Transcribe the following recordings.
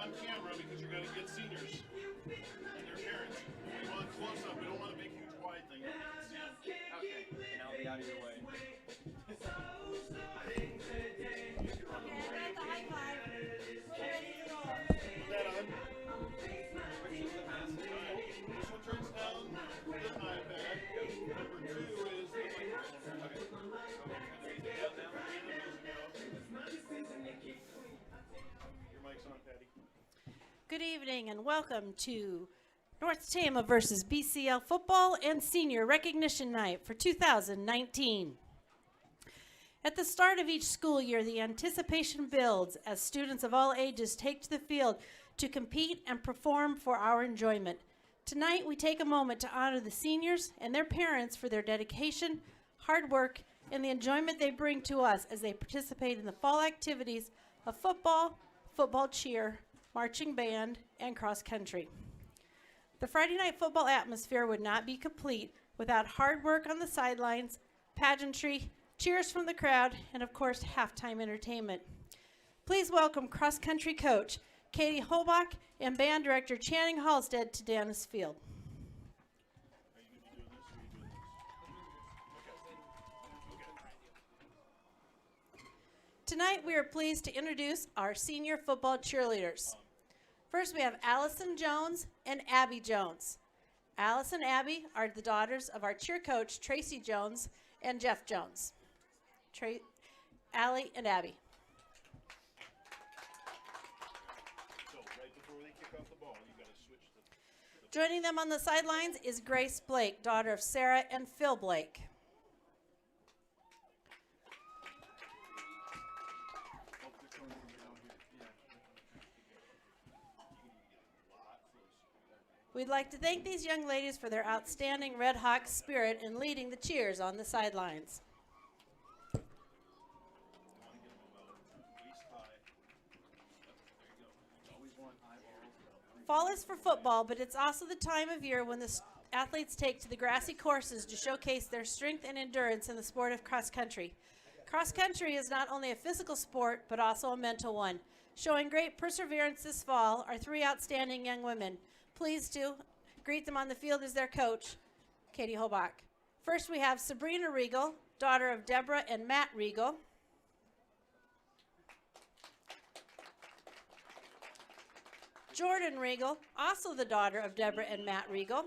on camera because you're going to get seniors and their parents. We want close up. We don't want a big, huge, wide thing. Okay, and I'll be out of your way. Put that on. This one turns down the iPad. Number 2 is the microphone. Your mic's on, Patty. Good evening and welcome to North Tama versus BCL football and senior recognition night for 2019. At the start of each school year, the anticipation builds as students of all ages take to the field to compete and perform for our enjoyment. Tonight, we take a moment to honor the seniors and their parents for their dedication, hard work, and the enjoyment they bring to us as they participate in the fall activities of football, football cheer, marching band, and cross country. The Friday night football atmosphere would not be complete without hard work on the sidelines, pageantry, cheers from the crowd, and of course, halftime entertainment. Please welcome cross country coach Katie Holbach and band director Channing Halstead to Dennis Field. Are you going to be doing this or are you doing this? Okay. Tonight, we are pleased to introduce our senior football cheerleaders. First, we have Allison Jones and Abby Jones. Alice and Abby are the daughters of our cheer coach, Tracy Jones and Jeff Jones. Allie and Abby. So, right before they kick off the ball, you got to switch the Joining them on the sidelines is Grace Blake, daughter of Sarah and Phil Blake. We'd like to thank these young ladies for their outstanding Redhawks spirit in leading the cheers on the sidelines. Fall is for football, but it's also the time of year when the athletes take to the grassy courses to showcase their strength and endurance in the sport of cross country. Cross country is not only a physical sport, but also a mental one. Showing great perseverance this fall are 3 outstanding young women. Please do greet them on the field as their coach, Katie Holbach. First, we have Sabrina Regal, daughter of Deborah and Matt Regal. Jordan Regal, also the daughter of Deborah and Matt Regal.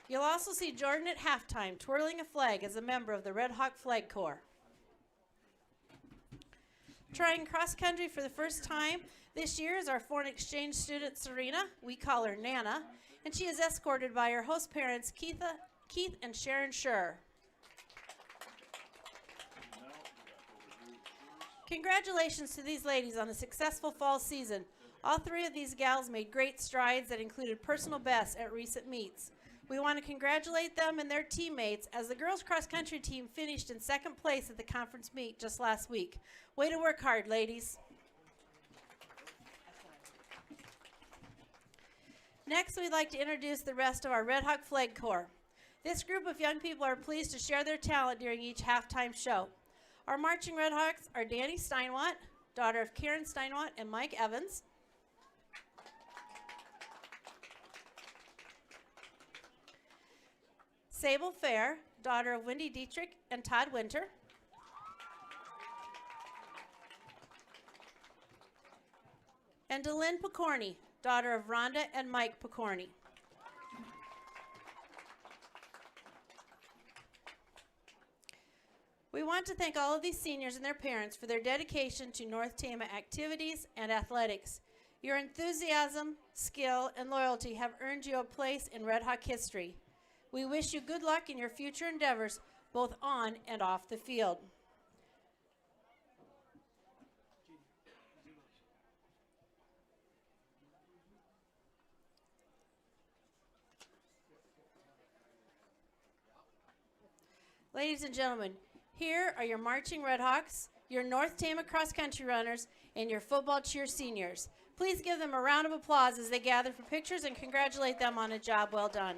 You'll also see Jordan at halftime twirling a flag as a member of the Red Hawk Flag Corps. Trying cross country for the first time this year is our foreign exchange student Serena. We call her Nana, and she is escorted by her host parents Keith and Sharon Schur. Congratulations to these ladies on a successful fall season. All 3 of these gals made great strides that included personal bests at recent meets. We want to congratulate them and their teammates as the girls cross country team finished in 2nd place at the conference meet just last week. Way to work hard, ladies. Next, we'd like to introduce the rest of our Red Hawk Flag Corps. This group of young people are pleased to share their talent during each halftime show. Our marching Red Hawks are Danny Steinwatt, daughter of Karen Steinwatt and Mike Evans. Sable Fair, daughter of Wendy Dietrich and Todd Winter. And Linn Picorni, daughter of Rhonda and Mike Picorni. We want to thank all of these seniors and their parents for their dedication to North Tama activities and athletics. Your enthusiasm, skill, and loyalty have earned you a place in Red Hawk history. We wish you good luck in your future endeavors, both on and off the field. Ladies and gentlemen, here are your marching Redhawks, your North Tama cross-country runners, and your football cheer seniors. Please give them a round of applause as they gather for pictures and congratulate them on a job well done.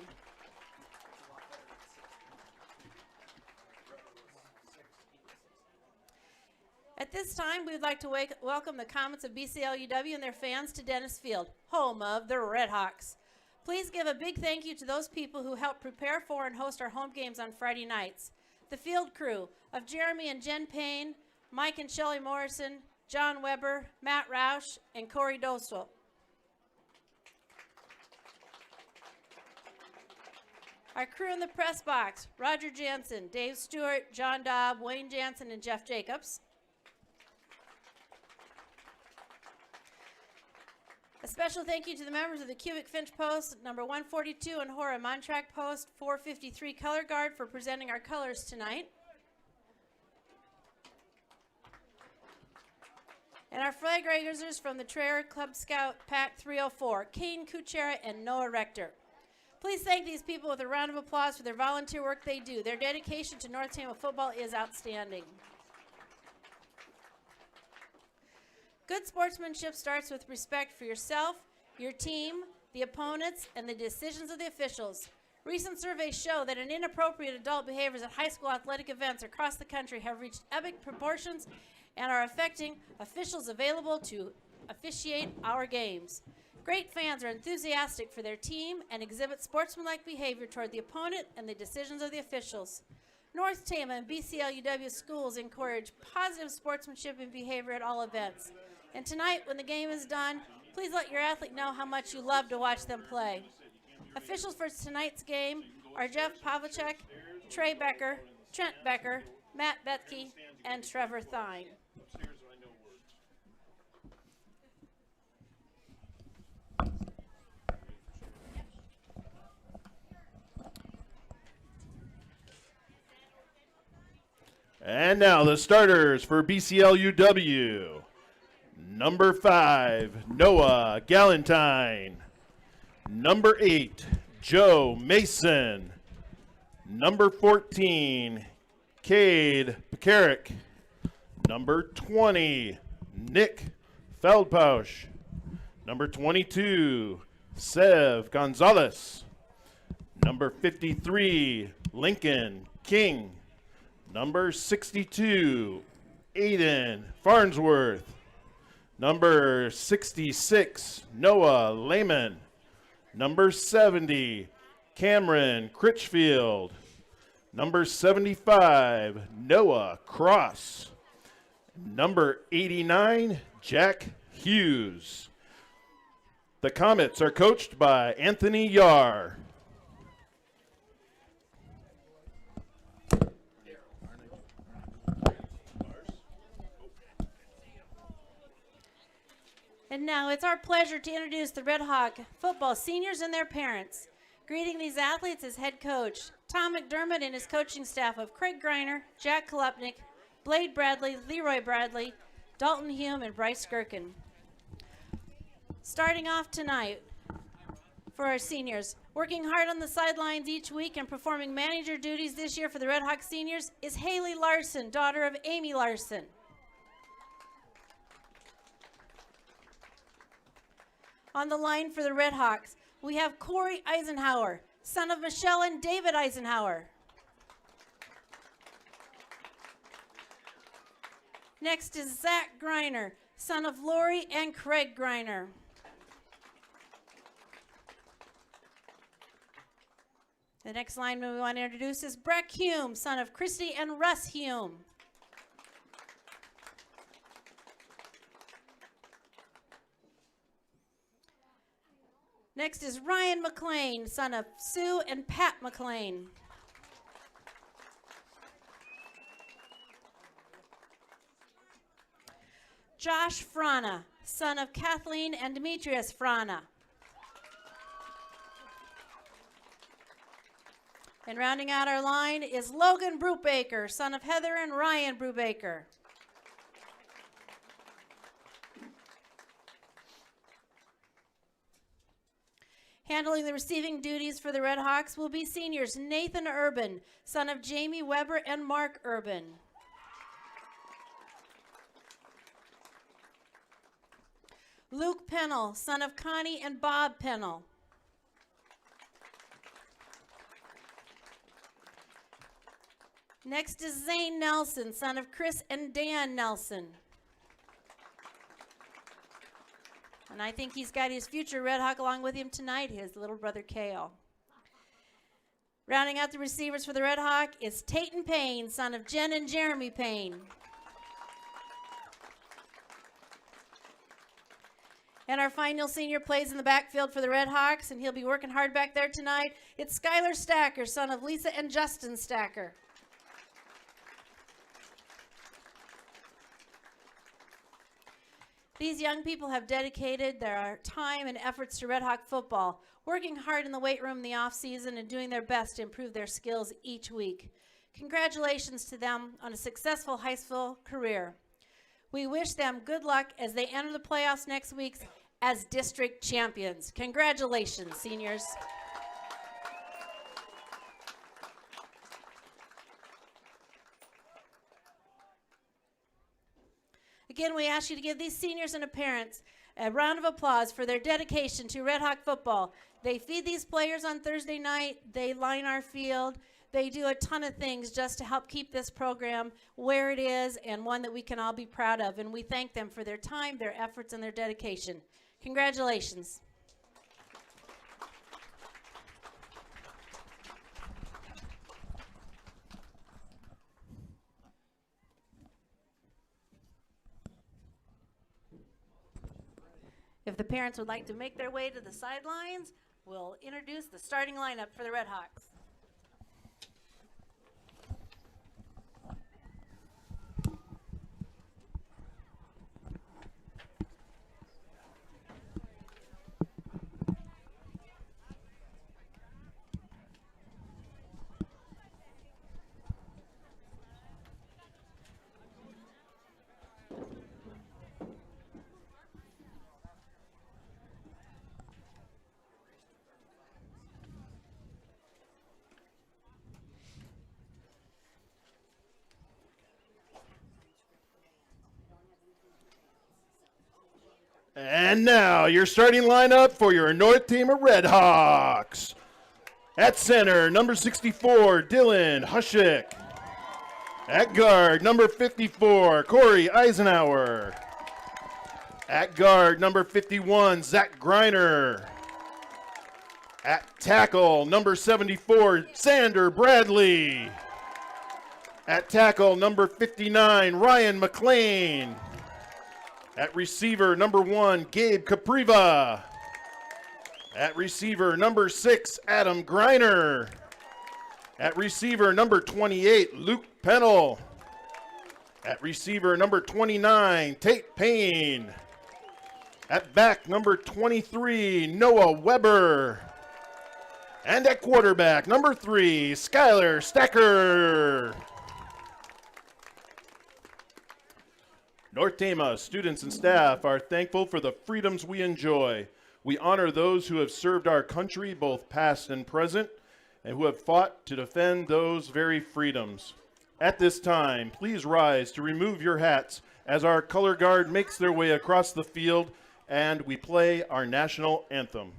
At this time, we would like to welcome the Comets of BCLUW and their fans to Dennis Field, home of the Redhawks. Please give a big thank you to those people who helped prepare for and host our home games on Friday nights. The field crew of Jeremy and Jen Payne, Mike and Shelley Morrison, John Weber, Matt Roush, and Corey Dostal. Our crew in the press box, Roger Jansen, Dave Stewart, John Dobb, Wayne Jansen, and Jeff Jacobs. A special thank you to the members of the Cubic Finch Post, number 142, and Hora Montrak Post 453 Color Guard for presenting our colors tonight. And our flag raisers from the Traer Club Scout Pack 304, Kane Kuchera and Noah Rector. Please thank these people with a round of applause for their volunteer work they do. Their dedication to North Tama football is outstanding. Good sportsmanship starts with respect for yourself, your team, the opponents, and the decisions of the officials. Recent surveys show that an inappropriate adult behaviors at high school athletic events across the country have reached epic proportions and are affecting officials available to officiate our games. Great fans are enthusiastic for their team and exhibit sportsmanlike behavior toward the opponent and the decisions of the officials. North Tama and BCLUW schools encourage positive sportsmanship and behavior at all events. And tonight, when the game is done, please let your athlete know how much you love to watch them play. Officials for tonight's game are Jeff Pavlicek, Trey Becker, Trent Becker, Matt Bethke, and Trevor Thine. And now the starters for BCLUW. Number 5, Noah Galentine. Number 8, Joe Mason. Number 14, Cade Pekarik. Number 20, Nick Feldpausch. Number 22, Sev Gonzalez. Number 53, Lincoln King. Number 62, Aiden Farnsworth. Number 66, Noah Lehman. Number 70, Cameron Critchfield. Number 75, Noah Cross. Number 89, Jack Hughes. The Comets are coached by Anthony Yar. And now it's our pleasure to introduce the Redhawk football seniors and their parents. Greeting these athletes is head coach Tom McDermott and his coaching staff of Craig Greiner, Jack Kolupnik, Blade Bradley, Leroy Bradley, Dalton Hume, and Bryce Gherkin. Starting off tonight for our seniors, working hard on the sidelines each week and performing manager duties this year for the Redhawk seniors is Haley Larson, daughter of Amy Larson. On the line for the Redhawks, we have Corey Eisenhower, son of Michelle and David Eisenhower. Next is Zach Greiner, son of Lori and Craig Greiner. The next lineman we want to introduce is Breck Hume, son of Christy and Russ Hume. Next is Ryan McLean, son of Sue and Pat McLean. Josh Frana, son of Kathleen and Demetrius Frana. And rounding out our line is Logan Brubaker, son of Heather and Ryan Brubaker. Handling the receiving duties for the Redhawks will be seniors Nathan Urban, son of Jamie Weber and Mark Urban. Luke Pennell, son of Connie and Bob Pennell. Next is Zane Nelson, son of Chris and Dan Nelson. And I think he's got his future Redhawk along with him tonight, his little brother Kale. Rounding out the receivers for the Redhawk is Tayton Payne, son of Jen and Jeremy Payne. And our final senior plays in the backfield for the Redhawks, and he'll be working hard back there tonight. It's Skylar Stacker, son of Lisa and Justin Stacker. These young people have dedicated their time and efforts to Redhawk football, working hard in the weight room in the off season and doing their best to improve their skills each week. Congratulations to them on a successful high school career. We wish them good luck as they enter the playoffs next week as district champions. Congratulations, seniors. Again, we ask you to give these seniors and their parents a round of applause for their dedication to Redhawk football. They feed these players on Thursday night. They line our field. They do a ton of things just to help keep this program where it is and one that we can all be proud of. And we thank them for their time, their efforts, and their dedication. Congratulations. If the parents would like to make their way to the sidelines, we'll introduce the starting lineup for the Redhawks. And now, your starting lineup for your North Tama Redhawks. At center, number 64, Dylan Hushik. At guard, number 54, Corey Eisenhower. At guard, number 51, Zach Griner. At tackle, number 74, Sander Bradley. At tackle, number 59, Ryan McLean. At receiver, number 1, Gabe Capriva. At receiver, number 6, Adam Griner. At receiver, number 28, Luke Pennell. At receiver, number 29, Tate Payne. At back, number 23, Noah Weber. And at quarterback, number 3, Skylar Stacker. North Tama students and staff are thankful for the freedoms we enjoy. We honor those who have served our country, both past and present, and who have fought to defend those very freedoms. At this time, please rise to remove your hats as our color guard makes their way across the field and we play our national anthem.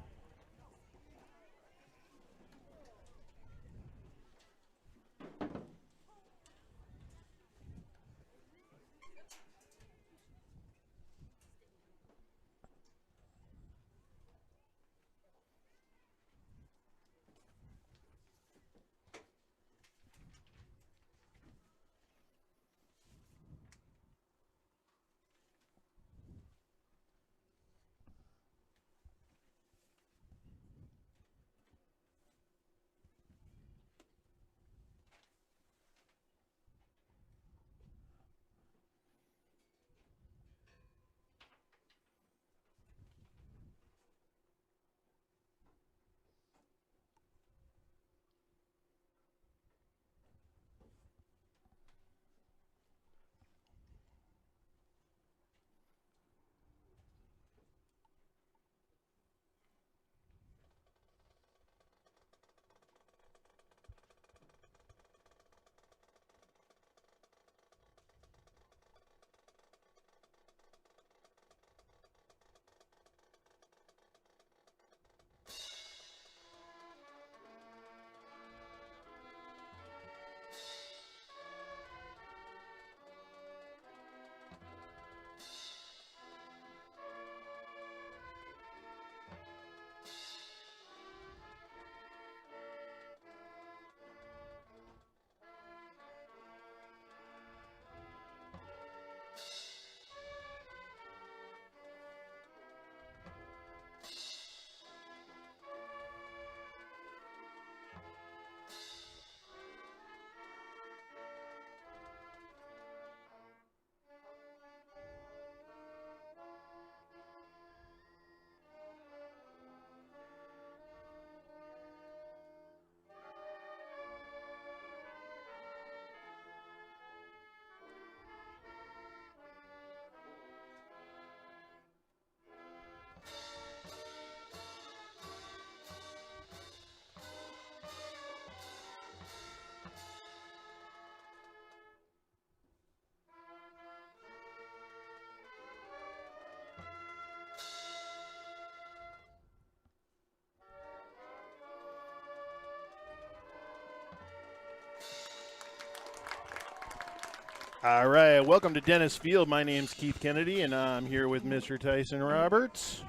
All right, welcome to Dennis Field. My name's Keith Kennedy, and I'm here with Mr. Tyson Roberts.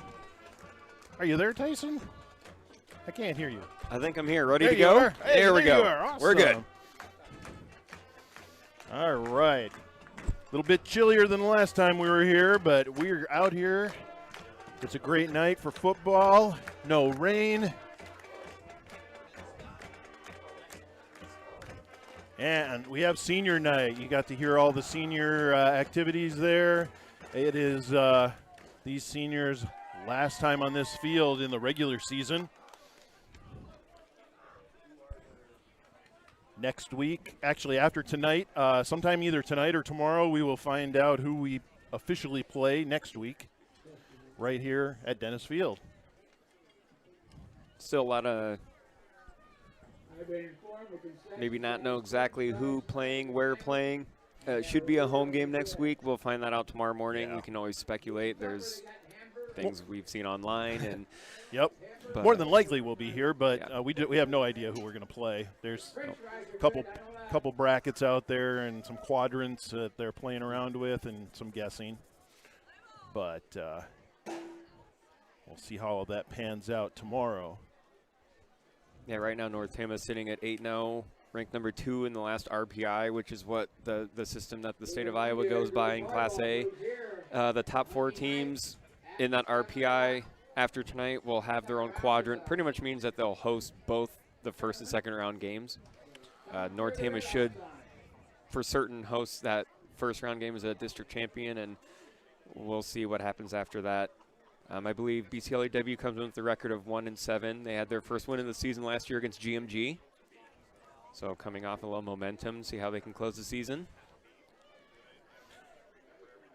Are you there, Tyson? I can't hear you. I think I'm here. Ready There to you go? are. Hey, there we there go. you are. Awesome. We're good. All right. A little bit chillier than the last time we were here, but we're out here. It's a great night for football. No rain. And we have senior night. You got to hear all the senior activities there. It is these seniors' last time on this field in the regular season. Next week, actually after tonight, sometime either tonight or tomorrow, we will find out who we officially play next week right here at Dennis Field. Still a lot of maybe not know exactly who playing, where playing. Should be a home game next week. We'll find that out tomorrow morning. Yeah. We can always speculate. There's things we've seen online, and Yep. but, More than likely we'll be here, but yeah. we have no idea who we're going to play. There's a couple brackets out there and some quadrants that they're playing around with and some guessing. But we'll see how all that pans out tomorrow. yeah, right now North Tama is sitting at 8-0, ranked number 2 in the last RPI, which is what the system that the state of Iowa goes by in Class A. The top 4 teams in that RPI after tonight will have their own quadrant. Pretty much means that they'll host both the first and second round games. North Tama should, for certain, host that first round game as a district champion, and we'll see what happens after that. I believe BCLUW comes in with the record of 1-7. They had their first win of the season last year against GMG. So coming off a little momentum, see how they can close the season.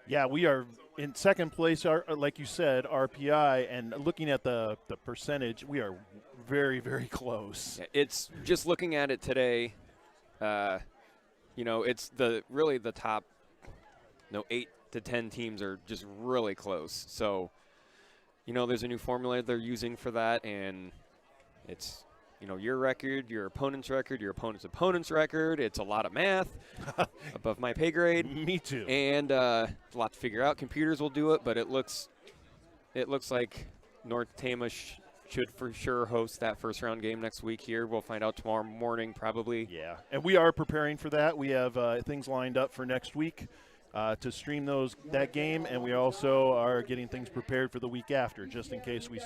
Yeah, we are in second place, like you said, RPI, and looking at the percentage, we are very, very close. Yeah, it's just looking at it today, it's really the top 8 to 10 teams are just really close. So, there's a new formula they're using for that, and it's, your record, your opponent's record, your opponent's record. It's a lot of math above my pay grade. Me too. And a lot to figure out. Computers will do it, but it looks like North Tama should for sure host that first round game next week here. We'll find out tomorrow morning probably. Yeah, and we are preparing for that. We have things lined up for next week to stream that game, and we also are getting things prepared for the week after, just in case we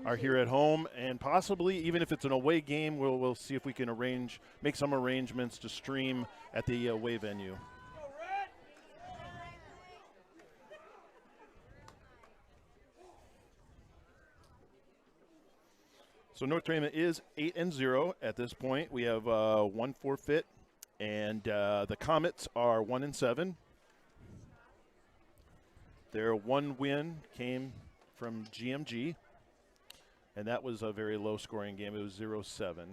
are here at home, and possibly even if it's an away game, we'll see if we can make some arrangements to stream at the away venue. So North Tama is 8-0 at this point. We have 1 forfeit, and the Comets are 1-7. Their one win came from GMG, and that was a very low-scoring game. It was 0-7.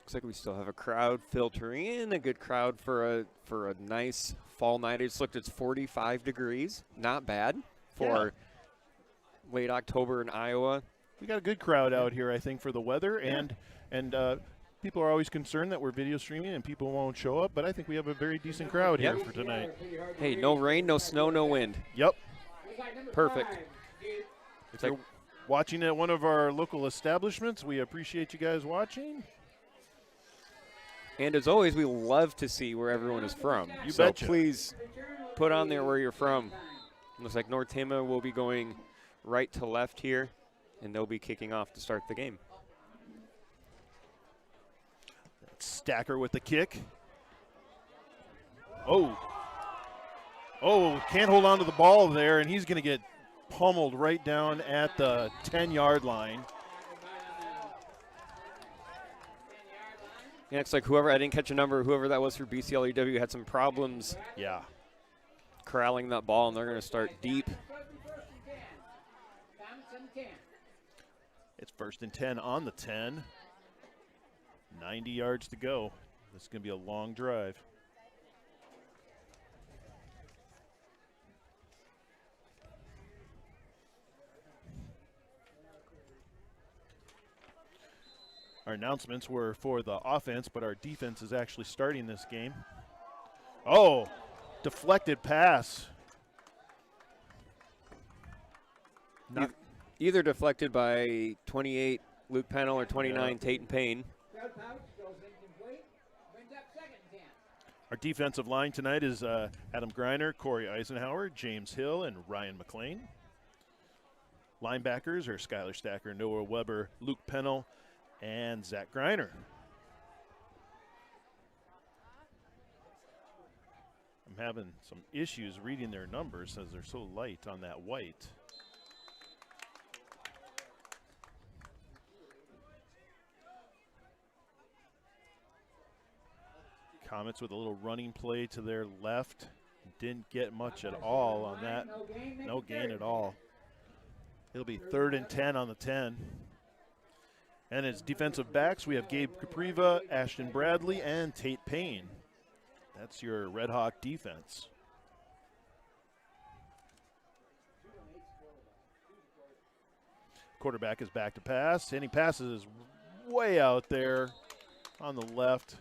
Looks like we still have a crowd filtering in, a good crowd for a nice fall night. I just looked, it's 45 degrees. Not bad for late October in Iowa. We got a good crowd out here, I think, for the weather, and people are always concerned that we're video streaming and people won't show up, but I think we have a very decent crowd here for tonight. Hey, no rain, no snow, no wind. Yep. Perfect. If you're watching at one of our local establishments, we appreciate you guys watching. And as always, we love to see where everyone is from. You so betcha. Please put on there where you're from. Looks like North Tama will be going right to left here, and they'll be kicking off to start the game. Stacker with the kick. Oh, can't hold on to the ball there, and he's going to get pummeled right down at the 10-yard line. Yeah, it's like I didn't catch a number, whoever that was for BCLUW had some problems corralling that ball, and they're going to start deep. It's 1st and 10 on the 10. 90 yards to go. This is going to be a long drive. Our announcements were for the offense, but our defense is actually starting this game. Oh, deflected pass. Not Either deflected by 28 Luke Pennell or 29 Tate and Payne. Our defensive line tonight is Adam Greiner, Corey Eisenhower, James Hill, and Ryan McLean. Linebackers are Skylar Stacker, Noah Weber, Luke Pennell, and Zach Greiner. I'm having some issues reading their numbers as they're so light on that white. Comets with a little running play to their left. Didn't get much at all on that. No gain at all. It'll be 3rd and 10 on the 10. And as defensive backs, we have Gabe Capriva, Ashton Bradley, and Tate Payne. That's your Red Hawk defense. Quarterback is back to pass, and he passes way out there on the left.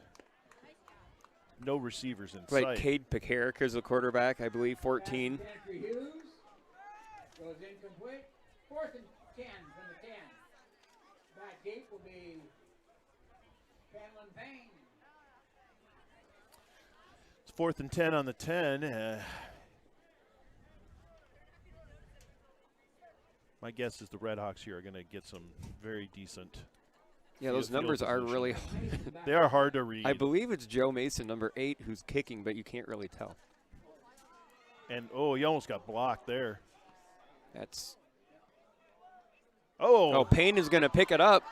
No receivers in sight. Right, Cade Pekarik is the quarterback, I believe, 14. Goes incomplete. 4th and 10 from the 10. Back deep will be Cameron Payne. It's 4th and 10 on the 10. My guess is the Redhawks here are going to get some very decent. Yeah, those numbers are really. They are hard to read. I believe it's Joe Mason, number 8, who's kicking, but you can't really tell. And, oh, he almost got blocked there. That's. Oh, Payne is going to pick it up.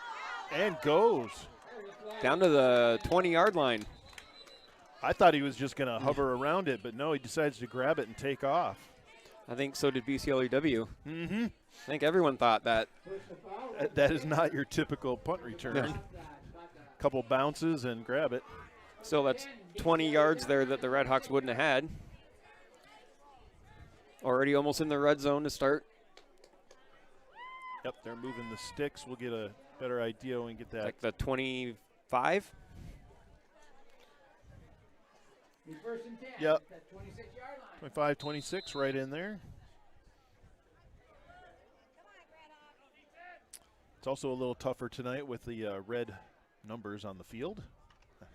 And goes. Down to the 20-yard line. I thought he was just going to hover around it, but no, he decides to grab it and take off. I think so did BCLUW. Mm-hmm. I think everyone thought that. That is not your typical punt return. No. Couple bounces and grab it. So that's 20 yards there that the Redhawks wouldn't have had. Already almost in the red zone to start. Yep, they're moving the sticks. We'll get a better idea when we get that. Like the 25? First and 10. Yep. That 26-yard line. 25, 26 right in there. It's also a little tougher tonight with the red numbers on the field.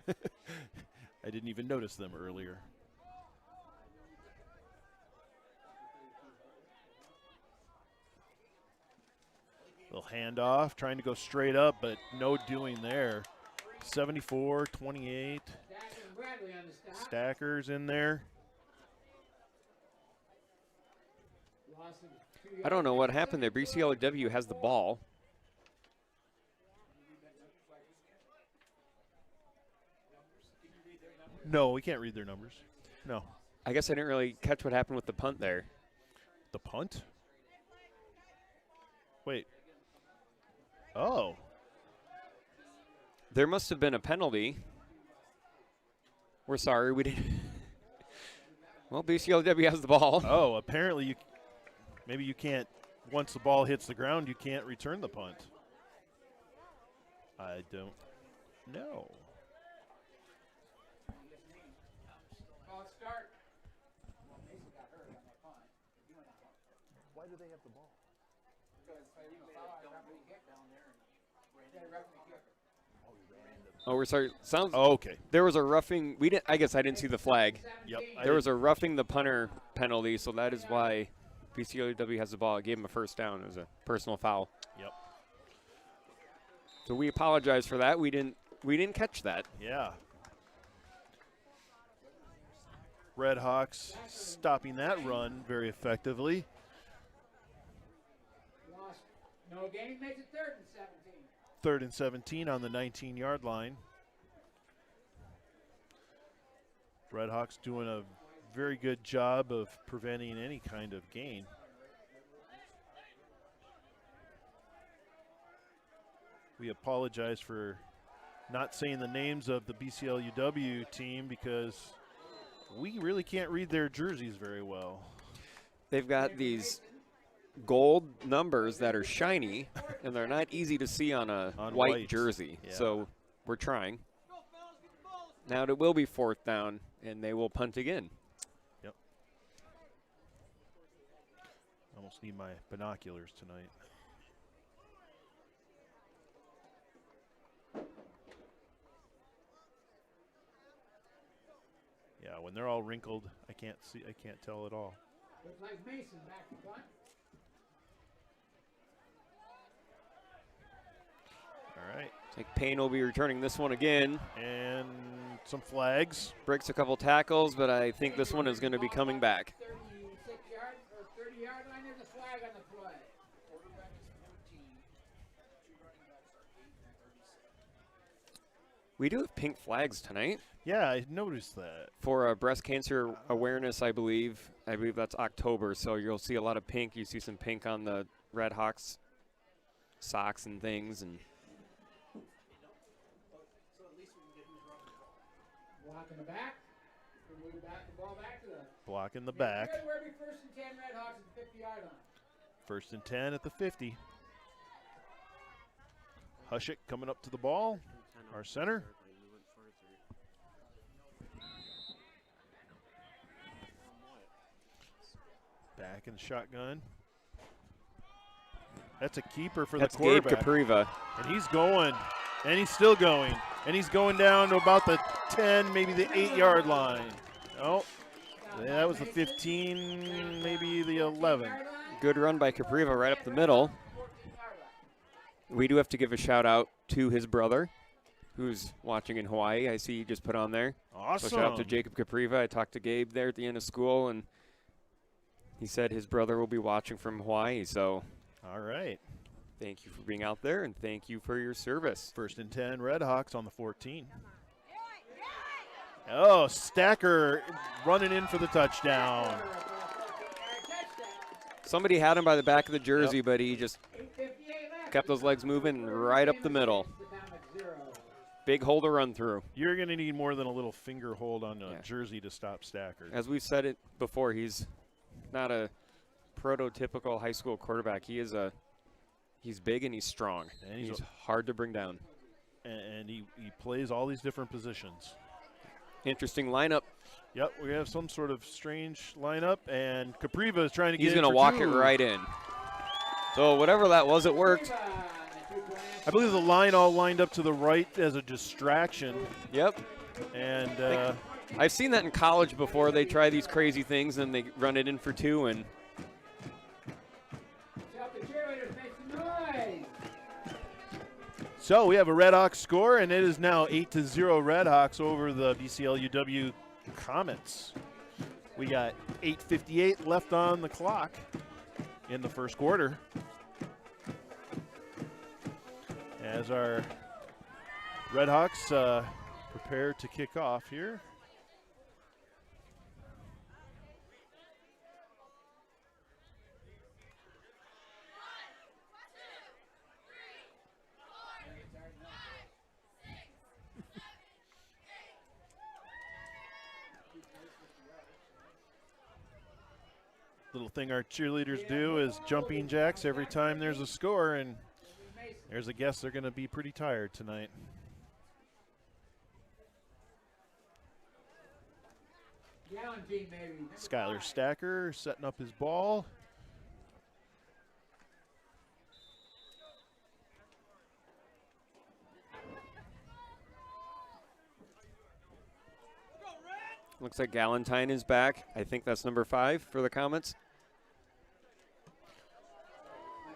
I didn't even notice them earlier. Little handoff, trying to go straight up, but no doing there. 74, 28. Stackers in there. I don't know what happened there. BCLUW has the ball. No, we can't read their numbers. No. I guess I didn't really catch what happened with the punt there. The punt? Wait. Oh. There must have been a penalty. We're sorry, we didn't. Well, BCLW has the ball. Oh, apparently maybe you can't, once the ball hits the ground, you can't return the punt. I don't know. Why do they have the ball? Oh, we're sorry. Sounds. Oh, okay. There was a roughing. We didn't. I guess I didn't see the flag. Yep. There was a roughing the punter penalty, so that is why BCLW has the ball. It gave him a first down. It was a personal foul. Yep. So we apologize for that. We didn't catch that. Yeah. Redhawks stopping that run very effectively. No gain, makes it 3rd and 17. 3rd and 17 on the 19-yard line. Redhawks doing a very good job of preventing any kind of gain. We apologize for not saying the names of the BCLUW team because we really can't read their jerseys very well. They've got these gold numbers that are shiny, and they're not easy to see on a white jersey. Yeah. So we're trying. Now it will be 4th down, and they will punt again. Yep. Almost need my binoculars tonight. Yeah, when they're all wrinkled, I can't tell at all. Looks like Mason back to punt. All right. I think Payne will be returning this one again. And some flags. Breaks a couple tackles, but I think this one is going to be coming back. 36-yard or 30-yard line. There's a flag on the play. We do have pink flags tonight. Yeah, I noticed that. For breast cancer awareness, I believe. I believe that's October, so you'll see a lot of pink. You see some pink on the Redhawks socks and things. And Block in the back. We move back the ball back to the Block in the back. Where we 1st and 10 Redhawks at the 50-yard line. 1st and 10 at the 50. Hushik coming up to the ball. Our center. Back in the shotgun. That's a keeper for that's the quarterback. Gabe Capriva. And he's going. And he's still going. And he's going down to about the 10, maybe the 8-yard line. Oh, that was the 15, maybe the 11. Good run by Capriva right up the middle. We do have to give a shout out to his brother, who's watching in Hawaii. I see you just put on there. Awesome. So shout out to Jacob Capriva. I talked to Gabe there at the end of school, and he said his brother will be watching from Hawaii. So all right. thank you for being out there, and thank you for your service. 1st and 10, Redhawks on the 14. Oh, Stacker running in for the touchdown. Somebody had him by the back of the jersey, but he just kept those legs moving right up the middle. Big hole to run through. You're going to need more than a little finger hold on a jersey to stop Stacker. As we've said it before, he's not a prototypical high school quarterback. He's big and he's strong. And he's hard to bring down. And he plays all these different positions. Interesting lineup. Yep, we have some sort of strange lineup, and Capriva is trying to get He's in going to for walk 2. it right in. So whatever that was, it worked. I believe the line all lined up to the right as a distraction. Yep. And I've seen that in college before. They try these crazy things, and they run it in for 2, and so we have a Redhawks score, and it is now 8-0 Redhawks over the BCLUW Comets. We got 8:58 left on the clock in the first quarter. As our Redhawks prepare to kick off here. Little thing our cheerleaders do is jumping jacks every time there's a score, and there's a guess they're going to be pretty tired tonight. Skylar Stacker setting up his ball. looks like Galentine is back. I think that's number 5 for the Comets.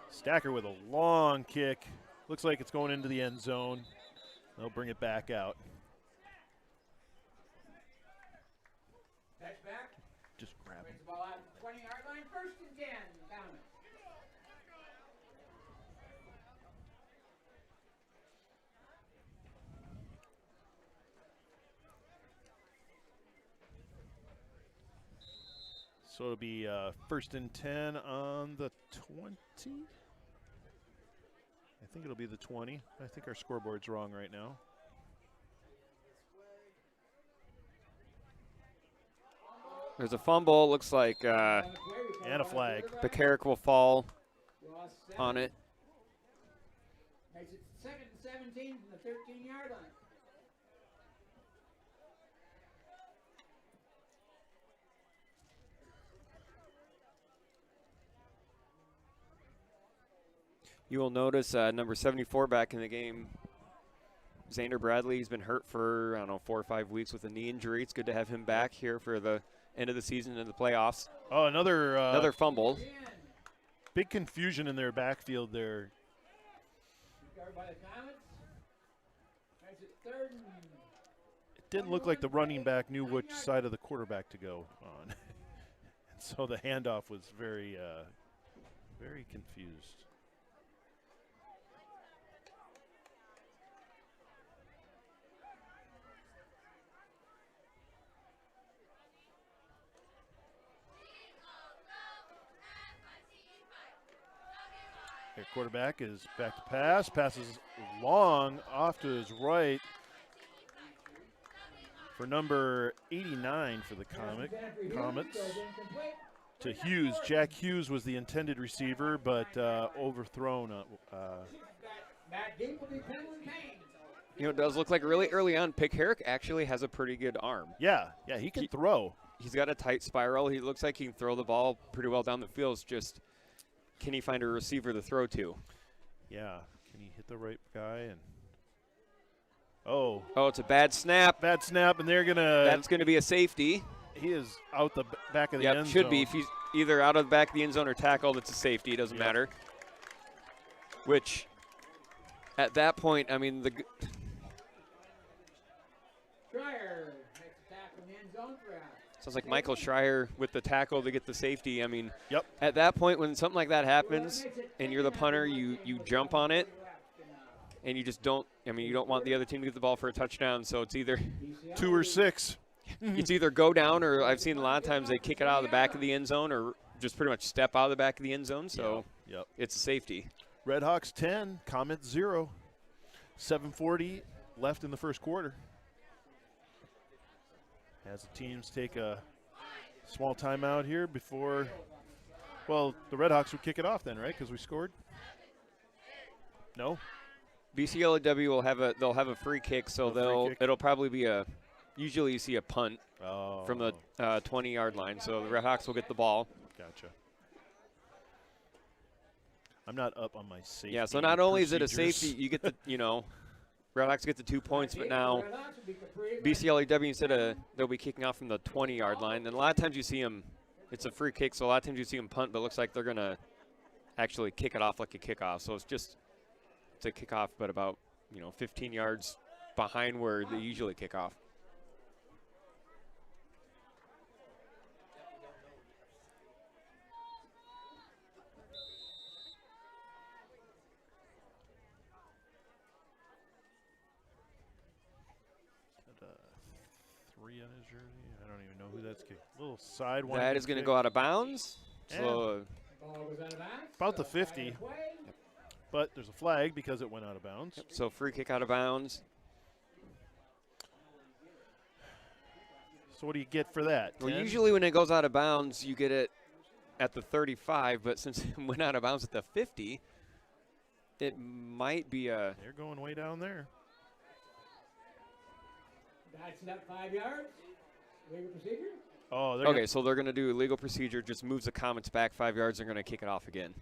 Stacker with a long kick. Looks like it's going into the end zone. They'll bring it back out. That's back. Just grab Brings it. the ball out to the 20-yard line. 1st and 10. Comets. So it'll be 1st and 10 on the 20. I think it'll be the 20. I think our scoreboard's wrong right now. There's a fumble. Looks like And a flag. Buchanan will fall on it. Makes it 2nd and 17 from the 13-yard line. You will notice number 74 back in the game. Xander Bradley, he's been hurt for, I don't know, 4 or 5 weeks with a knee injury. It's good to have him back here for the end of the season and the playoffs. Oh, another fumble. Big confusion in their backfield there. Guarded by the Comets. Makes it 3rd and It didn't look like the running back knew which side of the quarterback to go on. And so the handoff was very, very confused. Their quarterback is back to pass. Passes long off to his right for number 89 for the Comets. To Hughes. Jack Hughes was the intended receiver, but overthrown. back deep will be Penland Payne. You know, it does look like really early on, Pickherrick actually has a pretty good arm. Yeah, he can throw. He's got a tight spiral. He looks like he can throw the ball pretty well down the field. It's just, can he find a receiver to throw to? Yeah, can he hit the right guy? And oh, it's a bad snap. Bad snap, and they're gonna. That's going to be a safety. He is out the back of the end zone. Should be. If he's either out of the back of the end zone or tackled, it's a safety. It doesn't matter. Which, at that point, I mean, Schreier makes a tackle in the end zone for out. sounds like Michael Schreier with the tackle to get the safety. I mean, Yep. At that point, when something like that happens and you're the punter, you jump on it, and you just don't. I mean, you don't want the other team to get the ball for a touchdown. So it's either 2 or 6. it's either go down, or I've seen a lot of times they kick it out of the back of the end zone, or just pretty much step out of the back of the end zone. So Yep. it's a safety. Redhawks 10, Comets 0. 7:40 left in the first quarter. As the teams take a small timeout here before, well, the Redhawks would kick it off then, right? Because we scored. No. BCLUW will have they'll have a free kick, so kick. it'll probably be a. Usually you see a punt from the Oh, 20-yard line, so the Redhawks will get the ball. gotcha. I'm not up on my safety. Yeah, so not only is it a procedures. safety, you get the Redhawks get the 2 points, but now BCLUW, instead of they'll be kicking off from the 20-yard line, and a lot of times you see them. It's a free kick, so a lot of times you see them punt, but it looks like they're gonna actually kick it off like a kickoff. So it's a kickoff, but about 15 yards behind where they usually kick off. On his jersey. I don't even know who that's kicking. Little side one. That is going to go out of bounds. So About the 50. But there's a flag because it went out of bounds. so free kick out of bounds. So what do you get for that? Well, 10? usually when it goes out of bounds, you get it at the 35, but since it went out of bounds at the 50, it might be a. They're going way down there. That's it up 5 yards. Legal procedure. Oh, they're Okay, so they're going to do a legal procedure, just moves the Comets back 5 yards. They're going to kick it off again.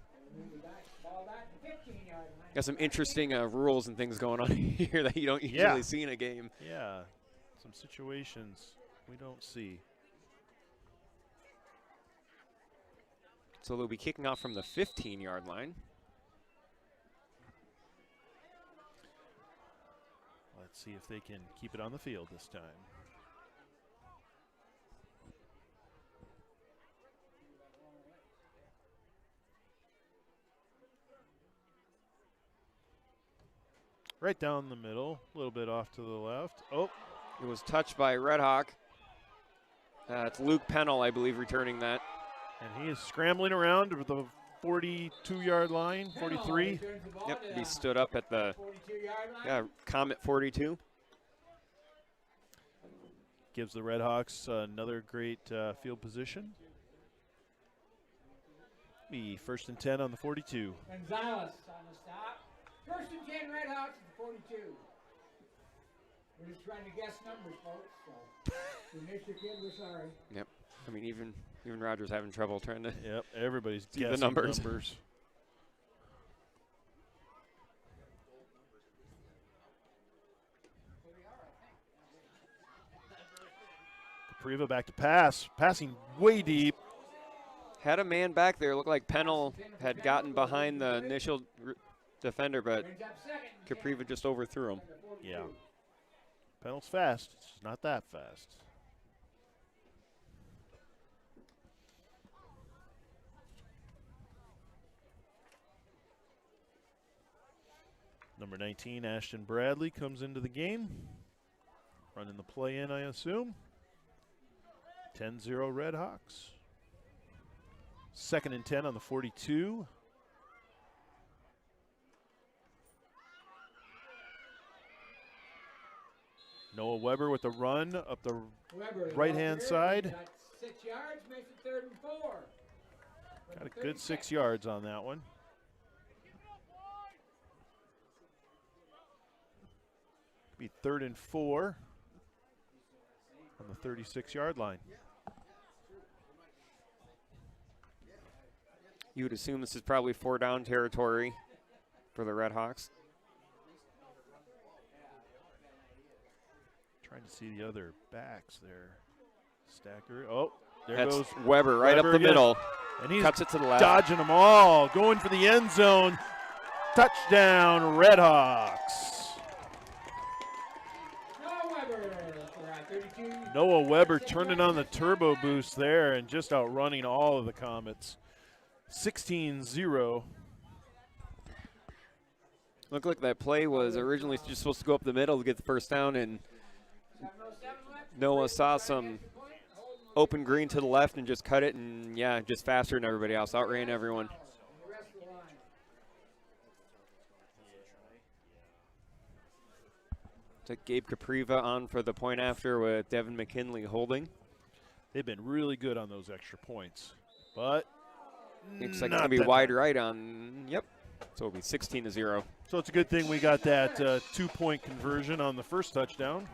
Ball back to 15-yard line. Got some interesting rules and things going on here that you don't usually see in a game. Yeah, some situations we don't see. So they'll be kicking off from the 15-yard line. Let's see if they can keep it on the field this time. Right down the middle, a little bit off to the left. Oh, It was touched by Redhawk. It's Luke Pennell, I believe, returning that. and he is scrambling around with the 42-yard line, 43. Yep, he stood up at the 42-yard line. Comet 42. gives the Redhawks another great field position. Be 1st and 10 on the 42. Gonzalez on the stop. 1st and 10 Redhawks at the 42. We're just trying to guess numbers, folks. So if we missed your kid, we're sorry. Yep. I mean, even Roger's having trouble trying to. Yep. Everybody's see the guessing numbers. Capriva back to pass. Passing way deep. Had a man back there. Looked like Pennell had gotten behind the initial defender, but Capriva just overthrew him. Yeah. Pennell's fast. It's just not that fast. Number 19, Ashton Bradley, comes into the game. Running the play in, I assume. 10-0 Redhawks. 2nd and 10 on the 42. Noah Weber with the run up the right-hand side. Got 6 yards, makes it 3rd and 4. Got a good 6 yards on that one. Be 3rd and 4 on the 36-yard line. You would assume this is probably 4-down territory for the Redhawks. Trying to see the other backs there. Stacker. Oh, there That's goes Weber right Weber up the again. middle. And he's Cuts it to the left. dodging them all. Going for the end zone. Touchdown, Redhawks. Noah Weber turning on the turbo boost there and just outrunning all of the Comets. 16-0. Looked like that play was originally just supposed to go up the middle to get the first down, and Noah saw some open green to the left and just cut it, and yeah, just faster than everybody else. Outran everyone. Took Gabe Capriva on for the point after with Devin McKinley holding. They've been really good on those extra points, but looks like it's going to be wide right on, yep. So it'll be 16-0. So it's a good thing we got that 2-point conversion on the first touchdown.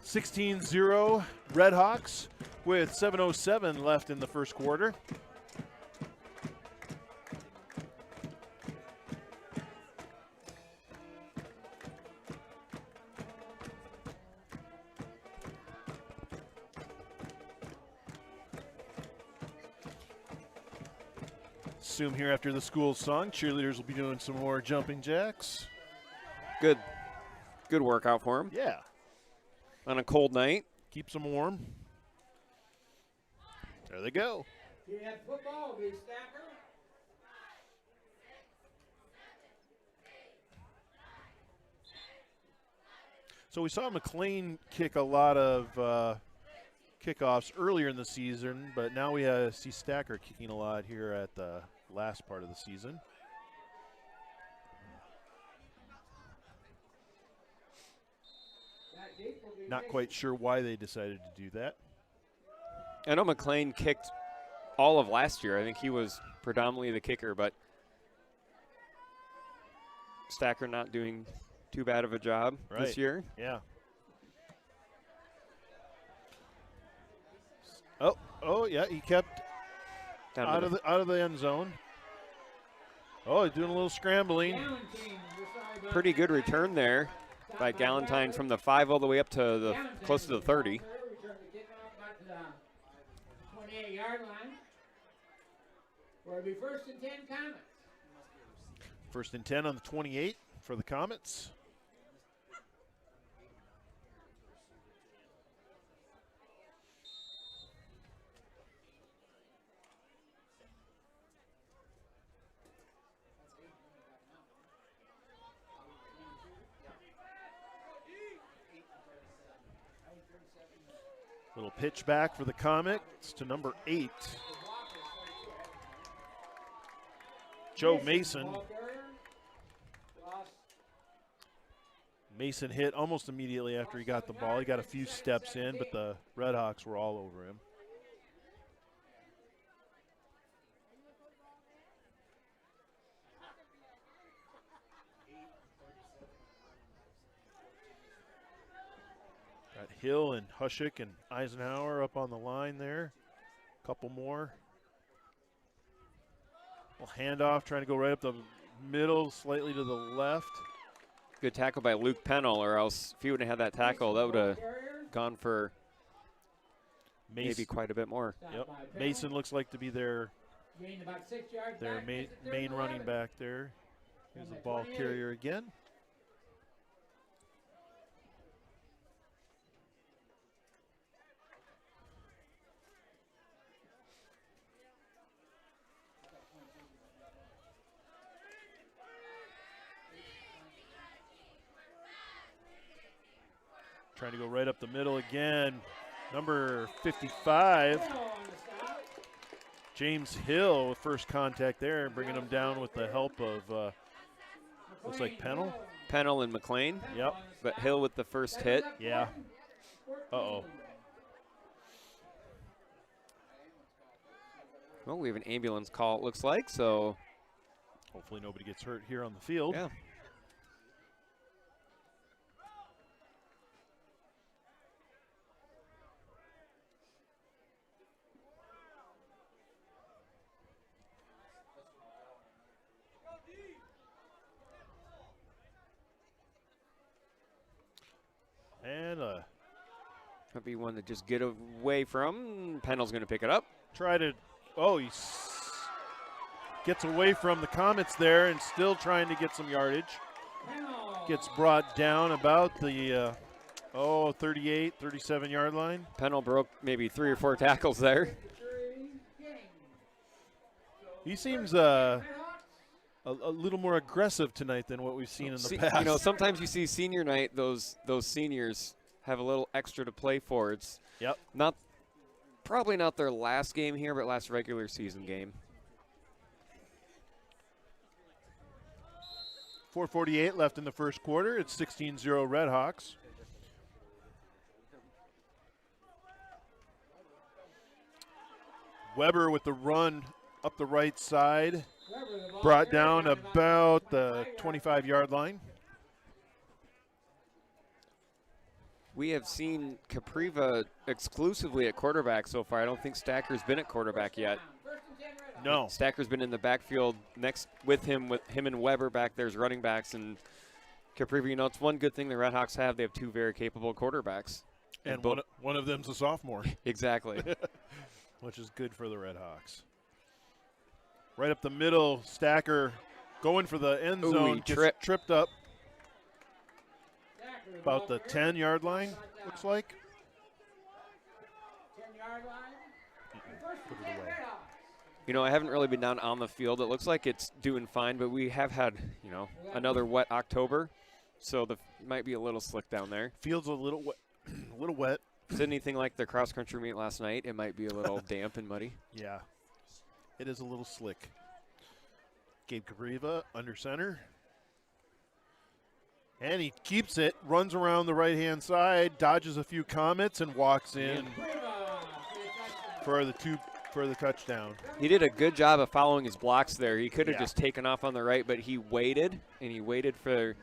16-0 Redhawks with 7:07 left in the first quarter. Assume here after the school song, cheerleaders will be doing some more jumping jacks. Good workout for him. Yeah. On a cold night. Keeps them warm. There they go. Yeah, football will be Stacker. So we saw McLean kick a lot of kickoffs earlier in the season, but now we see Stacker kicking a lot here at the last part of the season. Not quite sure why they decided to do that. I know McLean kicked all of last year. I think he was predominantly the kicker, but Stacker not doing too bad of a job this year. Yeah. Oh yeah, he kept out of the end zone. Oh, he's doing a little scrambling. Pretty good return there by Galentine from the 5 all the way up to the close to the 30. 28-yard line. It'll be 1st and 10 Comets. 1st and 10 on the 28 for the Comets. Little pitch back for the Comets to number 8. Joe Mason. Mason hit almost immediately after he got the ball. He got a few steps in, but the Redhawks were all over him. Got Hill and Hushik and Eisenhower up on the line there. Couple more. Little handoff, trying to go right up the middle, slightly to the left. Good tackle by Luke Pennell, or else if he wouldn't have had that tackle, that would have gone for maybe quite a bit more. Yep. Mason looks like to be their main running back there. Here's the ball carrier again. Trying to go right up the middle again. Number 55, James Hill with first contact there, bringing him down with the help of, looks like Pennell. Pennell and McLean. Yep. But Hill with the first hit. Yeah. Uh-oh. Well, we have an ambulance call, it looks like, so. Hopefully nobody gets hurt here on the field. Yeah. And might be one to just get away from. Pennell's going to pick it up. try to, oh, he gets away from the Comets there and still trying to get some yardage. Gets brought down about the, 38, 37-yard line. Pennell broke maybe 3 or 4 tackles there. He seems a little more aggressive tonight than what we've seen in the past. You know, sometimes you see senior night, those seniors have a little extra to play for. It's probably not their last game here, but last regular season game. 4:48 left in the first quarter. It's 16-0 Redhawks. Weber with the run up the right side. Brought down about the 25-yard line. We have seen Capriva exclusively at quarterback so far. I don't think Stacker's been at quarterback yet. No. Stacker's been in the backfield next with him and Weber back there as running backs. And Capriva, you know, it's one good thing the Redhawks have. They have 2 very capable quarterbacks. And one of them's a sophomore. Exactly. Which is good for the Redhawks. Right up the middle, Stacker going for the end zone. Gets tripped up. About the 10-yard line, looks like. 10-yard line. Put it away. You know, I haven't really been down on the field. It looks like it's doing fine, but we have had, you know, another wet October, so might be a little slick down there. Field's a little wet. A little wet. If it's anything like the cross-country meet last night, it might be a little damp and muddy. Yeah, it is a little slick. Gabe Capriva under center. And he keeps it, runs around the right-hand side, dodges a few Comets, and walks in for the touchdown. He did a good job of following his blocks there. He could have just taken off on the right, but he waited, and he waited for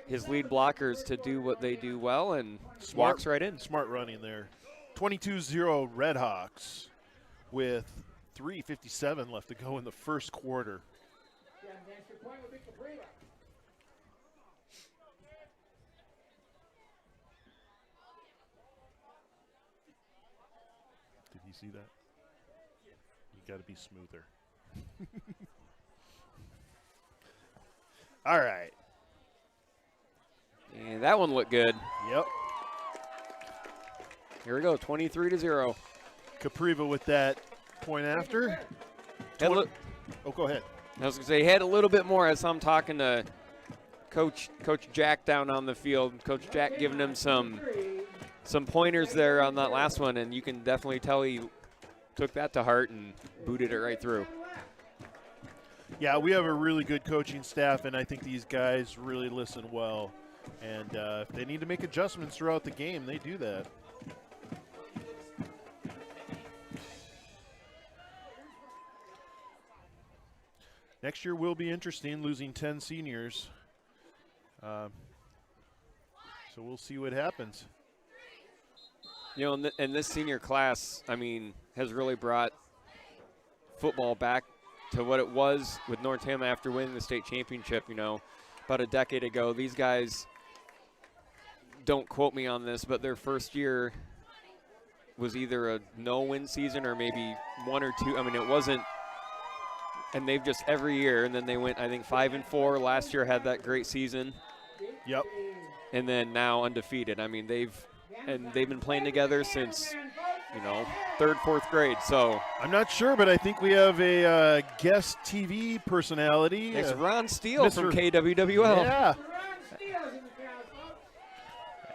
his lead blockers to do what they do well, and walks right in. Smart running there. 22-0 Redhawks with 3:57 left to go in the first quarter. Did you see that? You got to be smoother. All right. And that one looked good. Yep. Here we go, 23-0. Capriva with that point after. Oh, go ahead. I was going to say, he had a little bit more as I'm talking to Coach Jack down on the field. Coach Jack giving him some pointers there on that last one, and you can definitely tell he took that to heart and booted it right through. Yeah, we have a really good coaching staff, and I think these guys really listen well And if they need to make adjustments throughout the game, they do that. Next year will be interesting, losing 10 seniors. So we'll see what happens. You know, and this senior class, I mean, has really brought football back to what it was with North Tama after winning the state championship, you know, about a decade ago. These guys, don't quote me on this, but their first year was either a no-win season or maybe 1 or 2. I mean, it wasn't. And they've just every year, and then they went, I think, 5-4. Last year had that great season. Yep. And then now undefeated. I mean, they've been playing together since, you know, 3rd, 4th grade. So I'm not sure, but I think we have a guest TV personality. it's Ron Steele Mr. from KWWL. Yeah.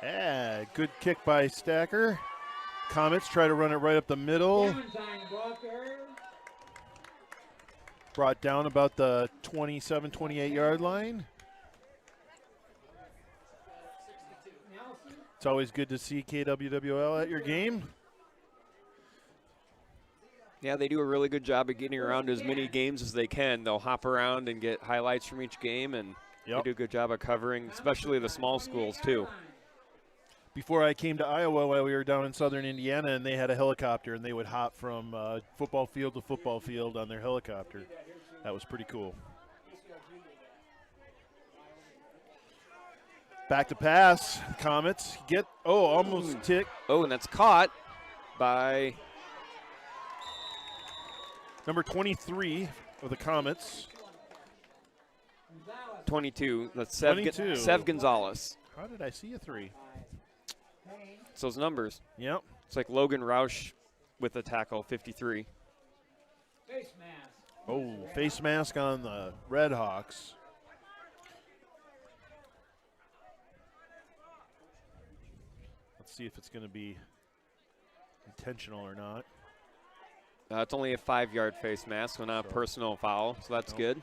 Yeah, good kick by Stacker. Comets try to run it right up the middle. Brought down about the 27, 28-yard line. It's always good to see KWWL at your game. Yeah, they do a really good job of getting around as many games as they can. They'll hop around and get highlights from each game, and they do a good job of covering, especially the small schools, too. Before I came to Iowa, while we were down in southern Indiana, and they had a helicopter, and they would hop from football field to football field on their helicopter. That was pretty cool. Back to pass. Comets get, almost tick. Oh, and that's caught by Number 23 of the Comets. 22. That's 22. Sev Gonzalez. How did I see a 3? It's those numbers. Yep. It's like Logan Roush with the tackle, 53. Face mask. Oh, face mask on the Redhawks. Let's see if it's going to be intentional or not. It's only a 5-yard face mask, so not a personal foul, so that's good.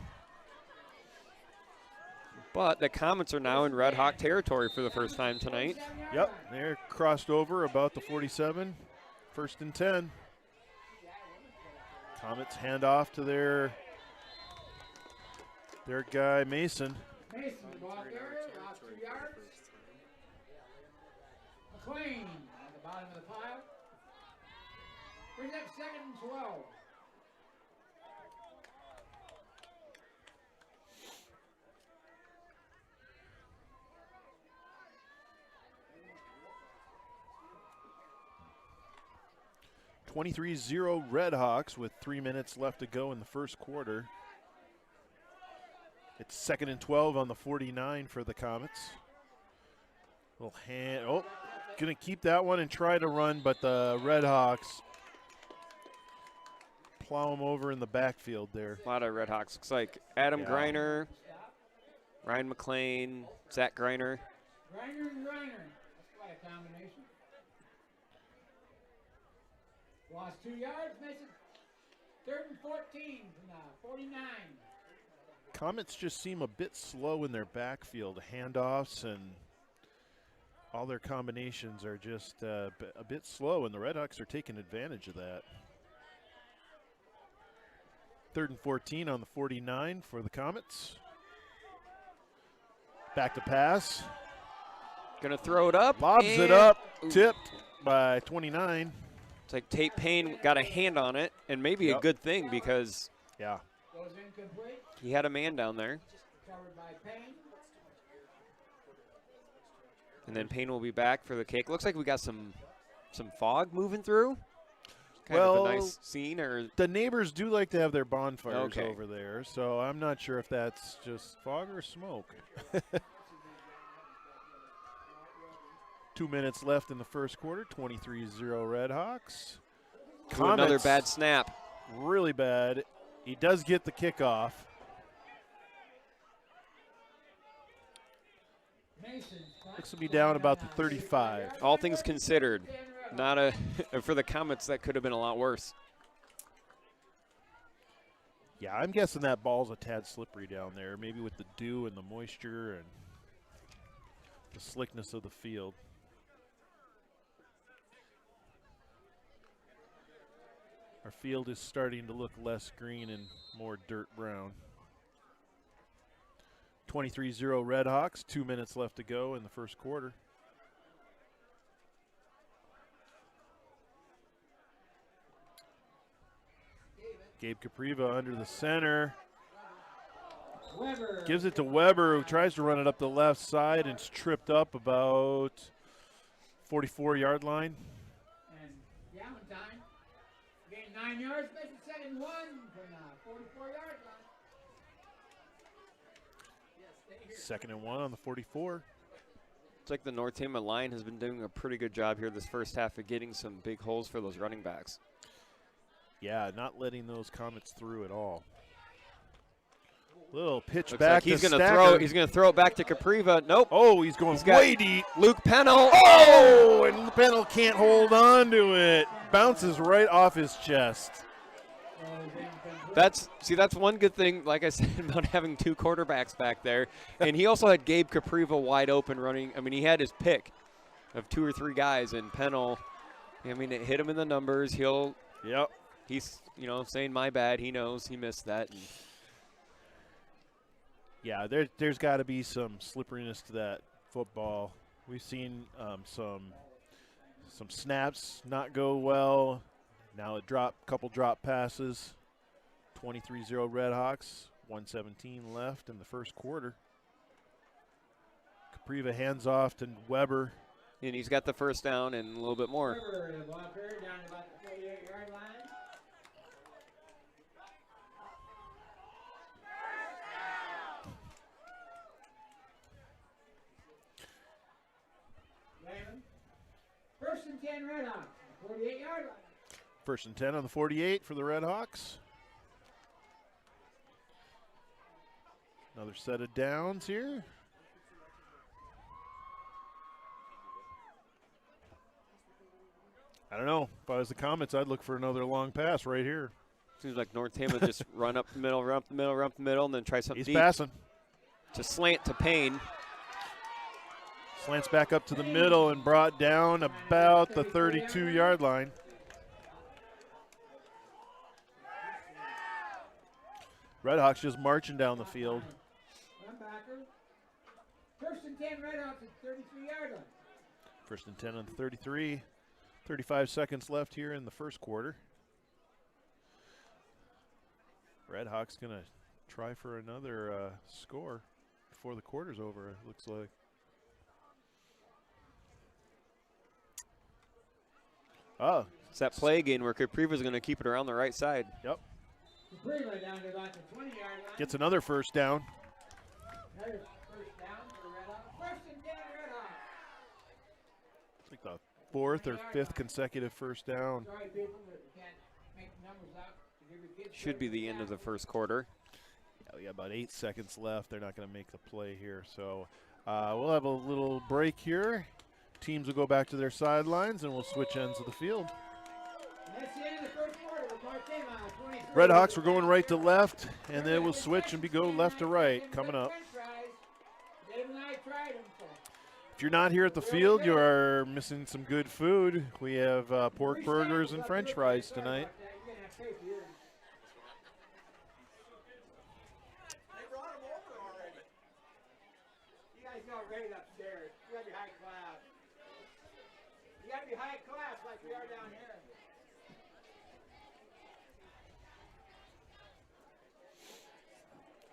But the Comets are now in Red Hawk territory for the first time tonight. Yep, they're crossed over about the 47. 1st and 10. Comets hand off to their guy, Mason. Mason, go out there, lost 2 yards. McLean at the bottom of the pile. Brings up 2nd and 12. (23-0) Redhawks with 3 minutes left to go in the first quarter. It's 2nd and 12 on the 49 for the Comets. Little hand. Oh, gonna keep that one and try to run, but the Redhawks plow them over in the backfield there. A lot of Redhawks. Looks like Adam Greiner, Ryan McLean, Zach Greiner. Greiner and Greiner. That's quite a combination. Lost 2 yards, Mason. 3rd and 14 from the 49. Comets just seem a bit slow in their backfield. Handoffs and all their combinations are just a bit slow, and the Redhawks are taking advantage of that. 3rd and 14 on the 49 for the Comets. Back to pass. Gonna throw it up. Lobs it up. Tipped by 29. It's like Tate Payne got a hand on it, and maybe a good thing because Goes incomplete. he had a man down there. Covered by Payne. And then Payne will be back for the kick. Looks like we got some fog moving through. Kind of a nice scene. Or the neighbors do like to have their bonfires over there, so I'm not sure if that's just fog or smoke. 2 minutes left in the first quarter. 23-0 Redhawks. Another bad snap. Really bad. He does get the kickoff. Looks to be down about the 35. All things considered, not a for the Comets that could have been a lot worse. Yeah, I'm guessing that ball's a tad slippery down there, maybe with the dew and the moisture. And the slickness of the field. Our field is starting to look less green and more dirt brown. 23-0 Redhawks, 2 minutes left to go in the first quarter. Gabe Capriva under the center. Weber. Gives it to Weber, who tries to run it up the left side and it's tripped up about 44-yard line. And Galentine gained 9 yards, makes it 2nd and 1 from the 44-yard line. 2nd and 1 on the 44. It's like the North Tama line has been doing a pretty good job here this first half of getting some big holes for those running backs. Yeah, not letting those Comets through at all. Little pitch Looks back like he's to gonna Stacker. He's going to throw it back to Capriva. Nope. Oh, he's going got way deep. Luke Pennell. Oh, and Pennell can't hold on to it. Bounces right off his chest. That's one good thing, like I said, about having 2 quarterbacks back there. And he also had Gabe Capriva wide open running. I mean, he had his pick of 2 or 3 guys, and Pennell, I mean, it hit him in the numbers. He's, saying my bad. He knows he missed that. And Yeah, there's got to be some slipperiness to that football. We've seen some snaps not go well. Now a couple drop passes. 23-0 Redhawks, 1:17 left in the first quarter. Capriva hands off to Weber. And he's got the first down and a little bit more. Weber, the blocker, down to about the 48-yard line. Raymond. 1st and 10 Redhawks, 48-yard line. 1st and 10 on the 48 for the Redhawks. Another set of downs here. I don't know. If I was the Comets, I'd look for another long pass right here. Seems like North Tama just run up the middle, and then try something He's deep. passing. To slant to Payne. Slants back up to the middle and brought down about the 32-yard line. Redhawks just marching down the field. Linebacker. 1st and 10 Redhawks at 33-yard line. 1st and 10 on the 33. 35 seconds left here in the first quarter. Redhawks going to try for another score before the quarter's over, it looks like. Oh. It's that play again where Capriva's going to keep it around the right side. Yep. Capriva down to about the 20-yard line. Gets another first down. Another first down for the Redhawks. 1st and 10 Redhawks. It's like the 4th or 5th consecutive first down. Sorry, people, that we can't make the numbers out. To give your kids Should be the end of the first quarter. Yeah, we got about 8 seconds left. They're not going to make the play here. So we'll have a little break here. Teams will go back to their sidelines, and we'll switch ends of the field. And that's the end of the first quarter with North Tama, 23. Redhawks, we're going right to left, and then we'll switch and go left to right coming up. Dave and I tried them, so. If you're not here at the field, you are missing some good food. We have pork burgers and French fries tonight. You're gonna have to pay for yours. They brought him over already. You guys go right upstairs. You gotta be high class. You gotta be high class like we are down here.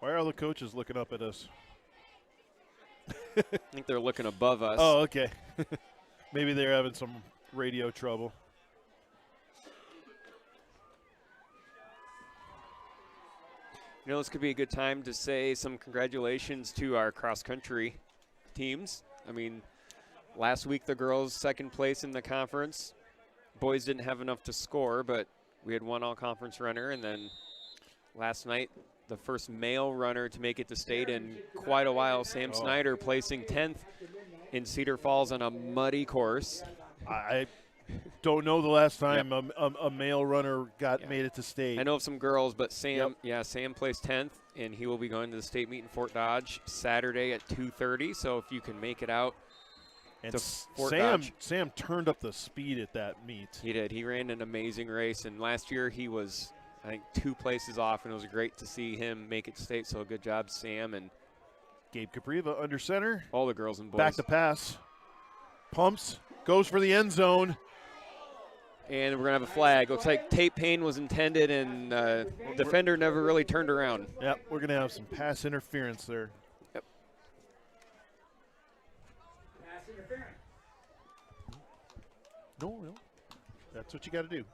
Why are all the coaches looking up at us? I think they're looking above us. Oh, okay. Maybe they're having some radio trouble. This could be a good time to say some congratulations to our cross-country teams. I mean, last week the girls 2nd place in the conference. Boys didn't have enough to score, but we had one all-conference runner, and then last night the first male runner to make it to state in quite a while, Sam Snyder, placing 10th in Cedar Falls on a muddy course. I don't know the last time a male runner made it to state. I know of some girls, but Sam placed 10th, and he will be going to the state meet in Fort Dodge Saturday at 2:30. So if you can make it out, And to Fort Sam Dodge. Sam turned up the speed at that meet. He did. He ran an amazing race, and last year he was, I think, 2 places off, and it was great to see him make it state. So good job, Sam, and Gabe Capriva under center. all the girls and boys. Back to pass. Pumps. Goes for the end zone. And we're going to have a flag. Looks like tape pain was intended, and defender never really turned around. Yep, we're going to have some pass interference there. Yep. Pass interference. No. That's what you got to do.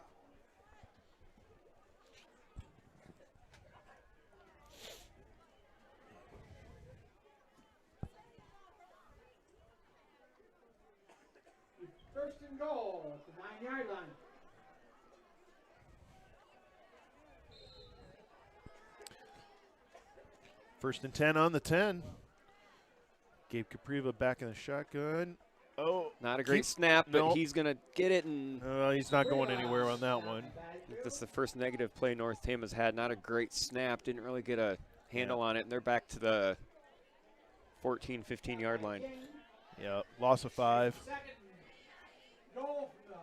First and goal at the 9-yard line. First and 10 on the 10. Gabe Capriva back in the shotgun. Oh, Not a great snap, but no. he's going to get it, and He's not going anywhere on that one. that's the first negative play North Tama's had. Not a great snap. Didn't really get a handle on it, and they're back to the 14, 15-yard line. Yeah, loss of 5. Second goal from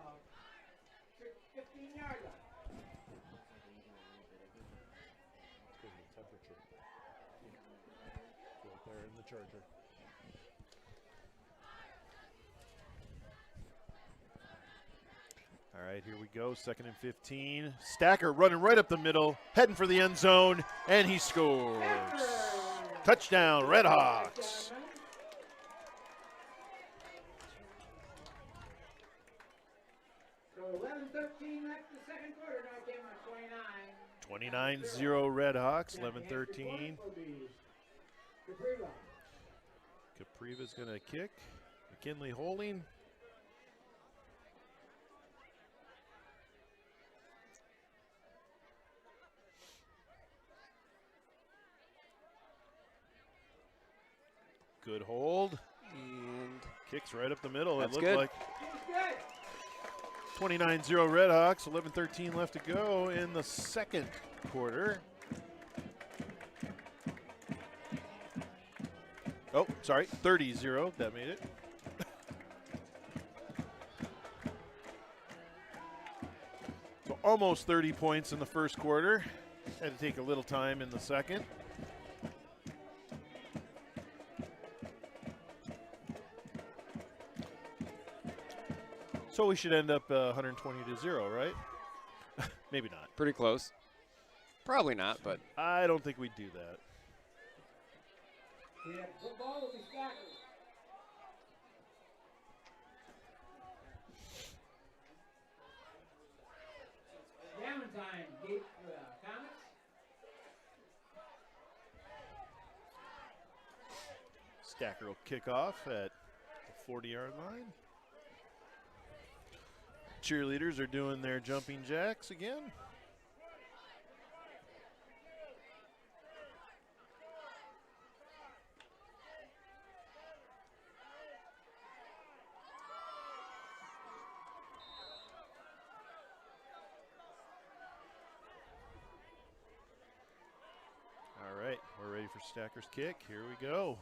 the 15-yard line. All right, here we go. 2nd and 15. Stacker running right up the middle, heading for the end zone, and he scores. Touchdown, Redhawks. So 11-13 left the second quarter. Now game on 29. 29-0 Redhawks, 11-13. Capriva's going to kick. McKinley holding. Good hold. And Kicks right up the middle. That's it looked good. like 29-0 Redhawks, 11-13 left to go in the second quarter. Oh, sorry, 30-0. That made it. So almost 30 points in the first quarter. Had to take a little time in the second. So we should end up 120-0, right? Maybe not. pretty close. Probably not, but I don't think we'd do that. Yeah, football will be Stacker. Down time, Gate Comets. Stacker will kick off at the 40-yard line. Cheerleaders are doing their jumping jacks again. All right, we're ready for Stacker's kick. Here we go.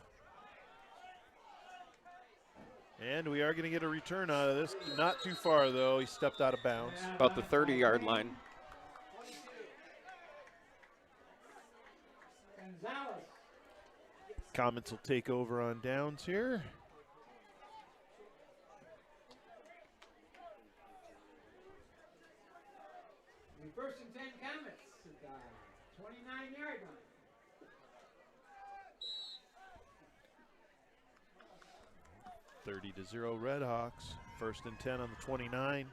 And we are going to get a return out of this. Not too far, though. He stepped out of bounds. about the 30-yard line. Gonzalez. Comets will take over on downs here. First and 10 Comets at the 29-yard line. $30-0 Redhawks. First and 10 on the 29.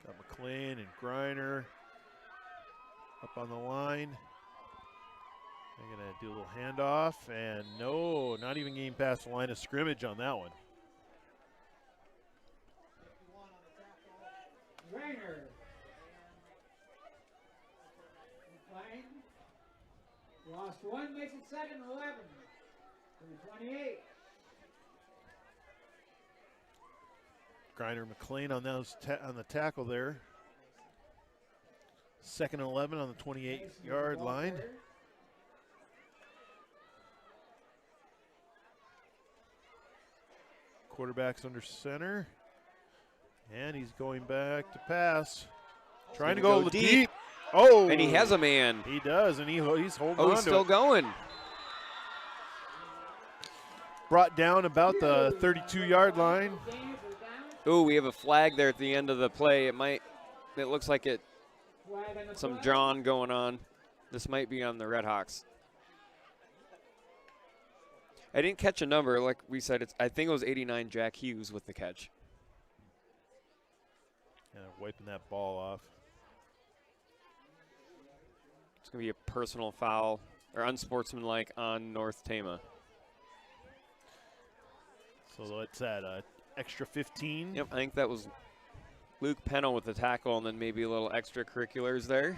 Got McLean and Griner up on the line. They're going to do a little handoff, and no, not even getting past the line of scrimmage on that one. Griner. McLean. Lost one, makes it 2nd and 11. To the 28. Griner McLean on those on the tackle there. 2nd and 11 on the 28-yard line. Quarterback's under center. And he's going back to pass. Trying to gonna go go deep. Oh! And he has a man. He does, and he's holding Oh, on he's to still it. going. Brought down about the 32-yard line. Ooh, we have a flag there at the end of the play. It looks like some drawn going on. This might be on the Redhawks. I didn't catch a number. Like we said, I think it was 89 Jack Hughes with the catch. Yeah, wiping that ball off. It's going to be a personal foul or unsportsmanlike on North Tama. So it's at extra 15. Yep, I think that was Luke Pennell with the tackle and then maybe a little extracurriculars there.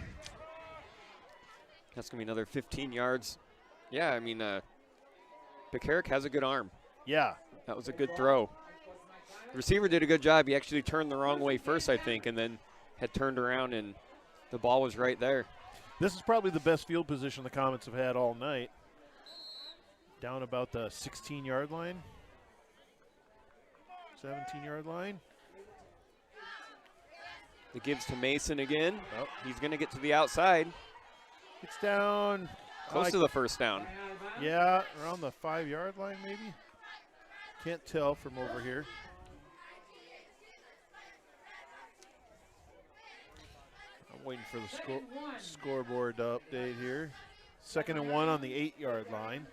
That's going to be another 15 yards. Yeah, I mean, Buchanan has a good arm. Yeah. That was a good throw. The receiver did a good job. He actually turned the wrong way first, I think, and then had turned around, and the ball was right there. This is probably the best field position the Comets have had all night. Down about the 16-yard line. 17-yard line. It gives to Mason again. Oh. He's going to get to the outside. It's down. Close to the first down. Yeah, around the 5-yard line maybe. Can't tell from over here. I'm waiting for the scoreboard to update here. 2nd and 1 on the 8-yard line.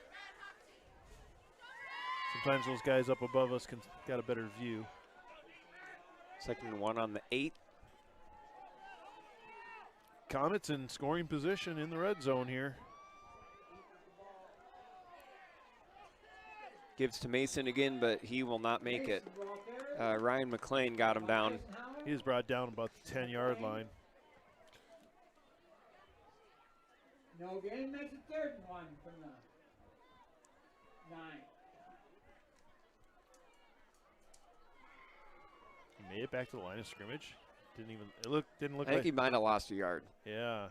Sometimes those guys up above us got a better view. 2nd and 1 on the 8. Comets in scoring position in the red zone here. Gives to Mason again, but he will not make it. Ryan McClain got him down. He is brought down about the 10-yard line. No game makes it 3rd and 1 from the 9. He made it back to the line of scrimmage. Didn't look I think like he might have lost a yard. Yeah.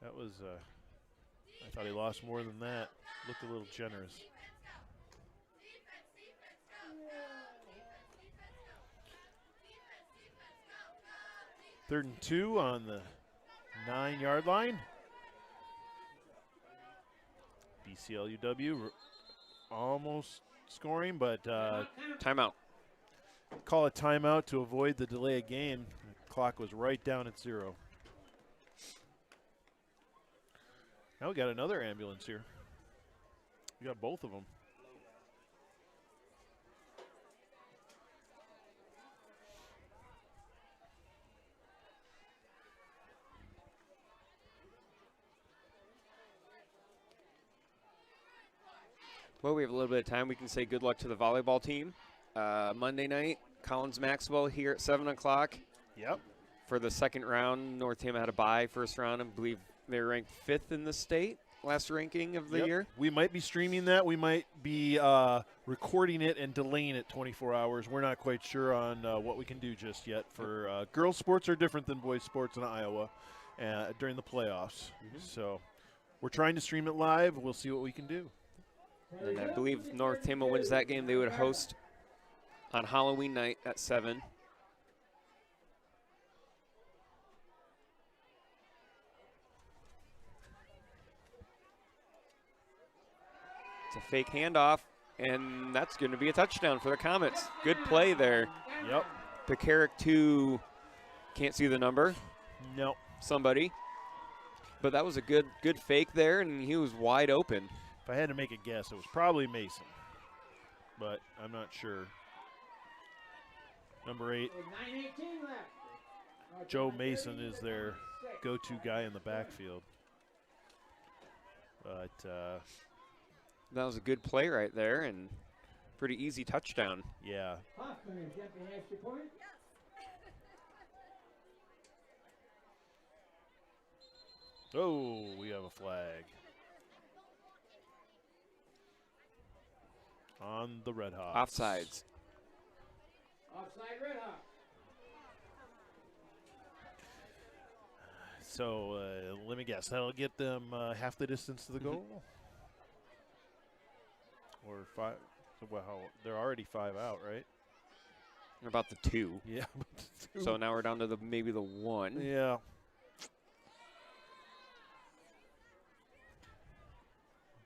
That was I thought he lost more than that. Looked a little generous. Third and 2 on the 9-yard line. BCLUW almost scoring, but Timeout. call a timeout to avoid the delay of game. The clock was right down at 0. Now we got another ambulance here. We got both of them. Well, we have a little bit of time. We can say good luck to the volleyball team. Monday night, Collins Maxwell here at 7 o'clock. Yep. For the 2nd round, North Tama had a bye. First round, I believe they were ranked 5th in the state, last ranking of the year. We might be streaming that. We might be recording it and delaying it 24 hours. We're not quite sure on what we can do just yet. For girls' sports are different than boys' sports in Iowa during the playoffs. So we're trying to stream it live. We'll see what we can do. And I believe North Tama wins that game. They would host on Halloween night at 7. It's a fake handoff, and that's going to be a touchdown for the Comets. Good play there. Yep. Pekarik to, can't see the number. No. Somebody. But that was a good fake there, and he was wide open. If I had to make a guess, it was probably Mason, but I'm not sure. Number 8, Joe Mason is their go-to guy in the backfield. But that was a good play right there, and pretty easy touchdown. yeah. Oh, we have a flag on the Redhawks. Offsides. Offside Redhawks. So let me guess. That'll get them half the distance to the goal? Or So, wow, they're already 5 out, right? About the 2. Yeah. So now we're down to maybe the 1. Yeah.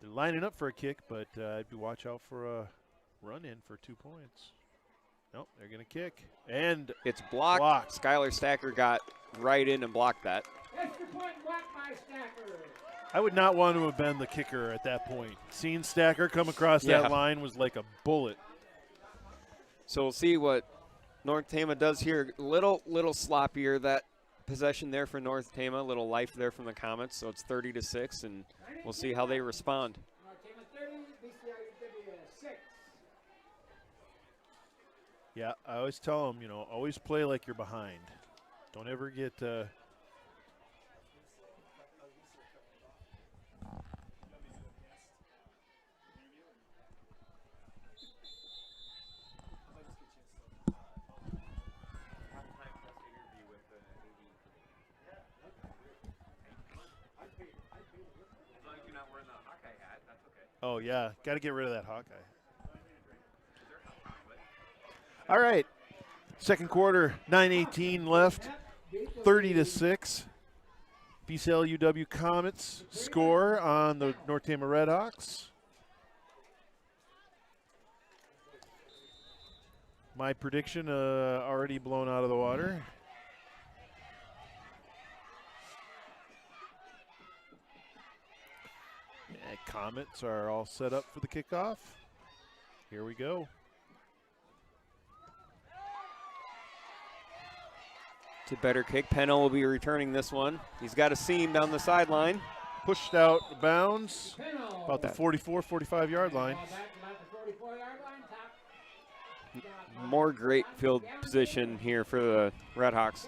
They're lining up for a kick, but I'd be watch out for a run in for 2 points. Nope, they're going to kick. And it's blocked. Skylar Stacker got right in and blocked that. Extra point blocked by Stacker. I would not want to have been the kicker at that point. Seeing Stacker come across that line was like a bullet. So we'll see what North Tama does here. Little sloppier, that possession there for North Tama. A little life there from the Comets. So it's 30-6, and we'll see how they respond. North Tama 30, BCLUW 6. Yeah, I always tell them, always play like you're behind. Don't ever get Oh, yeah. Got to get rid of that Hawkeye. All right. Second quarter, 9:18 left. 30-6. BCLUW Comets score on the North Tama Redhawks. My prediction already blown out of the water. Comets are all set up for the kickoff. Here we go. It's a better kick. Pennell will be returning this one. He's got a seam down the sideline. Pushed out of bounds about the 44, 45-yard line. More great field position here for the Redhawks.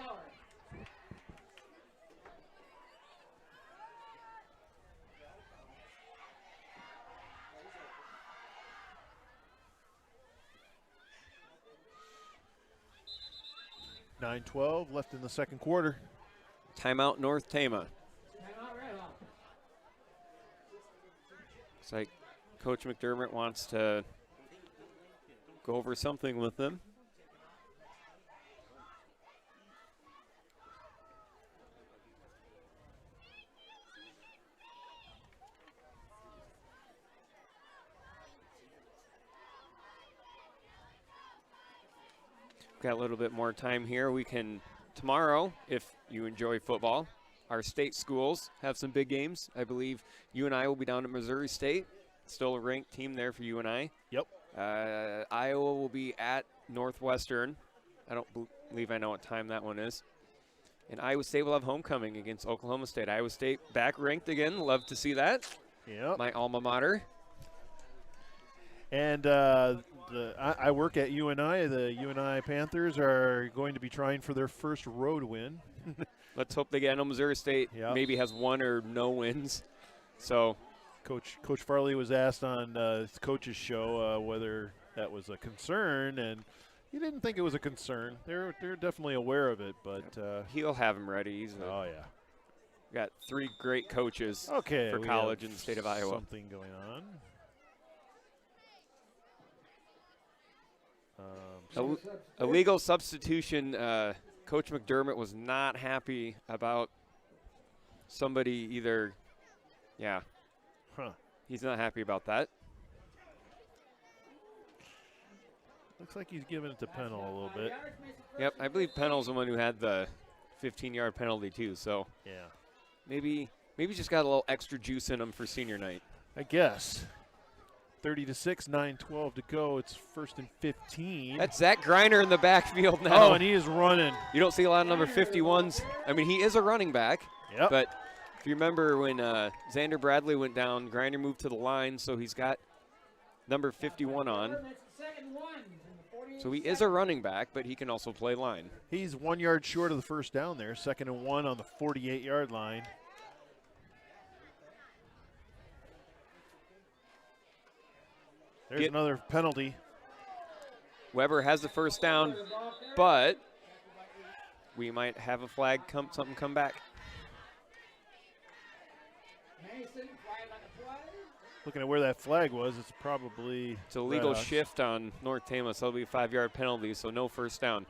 .9:12 left in the second quarter. Timeout North Tama. Looks like Coach McDermott wants to go over something with them. Got a little bit more time here. We can, tomorrow, if you enjoy football, our state schools have some big games. I believe UNI will be down at Missouri State. Still a ranked team there for UNI. Yep. Iowa will be at Northwestern. I don't believe I know what time that one is. And Iowa State will have homecoming against Oklahoma State. Iowa State back ranked again. Love to see that. Yep. My alma mater. And I work at UNI. The UNI Panthers are going to be trying for their first road win. Let's hope they get. I know Missouri State maybe has 1 or no wins. So, Coach Farley was asked on his coach's show whether that was a concern, and he didn't think it was a concern. They're definitely aware of it, but he'll have him ready. Got 3 great coaches for college in the state of Iowa. Something going on. A legal substitution. Coach McDermott was not happy about somebody either. Yeah. Huh. He's not happy about that. Looks like he's giving it to Pennell a little bit. Yep, I believe Pennell's the one who had the 15-yard penalty too. So yeah, maybe just got a little extra juice in him for senior night. I guess. 30-6, 9:12 to go. It's 1st and 15. That's Zach Griner in the backfield now. Oh, and he is running. You don't see a lot of number 51s. I mean, he is a running back. Yep. But if you remember when Xander Bradley went down, Griner moved to the line, so he's got number 51 on. So he is a running back, but he can also play line. He's 1 yard short of the first down there. 2nd and 1 on the 48-yard line. There's another penalty. Weber has the first down, but we might have a flag something come back. Looking at where that flag was, it's probably It's a legal Redhawks. shift on North Tama, so it'll be a 5-yard penalty, so no first down.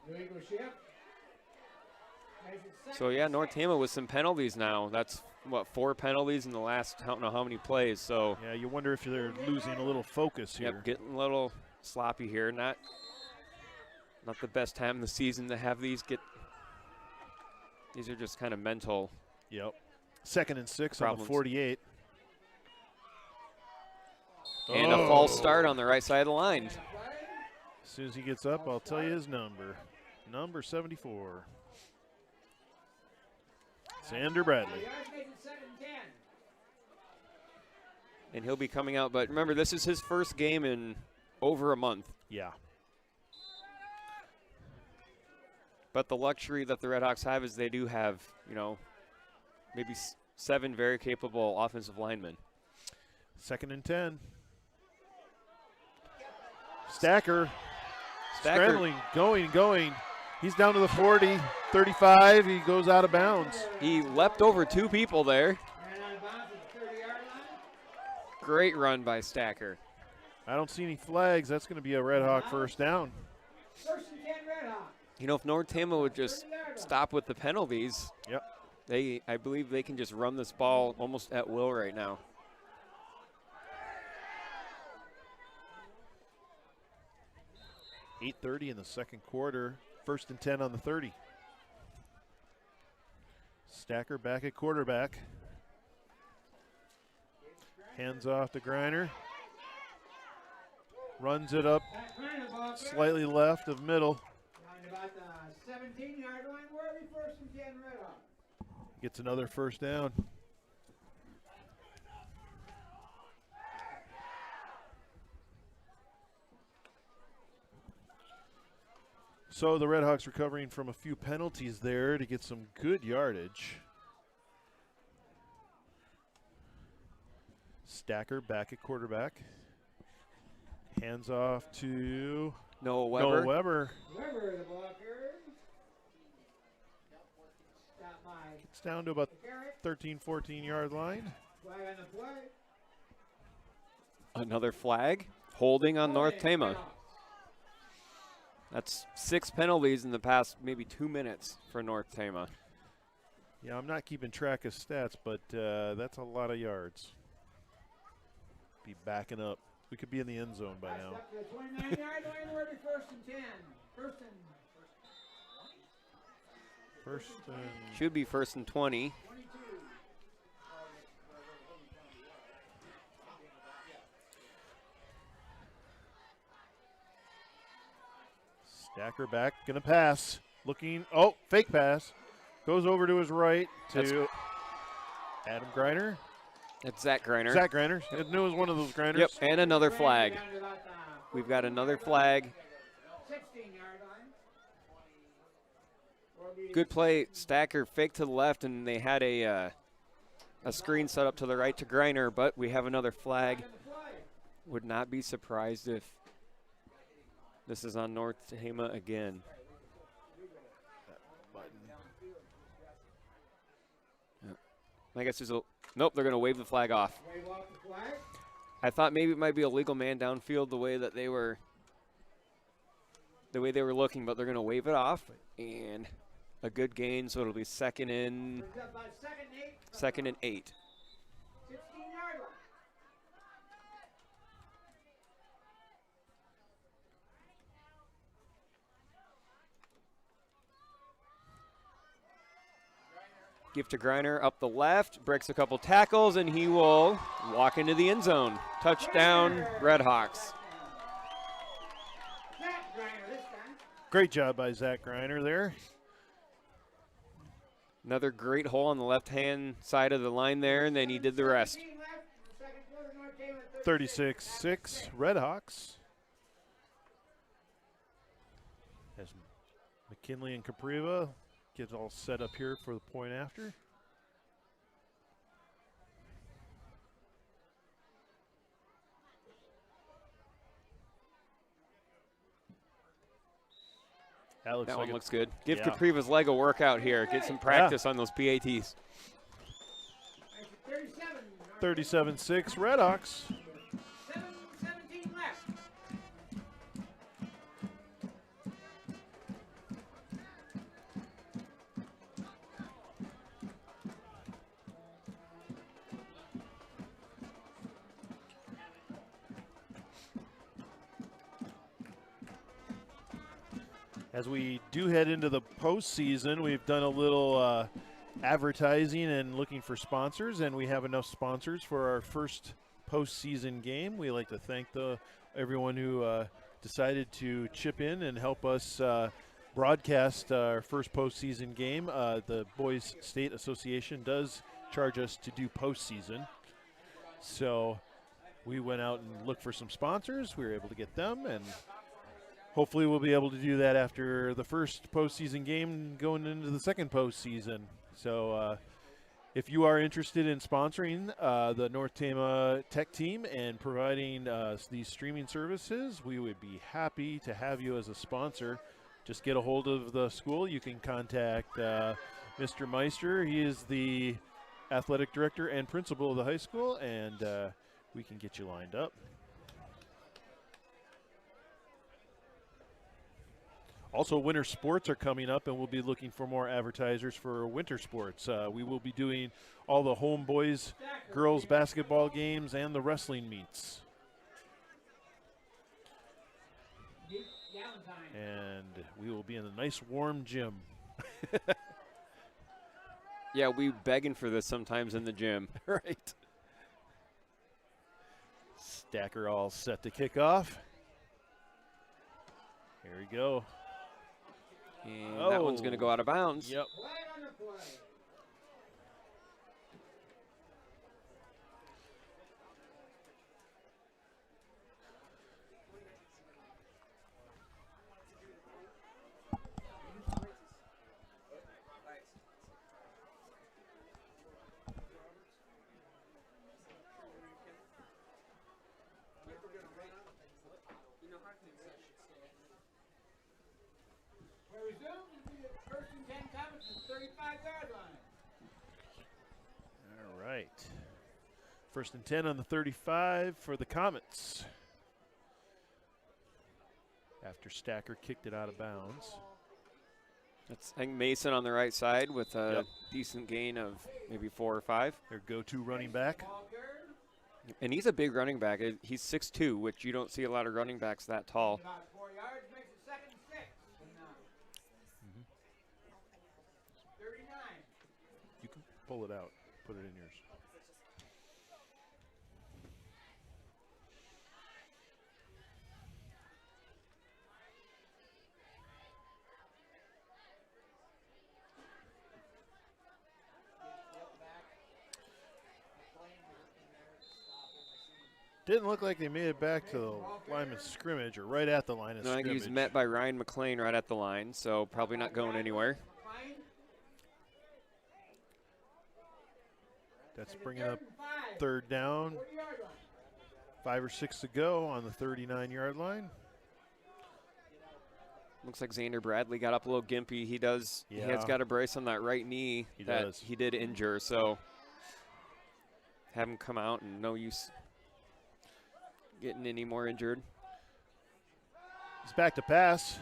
Illegal shift. Makes it So, yeah, North Tama with some penalties now. That's, what, 4 penalties in the last, I don't know how many plays. So, Yeah, you wonder if they're losing a little focus here. yep, getting a little sloppy here. Not the best time of the season to have these get. These are just kind of mental. Yep. 2nd and 6 on Problems. the 48. And a false start on the right side of the line. As soon as he gets up, I'll tell you his number. Number 74. Xander Bradley. yards, makes it 2nd and 10. And he'll be coming out. But remember, this is his first game in over a month. Yeah. But the luxury that the Redhawks have is they do have, maybe 7 very capable offensive linemen. 2nd and 10. Stacker. Scrambling, going. He's down to the 40, 35. He goes out of bounds. He leapt over 2 people there. Ran out of bounds at the 30-yard line. Great run by Stacker. I don't see any flags. That's going to be a Red Hawk first down. 1st and 10 Redhawks. If North Tama would just stop with the penalties, Yep. I believe they can just run this ball almost at will right now. .8:30 in the second quarter. 1st and 10 on the 30. Stacker back at quarterback. Hands off to Griner. Runs it up That kind of ball carrier. slightly left of middle. Down about the 17-yard line. Where are we? 1st and 10 Redhawks. Gets another first down. So the Redhawks recovering from a few penalties there to get some good yardage. Stacker back at quarterback. Hands off to Noah Weber. Noah Weber. Weber, the ball carrier. Stop by It's down to about Garrett. 13, 14-yard line. Flag on the play. Another flag. Holding on North Tama. That's 6 penalties in the past maybe 2 minutes for North Tama. Yeah, I'm not keeping track of stats, but that's a lot of yards. Be backing up. We could be in the end zone by now. Up to the 29-yard line. Where are we? 1st and 10. First and Should be 1st and 20. 22. Stacker back, gonna pass. Looking, oh, fake pass. Goes over to his right to Adam Griner. It's Zach Griner. Zach Griner. I knew it was one of those Griners. Yep, and another flag. Down to about the We've got another flag. 16-yard line. Will be Good play. Stacker faked to the left, and they had a screen set up to the right to Griner, but we have another flag. on the play. Would not be surprised if this is on North Tama again. Yep. I guess there's a nope. They're going to wave the flag off. Wave off the flag. I thought maybe it might be a legal man downfield the way that they were looking, but they're going to wave it off and a good gain, so it'll be second and Brings up about 2nd and 8. 8. 16-yard line. Give to Griner up the left, breaks a couple tackles, and he will walk into the end zone. Touchdown, Redhawks. Zach Griner this time. Great job by Zach Griner there. Another great hole on the left-hand side of the line there, and then he did the rest. 17 left. Second quarter, North Tama 36-6 Redhawks. As McKinley and Capriva get all set up here for the point after. That looks That like one looks good. Give yeah. Capriva's leg a workout here. Get some practice on those PATs. Makes it 37-6 Redhawks. 7:17 left. As we do head into the postseason, we've done a little advertising and looking for sponsors, and we have enough sponsors for our first postseason game. We like to thank everyone who decided to chip in and help us broadcast our first postseason game. The Boys State Association does charge us to do postseason, so we went out and looked for some sponsors. We were able to get them, and hopefully we'll be able to do that after the first postseason game going into the second postseason. So if you are interested in sponsoring the North Tama Tech team and providing these streaming services, we would be happy to have you as a sponsor. Just get a hold of the school. You can contact Mr. Meister. He is the athletic director and principal of the high school, and we can get you lined up. Also, winter sports are coming up, and we'll be looking for more advertisers for winter sports. We will be doing all the home boys, girls basketball games, and the wrestling meets. And we will be in a nice warm gym. Yeah, we begging for this sometimes in the gym. Right. Stacker all set to kick off. Here we go. And that one's going to go out of bounds. Yep. Right on the play. We're resumed to the first and 10 Comets at the 35-yard line. All right. First and 10 on the 35 for the Comets. After Stacker kicked it out of bounds. That's, I think, Mason on the right side with a decent gain of maybe 4 or 5. Their go-to running back. And he's a big running back. He's 6'2", which you don't see a lot of running backs that tall. About 4 yards, makes it 2nd and 6. And, 39. You can pull it out, put it in yours. Didn't look like they made it back to the line of scrimmage or right at the line of No, I scrimmage. think he was met by Ryan McLean right at the line, so probably not going anywhere. That's bringing up 3rd down. 5 or 6 to go on the 39-yard line. Looks like Xander Bradley got up a little gimpy. He does. Yeah. He has got a brace on that right knee that he did injure, so have him come out and no use getting any more injured. He's back to pass.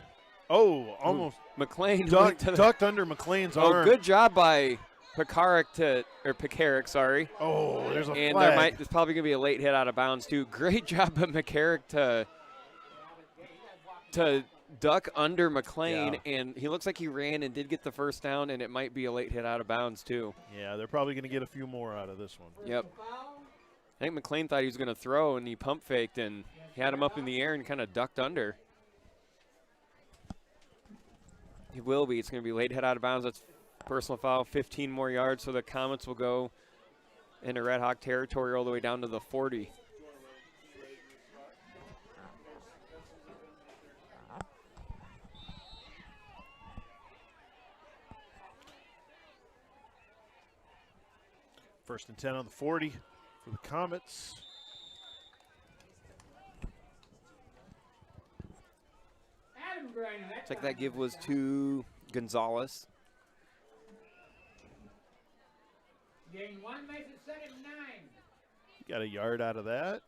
Oh, almost. McLean ducked under McLean's arm. Oh, good job by Pekarik, sorry. Oh, there's a and flag. there's probably going to be a late hit out of bounds, too. Great job by Pekarik to duck under McLean, and he looks like he ran and did get the first down, and it might be a late hit out of bounds, too. Yeah, they're probably going to get a few more out of this one. Yep. I think McLean thought he was going to throw, and he pump faked, and he had him up in the air and kind of ducked under. He will be. It's going to be late hit out of bounds. That's personal foul, 15 more yards, so the Comets will go into Red Hawk territory all the way down to the 40. First and 10 on the 40 for the Comets. Looks like that give was to Gonzalez. Gain 1, makes it 2nd and 9. Got a yard out of that.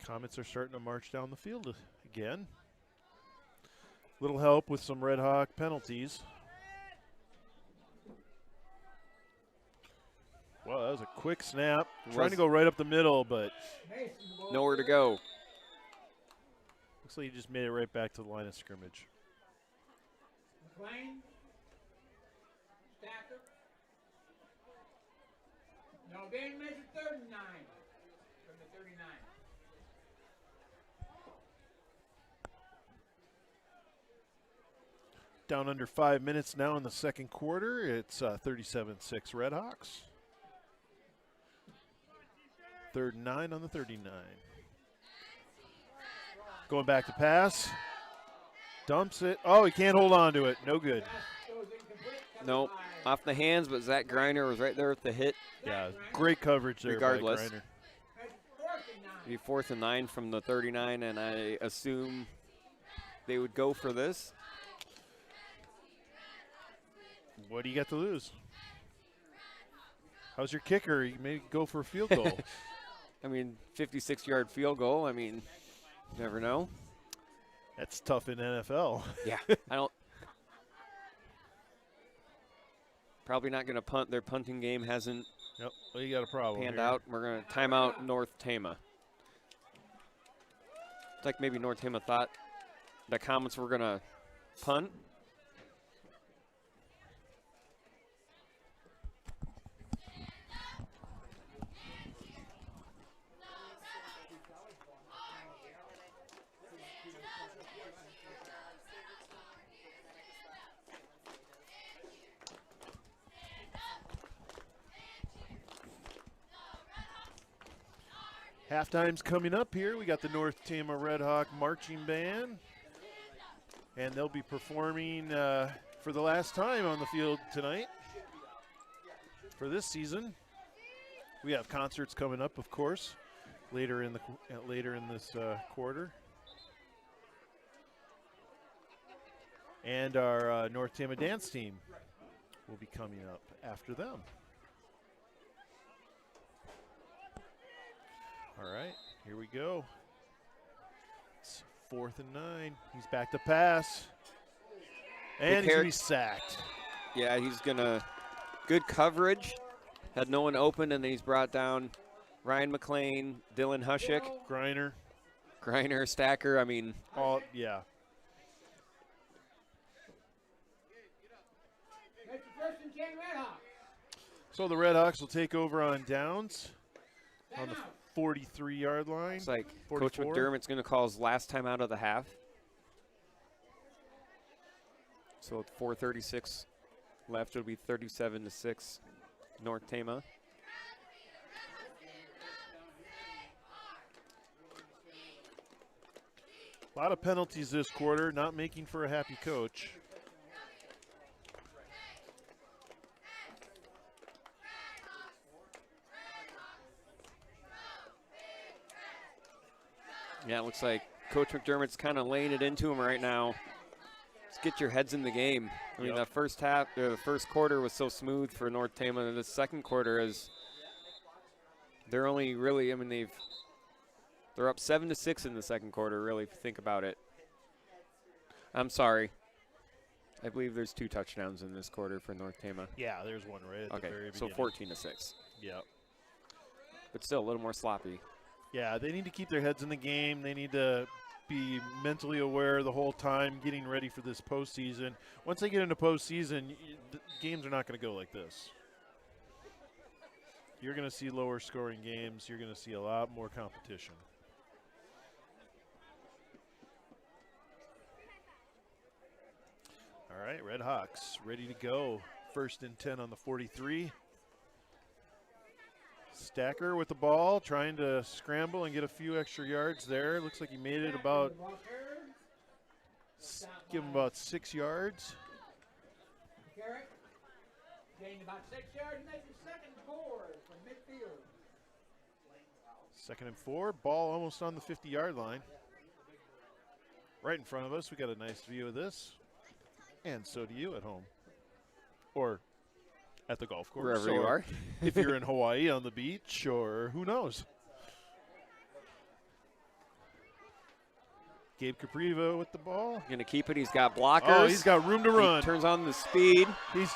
Comets are starting to march down the field again. Little help with some Redhawk penalties. Wow, that was a quick snap. Trying to go right up the middle, but Nowhere to go. looks like he just made it right back to the line of scrimmage. McLean. Stacker. No, being measured 39 from the 39. Down under 5 minutes now in the second quarter. It's 37-6 Redhawks. 3rd and 9 on the 39. Going back to pass. Dumps it. Oh, he can't hold on to it. No good. Nope. Off the hands, but Zach Griner was right there with the hit. Yeah, great coverage there Regardless. by Griner. Be 4th and 9 from the 39, and I assume they would go for this. What do you got to lose? How's your kicker? You may go for a field goal. I mean, 56-yard field goal. I mean, you never know. That's tough in NFL. Yeah, I don't. Probably not going to punt. Their punting game hasn't Yep. Well, you got a problem. panned here. out. We're going to time out North Tama. It's like maybe North Tama thought the Comets were going to punt. Halftime's coming up here. We got the North Tama Redhawk Marching Band. And they'll be performing for the last time on the field tonight for this season. We have concerts coming up, of course, later in this quarter. And our North Tama dance team will be coming up after them. All right, here we go. It's 4th and 9. He's back to pass. And he's going to be sacked. Yeah, he's going to – good coverage. Had no one open, and then he's brought down Ryan McLean, Dylan Hushik. Griner, Stacker. I mean – all, yeah. That's the 1st and 10 Redhawks. So the Redhawks will take over on downs on the 43-yard line. It's like 44. Coach McDermott's going to call his last time out of the half. So with 4:36 left, it'll be 37-6 North Tama. A lot of penalties this quarter, not making for a happy coach. Yeah, it looks like Coach McDermott's kind of laying it into him right now. Let's get your heads in the game. I mean, that first half, or the first quarter was so smooth for North Tama, and the second quarter is they're only really, I mean, they're up 7-6 in the second quarter, really, if you think about it. I'm sorry. I believe there's 2 touchdowns in this quarter for North Tama. Yeah, there's one right at the very beginning. So 14-6. Yeah. But still a little more sloppy. Yeah, they need to keep their heads in the game. They need to be mentally aware the whole time, getting ready for this postseason. Once they get into postseason, the games are not going to go like this. You're going to see lower scoring games. You're going to see a lot more competition. All right, Redhawks ready to go. 1st and 10 on the 43. Stacker with the ball, trying to scramble and get a few extra yards there. Looks like he made it about, give him about 6 yards. Garrett gained about 6 yards, makes it 2nd and 4 from midfield. 2nd and 4, ball almost on the 50-yard line. Right in front of us, we got a nice view of this. And so do you at home. Or at the golf course. Wherever you or are. if you're in Hawaii on the beach, or who knows. Gabe Capriva with the ball. Going to keep it. He's got blockers. Oh, he's got room to run. He turns on the speed. He's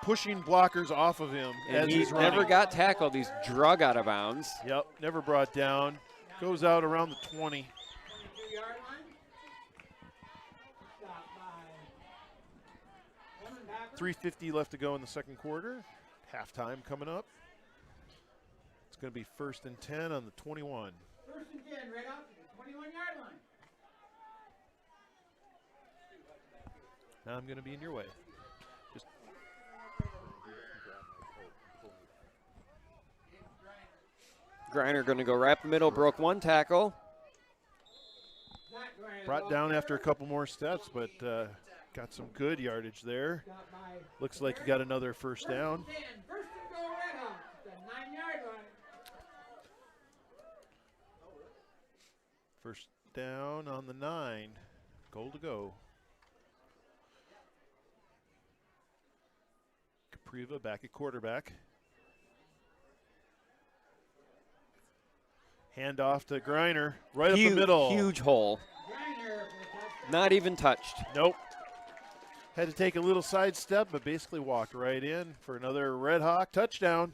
pushing blockers off of him And as he he's running. never got tackled. He's drug out of bounds. Yep, never brought down. Goes out around the 20. 22-yard line. Stop by Lemon Packer. 3:50 left to go in the second quarter. Halftime coming up. It's going to be 1st and 10 on the 21. 1st and 10, right off the 21-yard line. Now I'm going to be in your way. Just Griner going to go right up the middle. Broke one tackle. brought down after a couple more steps, but got some good yardage there. Looks like you got another first down. First and goal, Redhawks, the 9-yard line. First down on the 9. Goal to go. Capriva back at quarterback. Hand off to Griner, right up the middle. Huge hole. Not even touched. Nope. Had to take a little side step, but basically walked right in for another Red Hawk touchdown.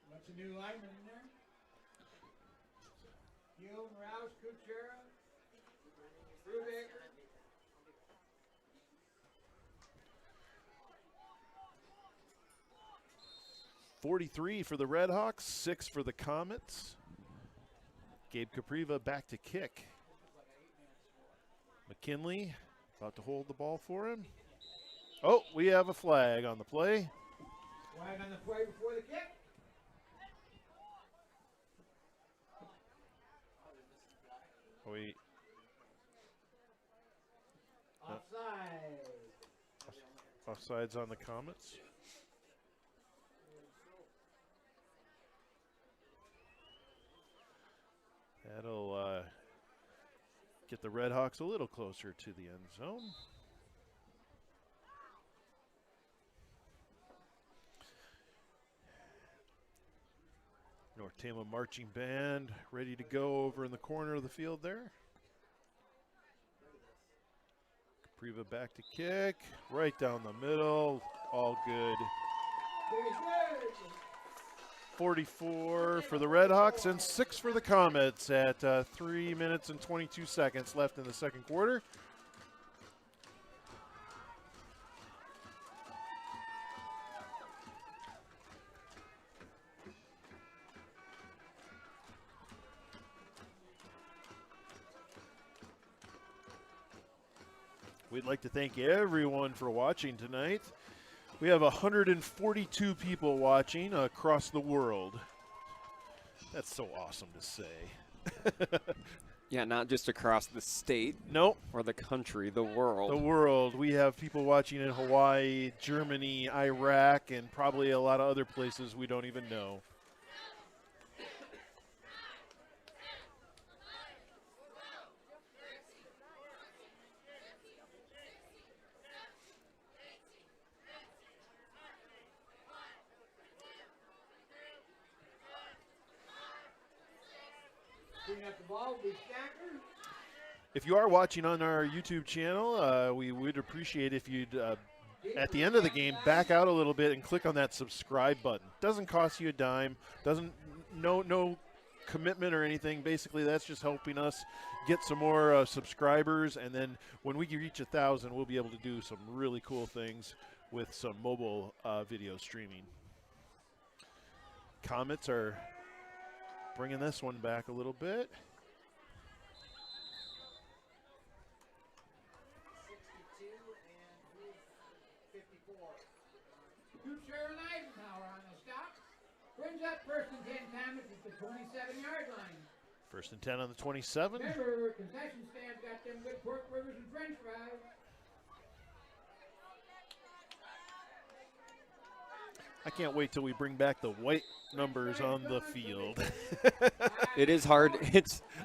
What's a new lineman in there? Hill, Rouse, Kuchera, Brubaker. 43 for the Red Hawks, 6 for the Comets. Gabe Capriva back to kick. McKinley about to hold the ball for him. Oh, we have a flag on the play. Flag on the play before the kick. We Offside. offsides on the Comets. That'll get the Red Hawks a little closer to the end zone. North Tama marching band ready to go over in the corner of the field there. Capriva back to kick, right down the middle, all good. 44 for the Red Hawks and 6 for the Comets at 3 minutes and 22 seconds left in the second quarter. We'd like to thank everyone for watching tonight. We have 142 people watching across the world. That's so awesome to say. Yeah, not just across the state. Nope. Or the country, the world. The world. We have people watching in Hawaii, Germany, Iraq, and probably a lot of other places we don't even know. If you are watching on our YouTube channel, we would appreciate if you'd, at the end of the game, back out a little bit and click on that subscribe button. Doesn't cost you a dime. No commitment or anything. Basically, that's just helping us get some more subscribers. And then when we reach 1,000, we'll be able to do some really cool things with some mobile video streaming. Comets are bringing this one back a little bit. Brings up first and 10 Comets at the 27-yard line. First and 10 on the 27. Remember, concession stands got them good pork burgers and french fries. I can't wait till we bring back the white numbers on the field. It is hard.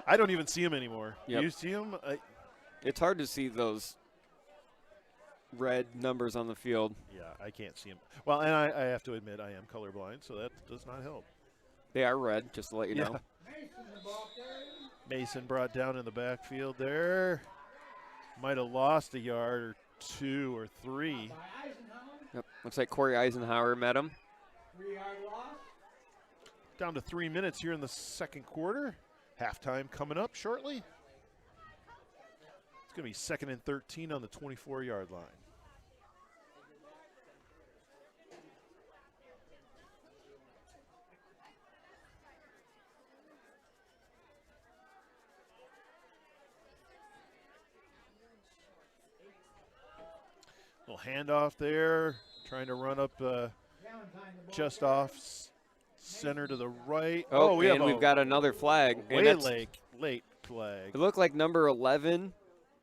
I don't even see them anymore. Yep. Do you see them? It's hard to see those red numbers on the field. Yeah, I can't see them. Well, and I have to admit I am colorblind, so that does not help. They are red, just to let you know. Mason brought down in the backfield there. Might have lost a yard or 2 or 3. Yep. Looks like Corey Eisenhower met him. 3-yard loss. Down to 3 minutes here in the second quarter. Halftime coming up shortly. It's going to be 2nd and 13 on the 24-yard line. Little handoff there, trying to run up just off center to the right. Oh, we've got another flag. Way late flag. It looked like number 11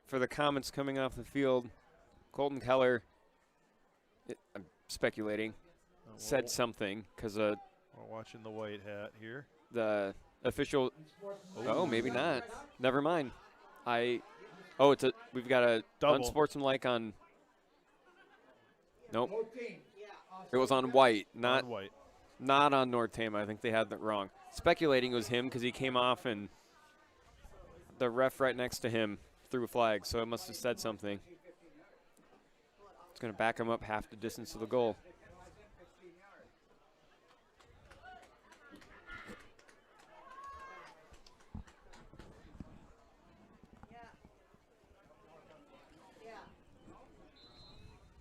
for the Comets coming off the field. Colton Keller, I'm speculating, said something because We're watching the white hat here. the official. Oh, maybe not. Never mind. We've got a Double. unsportsmanlike on. Nope. It was on white, not On white. not on North Tama. I think they had that wrong. Speculating it was him because he came off and the ref right next to him threw a flag, so it must have said something. It's going to back him up half the distance to the goal.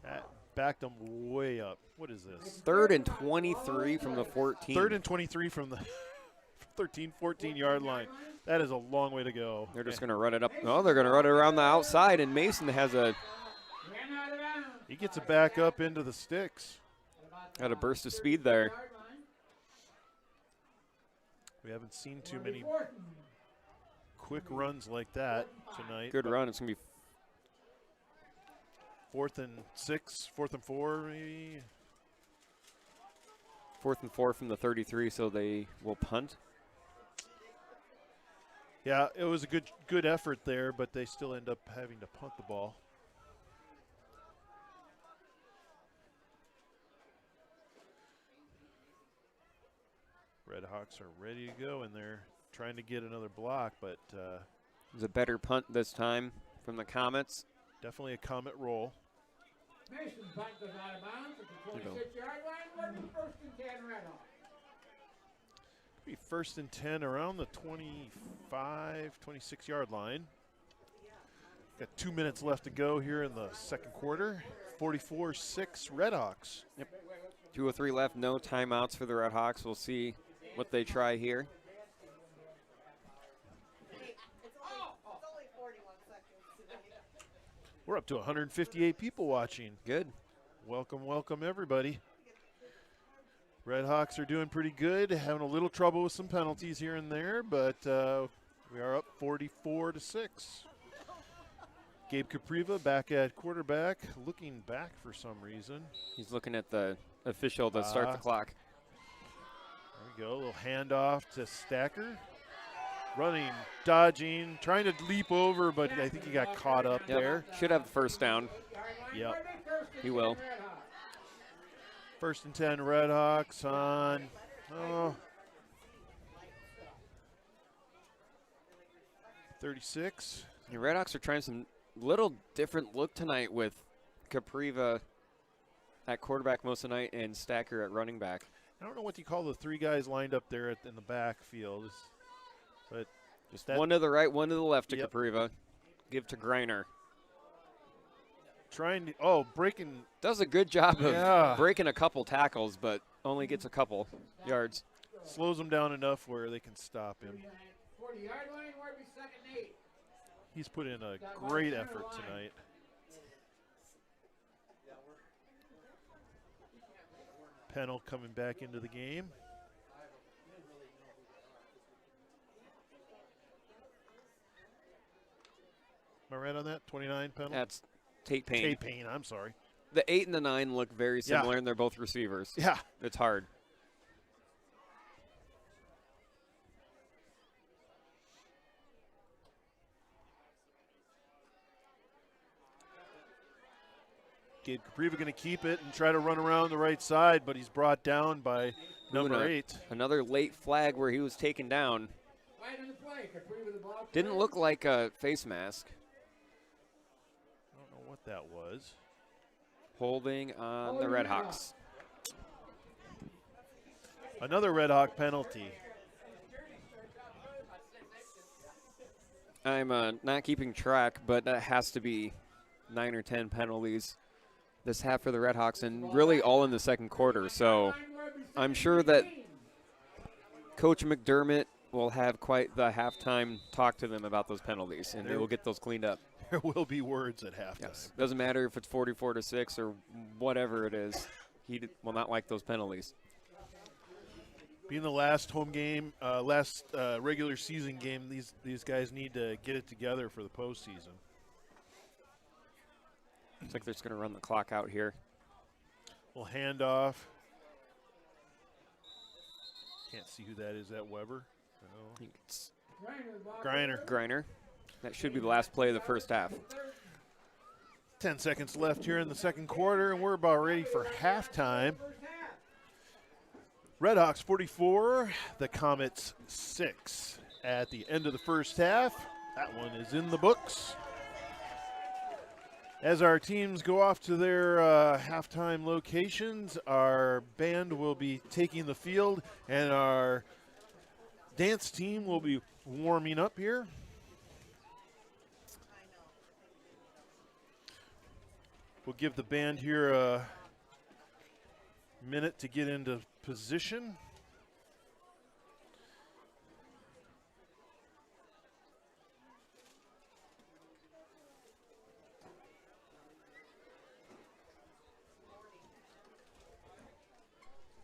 That backed them way up. What is this? 3rd and 23 from the 14. 3rd and 23 from the 13, 14-yard line. That is a long way to go. They're just going to run it up. Oh, they're going to run it around the outside, and Mason has He gets it back up into the sticks. got a burst of speed there. We haven't seen too many quick runs like that tonight. Good run. It's going to be 4th and 6, 4th and 4, maybe. 4th and 4 from the 33, so they will punt. Yeah, it was a good effort there, but they still end up having to punt the ball. Redhawks are ready to go, and they're trying to get another block, but It was a better punt this time from the Comets. definitely a Comet roll. Mason punt goes out of bounds at the 26-yard line. Working 1st and 10 Redhawks. Be 1st and 10 around the 25, 26-yard line. Got 2 minutes left to go here in the second quarter. 44-6 Redhawks. Yep. 2:03 left, no timeouts for the Redhawks. We'll see what they try here. We're up to 158 people watching. Good. Welcome, welcome everybody. Redhawks are doing pretty good, having a little trouble with some penalties here and there, but we are up 44-6. Gabe Capriva back at quarterback, looking back for some reason. He's looking at the official to start the clock. There we go, a little handoff to Stacker. Running, dodging, trying to leap over, but I think he got caught up there. Should have the first down. Yep. He will. 1st and 10 Redhawks on 36. The Redhawks are trying some little different look tonight with Capriva at quarterback most of the night and Stacker at running back. I don't know what you call the 3 guys lined up there in the backfield, but just one to the right, one to the left to Yep. Capriva. Give to Greiner. trying to, breaking. Does a good job of Yeah. breaking a couple tackles, but only gets a couple yards. Slows them down enough where they can stop him. 40-yard line, where we 2nd and 8. He's put in a great effort tonight. Pennell coming back into the game. Am I right on that? 29 Pennell? That's Tate Payne. Tate Payne, I'm sorry. The 8 and the 9 look very similar, and they're both receivers. Yeah. It's hard. Gabe Capriva going to keep it and try to run around the right side, but he's brought down by number 8. Another late flag where he was taken down. Flag on the play. Capriva the block. Didn't look like a face mask. I don't know what that was. Holding on the Redhawks. Another Redhawk penalty. I'm not keeping track, but that has to be 9 or 10 penalties this half for the Redhawks, and really all in the second quarter. So I'm sure that Coach McDermott will have quite the halftime talk to them about those penalties, and they will get those cleaned up. There will be words at halftime. Yes. Doesn't matter if it's 44-6 or whatever it is. He will not like those penalties. Being the last home game, last regular season game, these guys need to get it together for the postseason. Looks like they're just going to run the clock out here. Little handoff. Can't see who that is. That Weber? No. I think it's Griner. That should be the last play of the first half. 10 seconds left here in the second quarter, and we're about ready for halftime. Redhawks 44, the Comets 6 at the end of the first half. That one is in the books. As our teams go off to their halftime locations, our band will be taking the field, and our dance team will be warming up here. We'll give the band here a minute to get into position.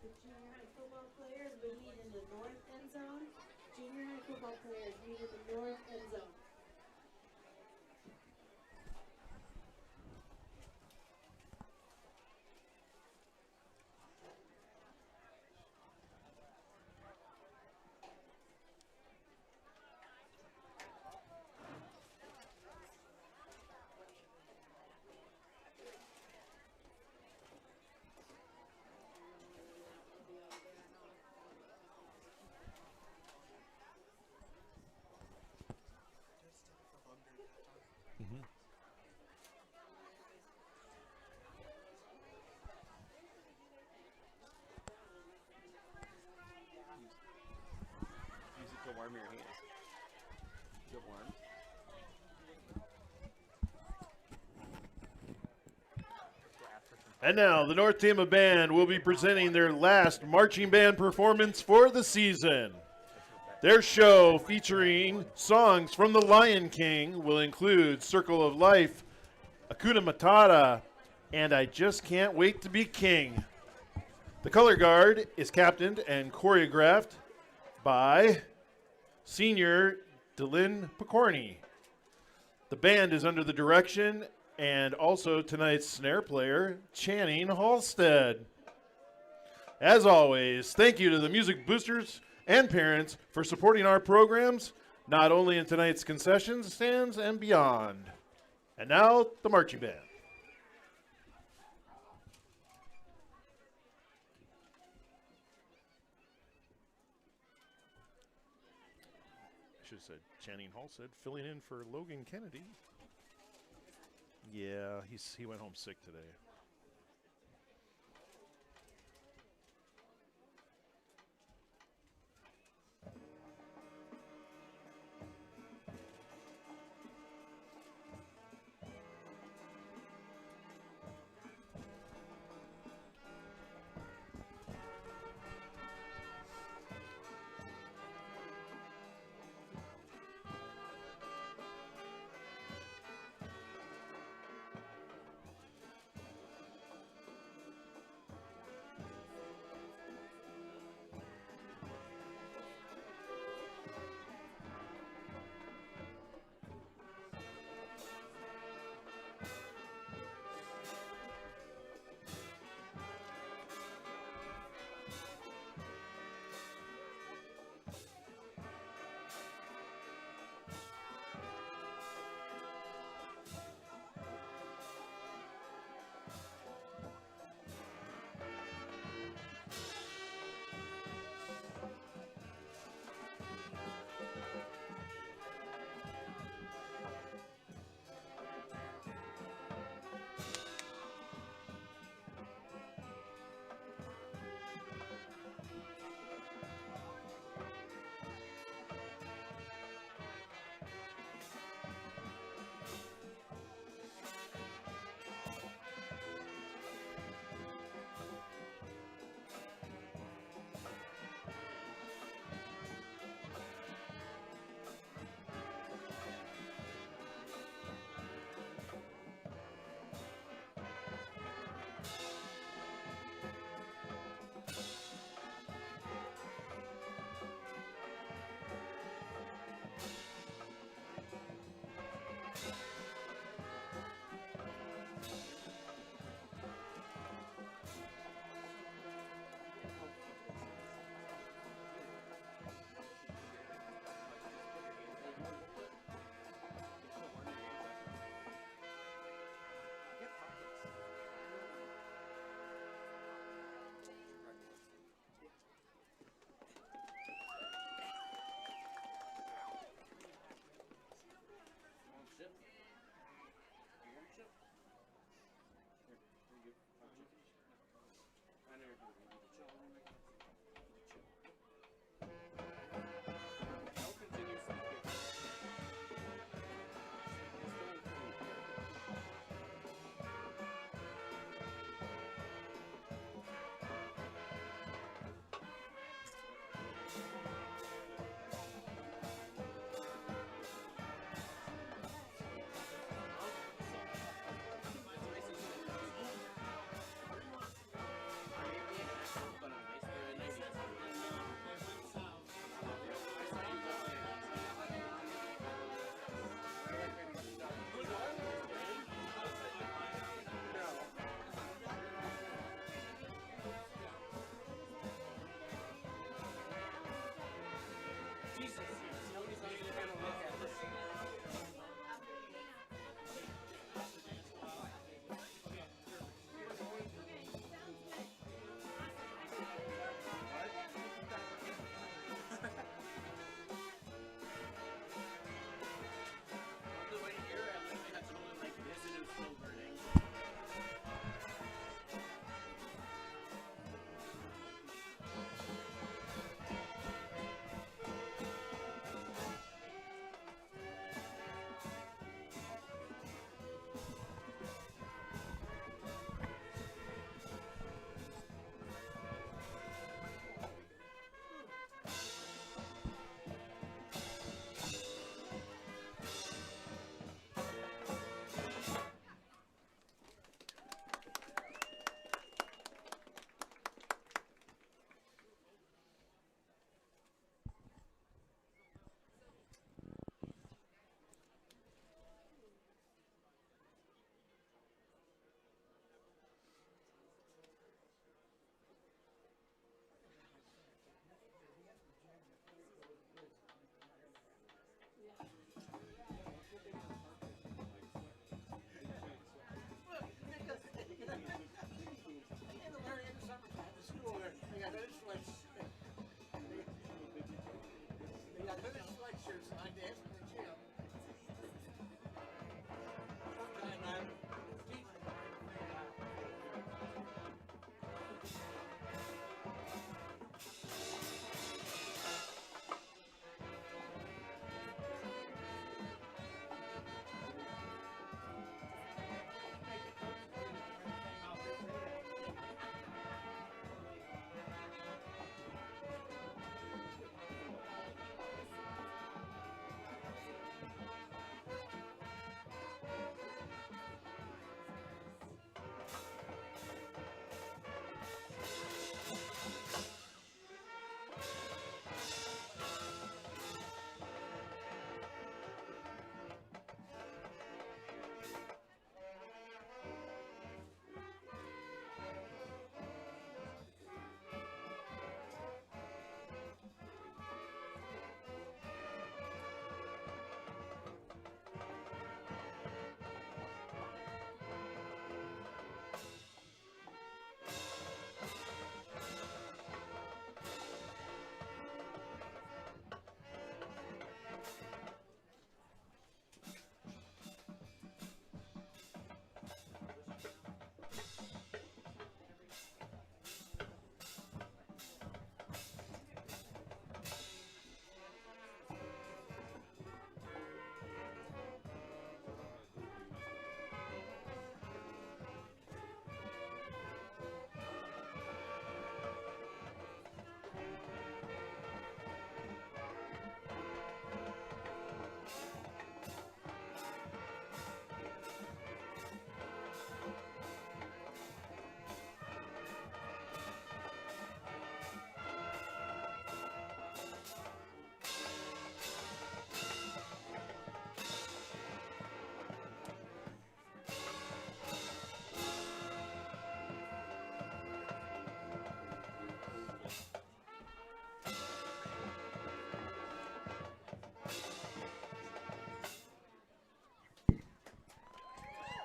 The junior high football players will meet in the north end zone. Junior high football players meet in the north end zone. Use it to warm your hands. Get warm. And now the North Tama Band will be presenting their last marching band performance for the season. Their show, featuring songs from The Lion King, will include Circle of Life, Hakuna Matata, and I Just Can't Wait to Be King. The color guard is captained and choreographed by senior Linn. The band is under the direction and also tonight's snare player, Channing Halstead. As always, thank you to the music boosters and parents for supporting our programs, not only in tonight's concession stands and beyond. And now, the marching band. I should have said Channing Halstead filling in for Logan Kennedy. Yeah, he went home sick today.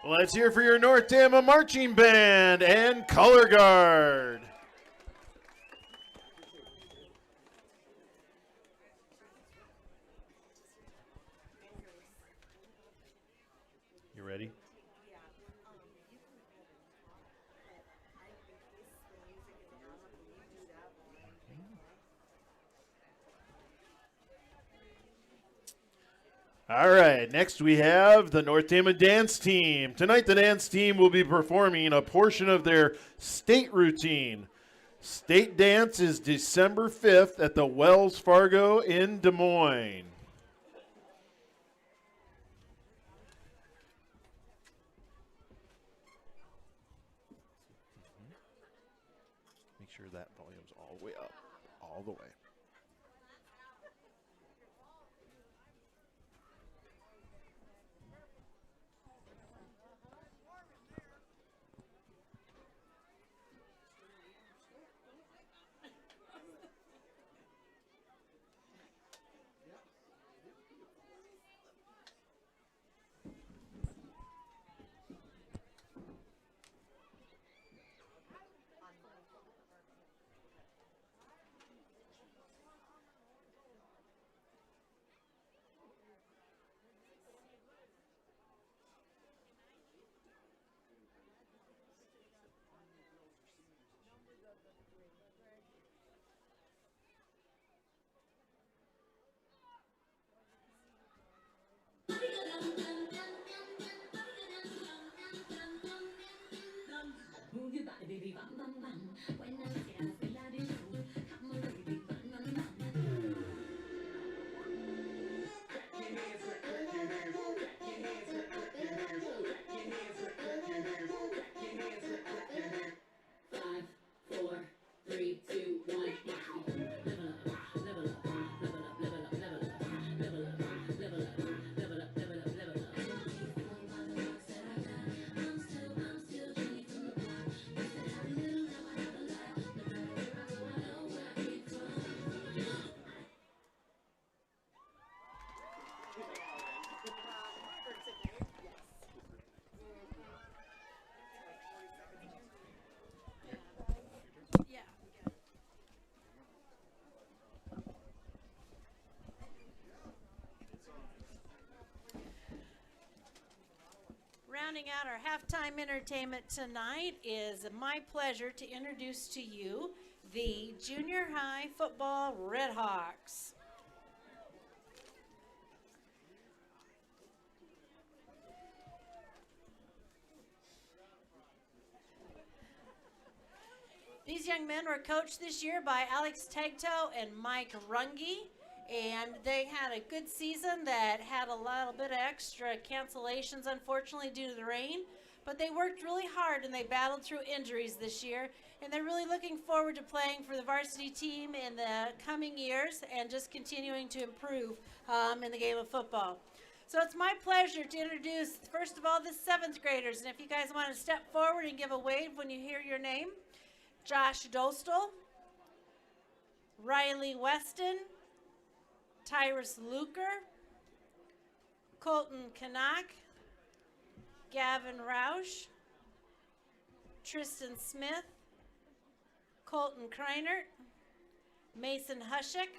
Let's hear for your North Tama Marching Band and Color Guard. You ready? All right, next we have the North Tama Dance Team. Tonight the dance team will be performing a portion of their state routine. State dance is December 5th at the Wells Fargo in Des Moines. Make sure that volume's all the way up, all the way. rounding out our halftime entertainment tonight, is my pleasure to introduce to you the junior high football Redhawks. These young men were coached this year by Alex Tagto and Mike Runge, and they had a good season that had a little bit of extra cancellations, unfortunately, due to the rain. But they worked really hard and they battled through injuries this year, and they're really looking forward to playing for the varsity team in the coming years and just continuing to improve in the game of football. So it's my pleasure to introduce, first of all, the 7th graders. And if you guys want to step forward and give a wave when you hear your name. Josh Dostal, Riley Weston, Tyrus Luker, Colton Kanak, Gavin Roush, Tristan Smith, Colton Kreinert, Mason Hushek,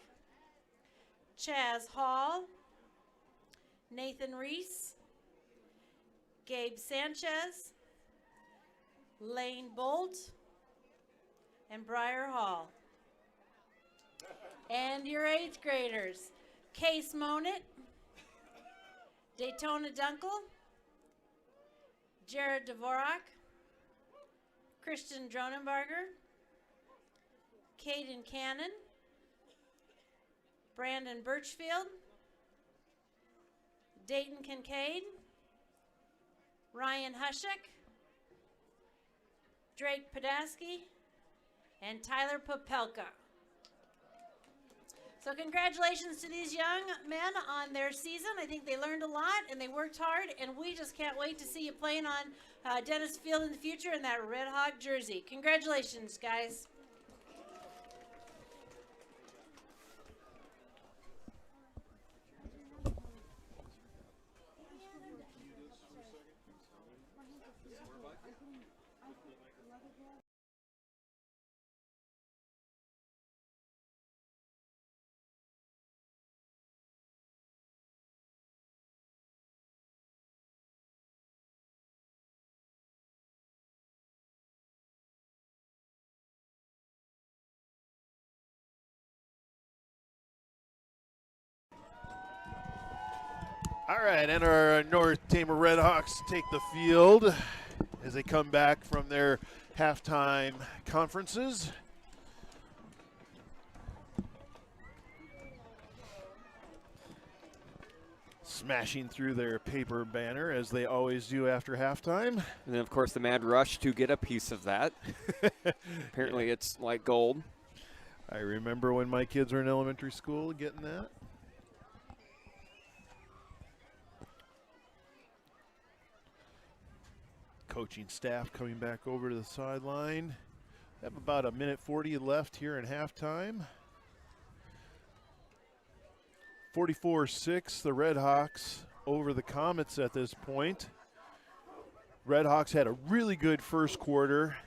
Chaz Hall, Nathan Reese, Gabe Sanchez, Lane Bolt, and Briar Hall. And your 8th graders, Case Monett, Daytona Dunkel, Jared Dvorak, Christian Dronenbarger, Caden Cannon, Brandon Birchfield, Dayton Kincaid, Ryan Hushek, Drake Podasky, and Tyler Popelka. So congratulations to these young men on their season. I think they learned a lot and they worked hard, and we just can't wait to see you playing on Dennis Field in the future in that Red Hawk jersey. Congratulations, guys. All right, and our North Tama Redhawks take the field as they come back from their halftime conferences. Smashing through their paper banner as they always do after halftime. And then, of course, the mad rush to get a piece of that. Apparently, it's like gold. I remember when my kids were in elementary school getting that. Coaching staff coming back over to the sideline. We have about a minute 40 left here in halftime. 44-6, the Redhawks over the Comets at this point. Redhawks had a really good first quarter.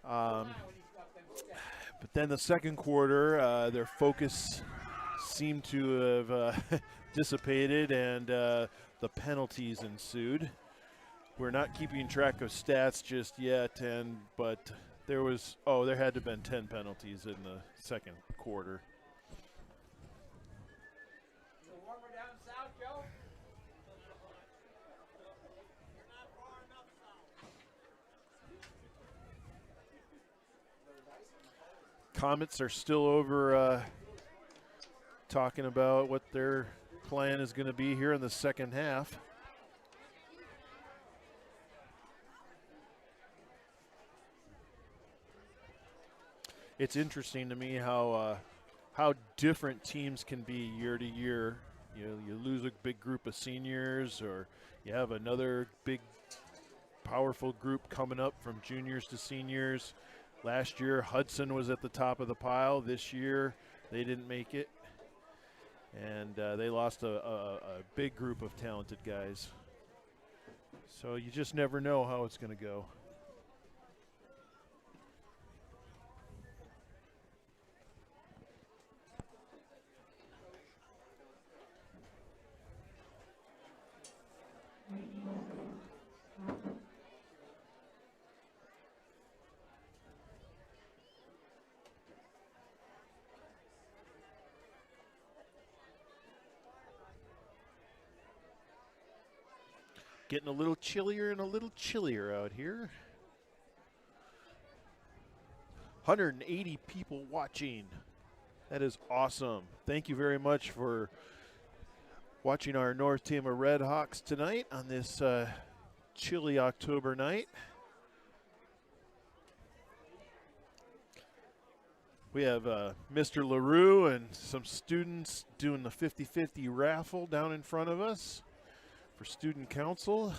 But then the second quarter, their focus seemed to have dissipated, and the penalties ensued. We're not keeping track of stats just yet, but there had to have been 10 penalties in the second quarter. Warmer down south, Joe? Comets are still over talking about what their plan is going to be here in the second half. It's interesting to me how different teams can be year to year. You lose a big group of seniors, or you have another big, powerful group coming up from juniors to seniors. Last year, Hudson was at the top of the pile. This year, they didn't make it, and they lost a big group of talented guys. So you just never know how it's going to go. Getting a little chillier and a little chillier out here. 180 people watching. That is awesome. Thank you very much for watching our North Tama Redhawks tonight on this chilly October night. We have Mr. LaRue and some students doing the 50-50 raffle down in front of us for student council.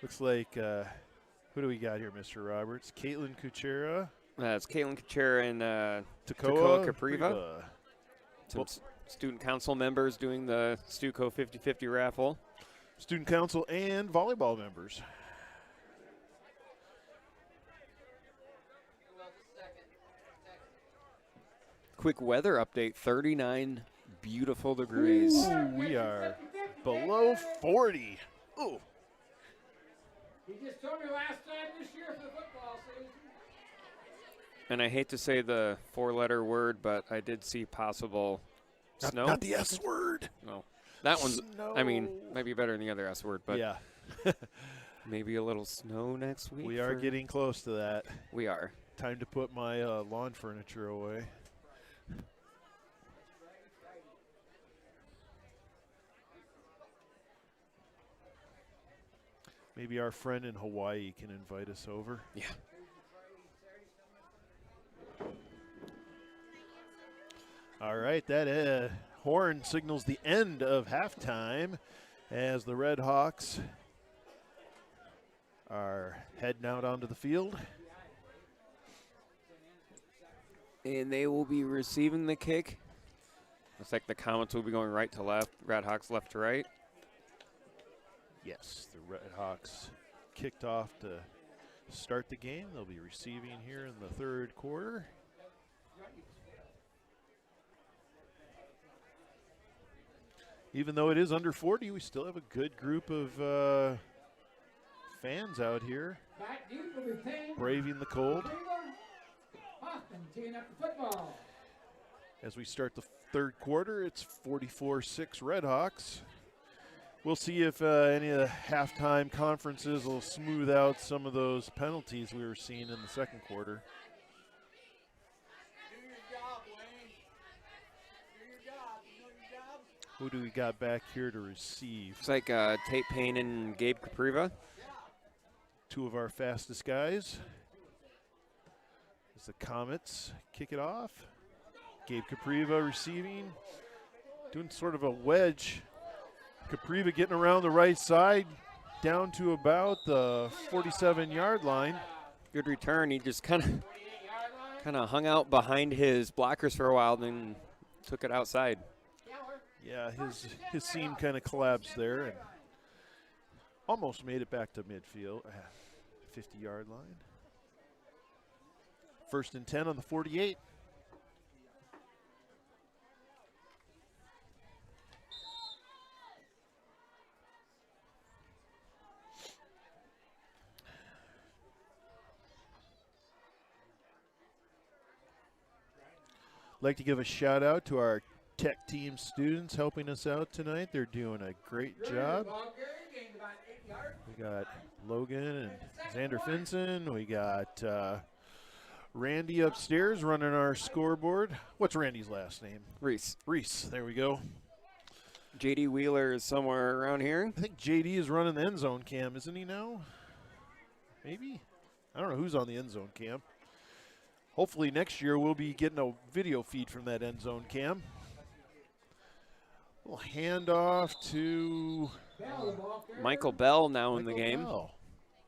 Looks like, who do we got here, Mr. Roberts? Caitlin Kuchera. It's Caitlin Kuchera and Takoa Capriva. Some student council members doing the Stuco 50-50 raffle. Student council and volleyball members. Quick weather update, 39 beautiful degrees. Ooh, we are below 40. Ooh. He just told me last time this year for the football season. And I hate to say the four-letter word, but I did see possible snow. Not the S word. No. That one's, Snow. I mean, might be better than the other S word, but yeah. maybe a little snow next week. We are getting close to that. We are. Time to put my lawn furniture away. Maybe our friend in Hawaii can invite us over. Yeah. All right, that horn signals the end of halftime as the Redhawks are heading out onto the field. And they will be receiving the kick. Looks like the Comets will be going right to left, Redhawks left to right. Yes, the Redhawks kicked off to start the game. They'll be receiving here in the third quarter. Even though it is under 40, we still have a good group of fans out here braving the cold. As we start the third quarter, it's 44-6 Redhawks. We'll see if any of the halftime conferences will smooth out some of those penalties we were seeing in the second quarter. Do your job, Linn. Do your job. You know your job? Who do we got back here to receive? Looks like Tate Payne and Gabe Capriva. Two of our fastest guys. As the Comets kick it off. Gabe Capriva receiving. Doing sort of a wedge. Capriva getting around the right side, down to about the 47-yard line. Good return. He just kind of hung out behind his blockers for a while, then took it outside. Yeah, his seam kind of collapsed there and almost made it back to midfield, 50-yard line. 1st and 10 on the 48. Like to give a shout out to our tech team students helping us out tonight. They're doing a great job. We got Logan and Xander Finson. We got Randy upstairs running our scoreboard. What's Randy's last name? Reese. Reese, there we go. JD Wheeler is somewhere around here. I think JD is running the end zone cam, isn't he now? Maybe? I don't know who's on the end zone cam. Hopefully next year we'll be getting a video feed from that end zone cam. Little handoff to Michael Bell now in the Michael game. Bell.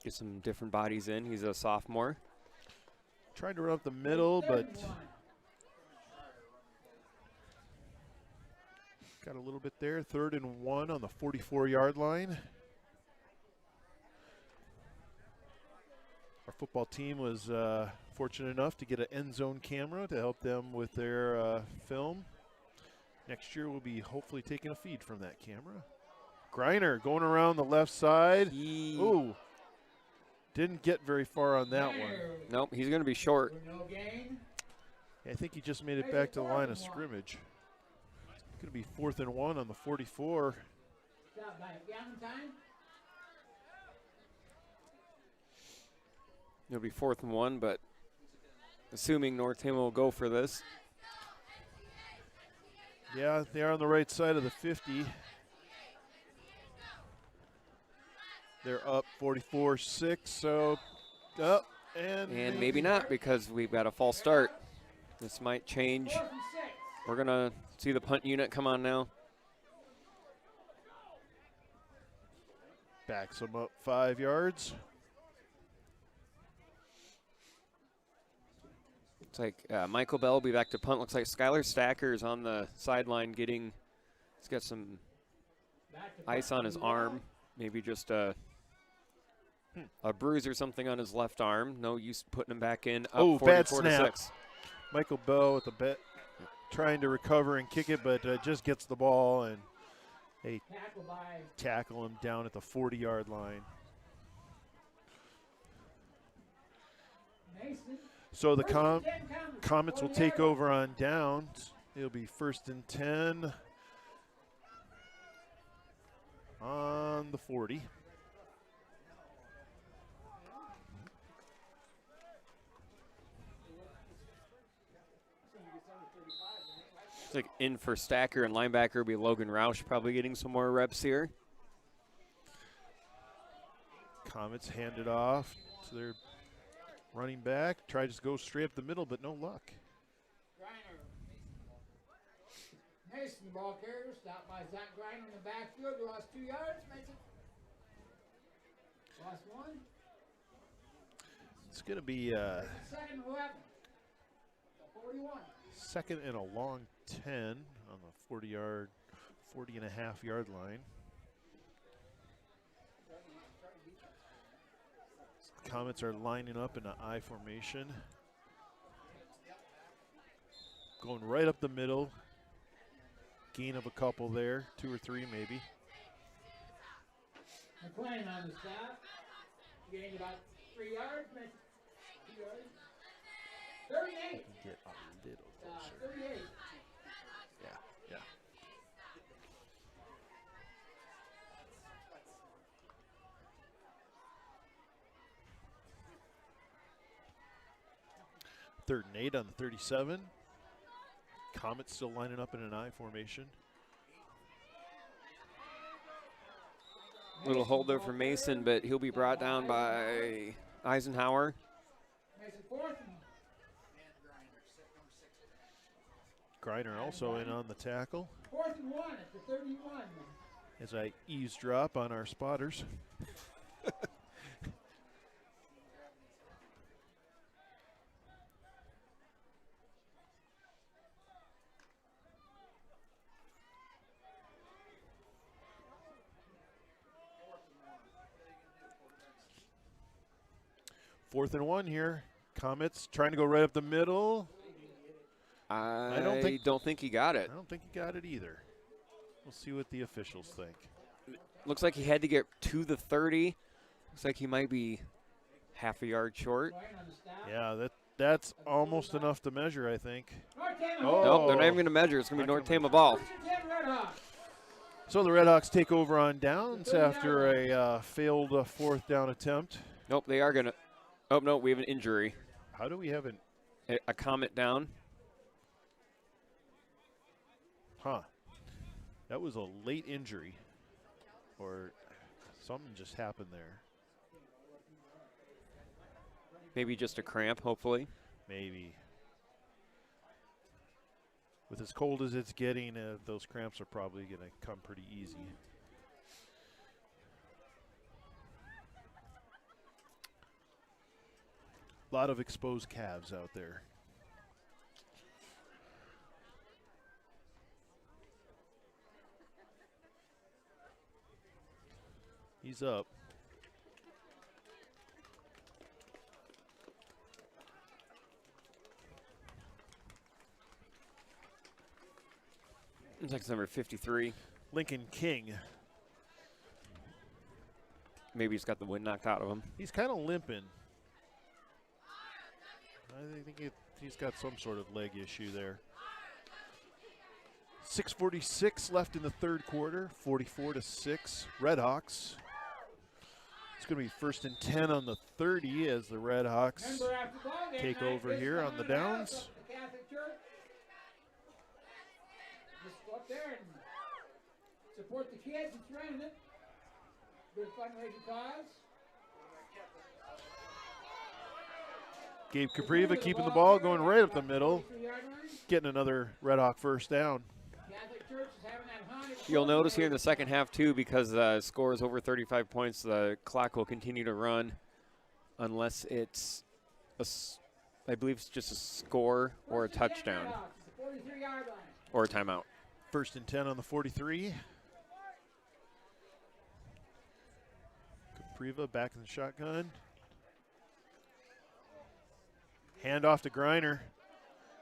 Get some different bodies in. He's a sophomore. Trying to run up the middle, but got a little bit there. 3rd and 1 on the 44-yard line. Our football team was fortunate enough to get an end zone camera to help them with their film. Next year we'll be hopefully taking a feed from that camera. Greiner going around the left side. Ooh, didn't get very far on that one. Nope, he's going to be short. I think he just made it back to the line of scrimmage. It's going to be 4th and 1 on the 44. Stop by Galentine. It'll be 4th and 1, but assuming North Tama will go for this. Yeah, they are on the right side of the 50. They're up 44-6, so up And maybe not, because we've got a false start. This might change. 4th and 6. We're going to see the punt unit come on now. backs them up 5 yards. Looks like Michael Bell will be back to punt. Looks like Skylar Stacker is on the sideline getting, he's got some ice on his arm. Maybe just a bruise or something on his left arm. No use putting him back in. Up Oh, bad 44 snap. to 6. Michael Bell with the bet, trying to recover and kick it, but just gets the ball, and they tackle him down at the 40-yard line. So the Comets will take over on downs. It'll be 1st and 10 on the 40. It's like in for Stacker, and linebacker will be Logan Roush, probably getting some more reps here. Comets hand it off to their running back. Try to go straight up the middle, but no luck. Mason, the ball carrier, stopped by Zach Griner in the backfield. He lost 2 yards. Mason lost 1. It's going to be 2nd and 11. 41. 2nd and a long 10 on the 40-and-a-half-yard line. Comets are lining up in an I formation. Going right up the middle. Gain of a couple there, 2 or 3 maybe. McLean on the stop. Gained about 3 yards. 2 yards. 38. Get a little closer. 38. Yeah. Third and 8 on the 37. Comets still lining up in an I formation. Little hold there for Mason, but he'll be brought down by Eisenhower. Mason 4th. Griner also in on the tackle. 4th and 1 at the 31. As I eavesdrop on our spotters. Fourth and 1 here. Comets trying to go right up the middle. I don't think he got it. I don't think he got it either. We'll see what the officials think. Looks like he had to get to the 30. Looks like he might be half a yard short. Yeah, that's almost enough to measure, I think. Oh. Nope, they're not even going to measure. It's going to be North Tama ball. So the Redhawks take over on downs after a failed 4th down attempt. Nope, they are going to. Oh, no, we have an injury. How do we have a Comet down? Huh. That was a late injury. Or something just happened there. Maybe just a cramp, hopefully. Maybe. With as cold as it's getting, those cramps are probably going to come pretty easy. A lot of exposed calves out there. He's up. Looks like it's number 53. Lincoln King. Maybe he's got the wind knocked out of him. He's kind of limping. I think he's got some sort of leg issue there. 6:46 left in the third quarter, 44-6, Redhawks. It's going to be 1st and 10 on the 30 as the Redhawks take over here on the downs. Just go up there and support the kids that's running it. Good fundraising cause. Gabe Capriva keeping the ball, going right up the middle, getting another Redhawk first down. You'll notice here in the second half, too, because the score is over 35 points, the clock will continue to run unless it's, I believe it's just a score or a touchdown or a timeout. 1st and 10 on the 43. Capriva back in the shotgun. Hand off to Griner.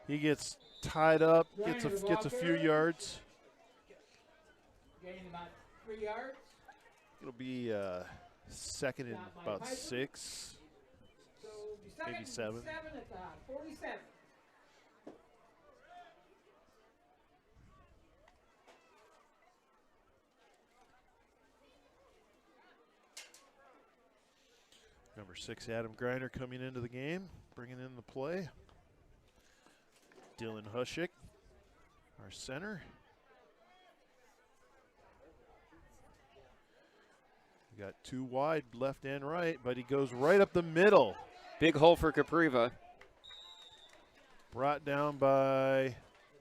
He gets tied up, gets a few yards. Gaining about 3 yards. It'll be 2nd and about 6, So maybe 7. 7 at the 47. Number 6, Adam Griner coming into the game, bringing in the play. Dylan Hushik, our center. We got 2 wide, left and right, but he goes right up the middle. Big hole for Capriva. Brought down by,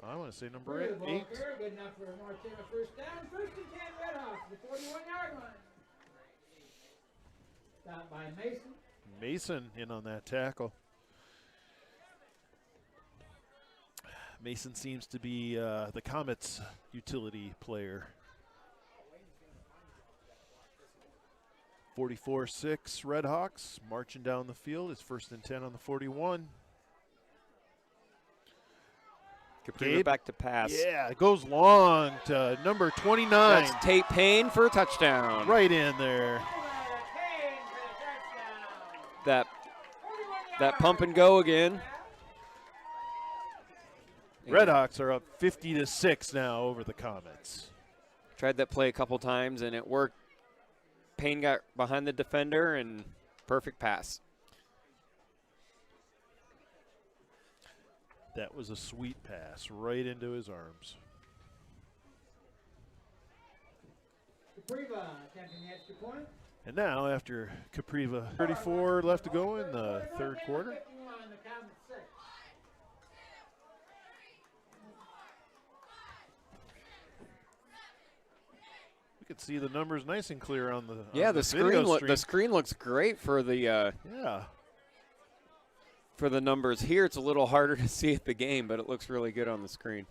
I want to say number 8. Good enough for North Tama first down. 1st and 10 Redhawks, the 41-yard line. Stopped by Mason. Mason in on that tackle. Mason seems to be the Comets utility player. 44-6 Redhawks marching down the field. It's 1st and 10 on the 41. Capriva back to pass. Yeah, it goes long to number 29. That's Tate Payne for a touchdown. Right in there. That pump and go again. Redhawks are up 50-6 now over the Comets. Tried that play a couple times and it worked. Payne got behind the defender and perfect pass. That was a sweet pass right into his arms. Capriva attempting the extra point. And now, after Capriva, 34 left to go in the third quarter. We could see the numbers nice and clear on the the screen looks great for the for the numbers. Here it's a little harder to see at the game, but it looks really good on the screen.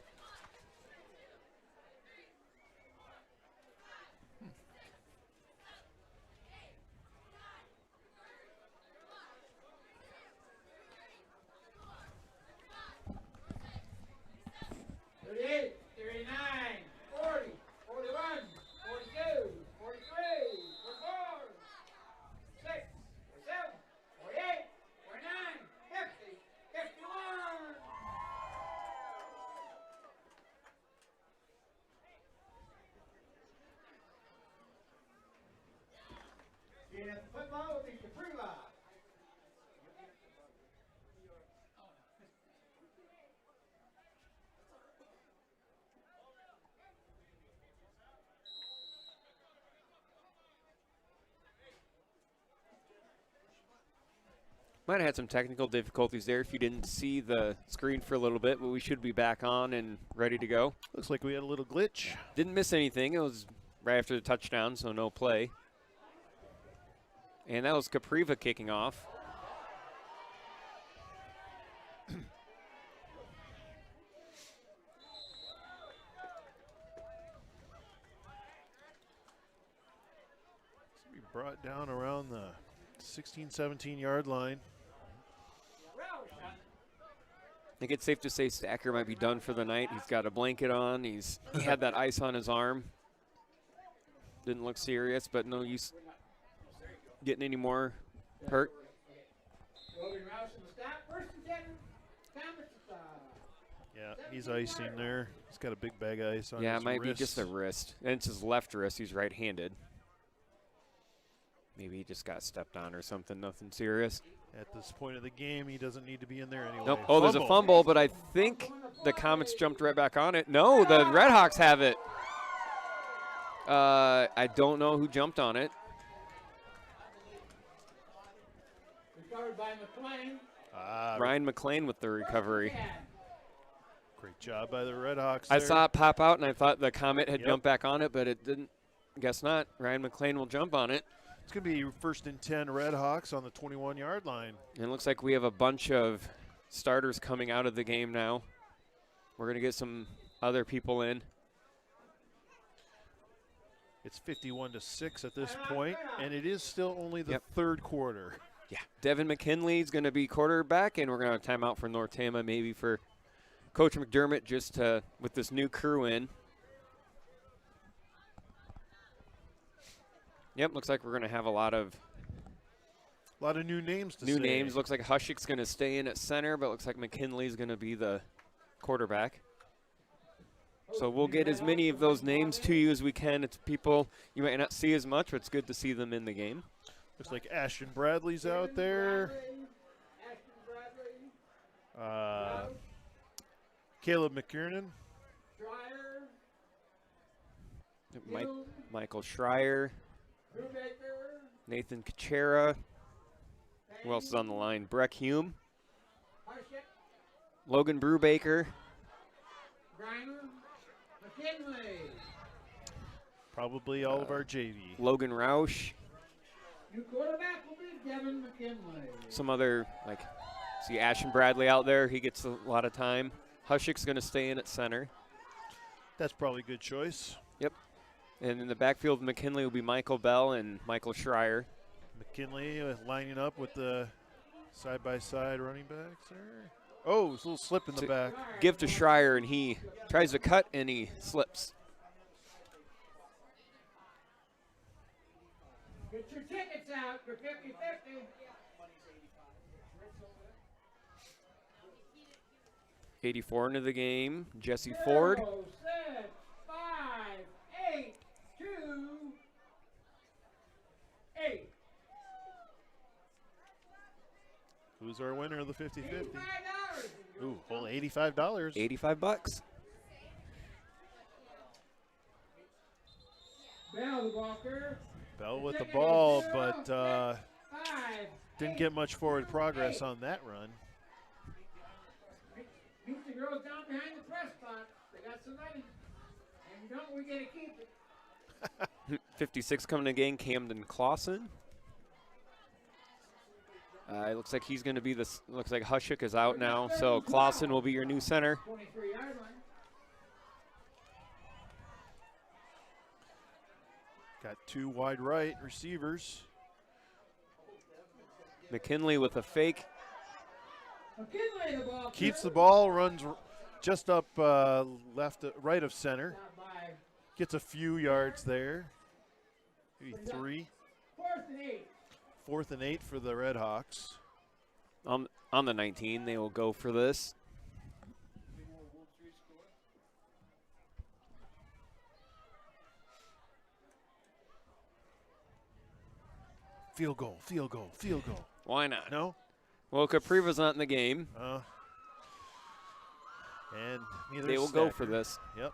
Might have had some technical difficulties there if you didn't see the screen for a little bit, but we should be back on and ready to go. Looks like we had a little glitch. Didn't miss anything. It was right after the touchdown, so no play. And that was Capriva kicking off. Be brought down around the 16, 17-yard line. I think it's safe to say Stacker might be done for the night. He's got a blanket on. He had that ice on his arm. Didn't look serious, but no use getting any more hurt. Yeah, he's icing there. He's got a big bag of ice on his Yeah, it might be wrist. just a wrist. And it's his left wrist. He's right-handed. Maybe he just got stepped on or something. Nothing serious. At this point of the game, he doesn't need to be in there anyway. Nope. Oh, there's a fumble, but I think the Comets jumped right back on it. No, the Redhawks have it. I don't know who jumped on it. Recovered by McLean. Ryan McLean with the recovery. Great job by the Redhawks. I there. saw it pop out, and I thought the Comet had jumped back on it, but it didn't. Guess not. Ryan McLean will jump on it. It's going to be 1st and 10 Redhawks on the 21-yard line. And it looks like we have a bunch of starters coming out of the game now. We're going to get some other people in. It's 51-6 at this point, and it is still only the third quarter. Yeah. Devin McKinley is going to be quarterback, and we're going to have timeout for North Tama, maybe for Coach McDermott, just to, with this new crew in. Yep, looks like we're going to have a lot of new names to new say. names. Looks like Hushik's going to stay in at center, but looks like McKinley's going to be the quarterback. So we'll get as many of those names to you as we can. It's people you might not see as much, but it's good to see them in the game. Looks like Ashton Bradley's out there. Caleb McKiernan. Michael Schreier. Nathan Kachera. Who else is on the line? Breck Hume. Logan Brubaker. Probably all of our JV. Logan Roush. New quarterback will be Devin McKinley. Some other, like, see Ashton Bradley out there. He gets a lot of time. Hushik's going to stay in at center. That's probably a good choice. Yep. And in the backfield, McKinley will be Michael Bell and Michael Schreier. McKinley lining up with the side-by-side running backs there. Oh, it's a little slip in the back. Give to Schreier, and he tries to cut, and he slips. Get your tickets out for 50-50. 84 into the game. Jesse Ford. 0, 6, 5, 8, 2, 8. Who's our winner of the 50-50? $85. Ooh, whole $85. $85. Bell the walker. Bell with the ball, but didn't get much forward progress on that run. Keep the girls down behind the press box. They got some money. And you don't, we get to keep it. 56 coming again, Camden Clausen. It looks like he's going to be this. Looks like Hushik is out now, so Clausen will be your new center. 23-yard line. Got two wide right receivers. McKinley with a fake. McKinley the ball. Keeps the ball, runs just up right of center. Gets a few yards there. Maybe 3. 4th and 8. 4th and 8 for the Redhawks. On the 19, they will go for this. Field goal, field goal, field goal. Why not? No? Well, Capriva's not in the game. And neither They is will go Stacker. for this. Yep.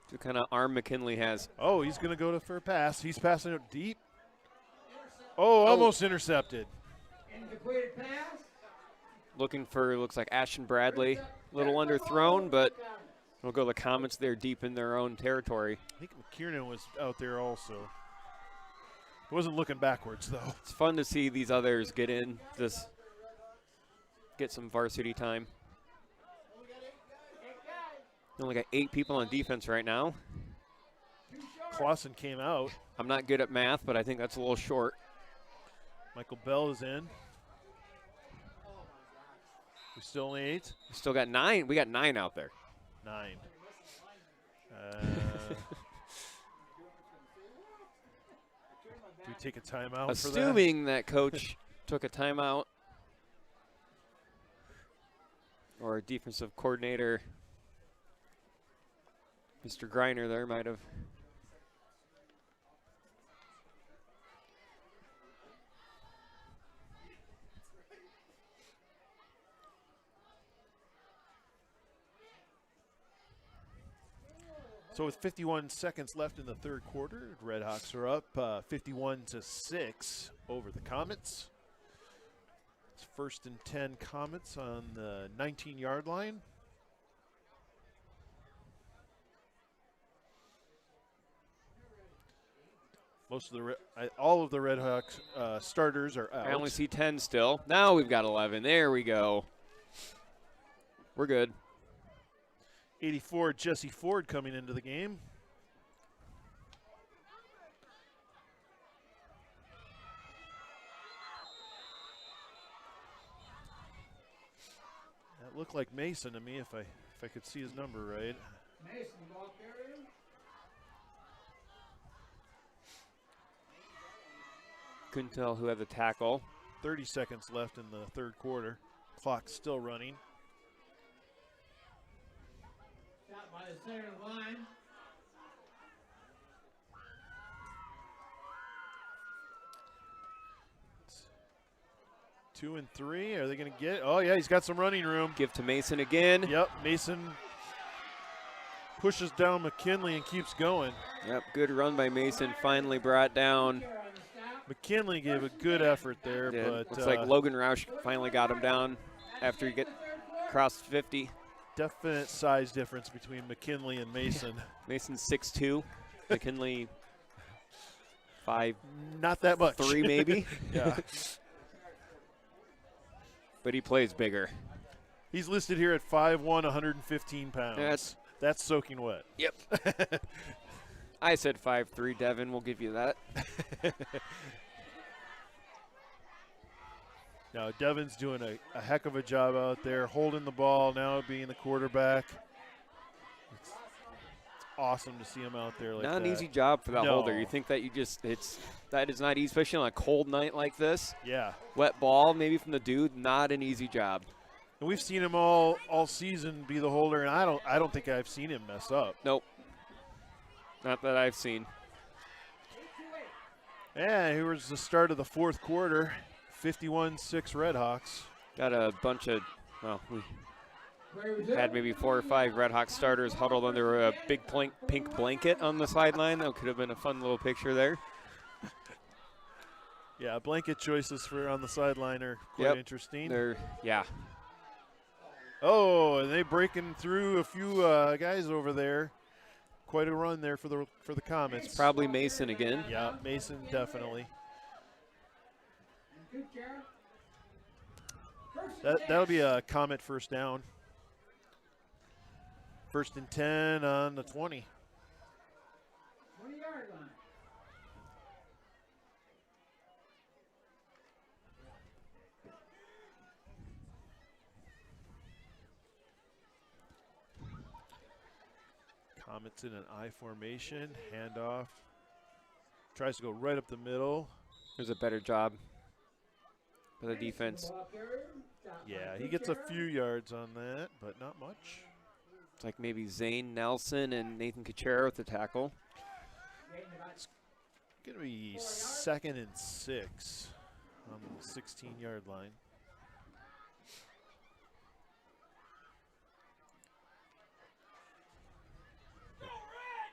What kind of arm McKinley has? Oh, he's going to go for a pass. He's passing it deep. Oh, almost intercepted. Incompleted pass. Looking for, looks like Ashton Bradley. A little underthrown, but we'll go the Comets there deep in their own territory. I think McKiernan was out there also. He wasn't looking backwards, though. It's fun to see these others get in, just get some varsity time. Only got 8 people on defense right now. Clausen came out. I'm not good at math, but I think that's a little short. Michael Bell is in. We still only 8? We still got 9. We got 9 out there. 9. Do we take a timeout for that? Assuming that coach took a timeout. Or defensive coordinator, Mr. Griner there might have. So with 51 seconds left in the third quarter, Redhawks are up 51-6 over the Comets. It's 1st and 10 Comets on the 19-yard line. Most of the all of the Redhawks starters are out. I only see 10 still. Now we've got 11. There we go. We're good. 84, Jesse Ford coming into the game. That looked like Mason to me if I could see his number right. Mason, ball carrier. Couldn't tell who had the tackle. 30 seconds left in the third quarter. Clock's still running. Shot by the center of the line. It's 2 and 3. Are they going to get it? Oh, yeah, he's got some running room. Give to Mason again. Yep, Mason pushes down McKinley and keeps going. Yep, good run by Mason. Finally brought down. McKinley gave a good effort there, Yeah, but looks like Logan Roush finally got him down after he crossed 50. definite size difference between McKinley and Mason. Mason's 6'2", McKinley 5'3" Not that much. maybe. Yeah. But he plays bigger. He's listed here at 5'1", 115 pounds. That's soaking wet. Yep. I said 5'3", Devin. We'll give you that. Now, Devin's doing a heck of a job out there, holding the ball, now being the quarterback. It's awesome to see him out there like that. Not an easy job for that No. holder. You think that that is not easy, especially on a cold night like this. Yeah. Wet ball, maybe from the dude, not an easy job. And we've seen him all season be the holder, and I don't think I've seen him mess up. Nope. Not that I've seen. Yeah, here was the start of the fourth quarter. 51-6 Redhawks. Got a bunch of, well, we had maybe 4 or 5 Redhawks starters huddled under a big pink blanket on the sideline. That could have been a fun little picture there. Yeah, blanket choices for on the sideline are quite interesting. Yeah. Oh, and they breaking through a few guys over there. Quite a run there for the Comets. Probably Mason again. Yeah, Mason definitely. That'll be a Comet first down. 1st and 10 on the 20. 20-yard line. Comets in an I formation, handoff. Tries to go right up the middle. There's a better job for the defense. Yeah, he gets a few yards on that, but not much. It's like maybe Zane Nelson and Nathan Kuchera with the tackle. It's going to be 2nd and 6 on the 16-yard line.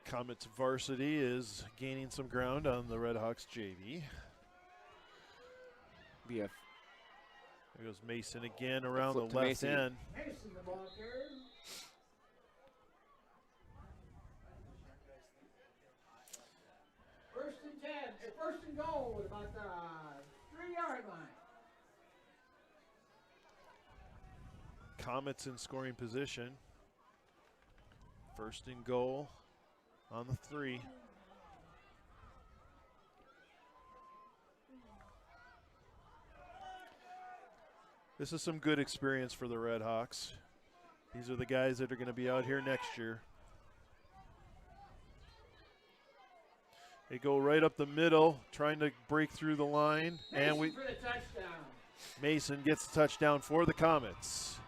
Comets varsity is gaining some ground on the Redhawks JV. BF. There goes Mason again around Flip the to left Mason. end. Mason, the ball carrier. First and 10. First and goal with about the 3-yard line. Comets in scoring position. 1st and goal on the 3. This is some good experience for the Redhawks. These are the guys that are going to be out here next year. They go right up the middle, trying to break through the line. Mason for the touchdown. Mason gets the touchdown for the Comets.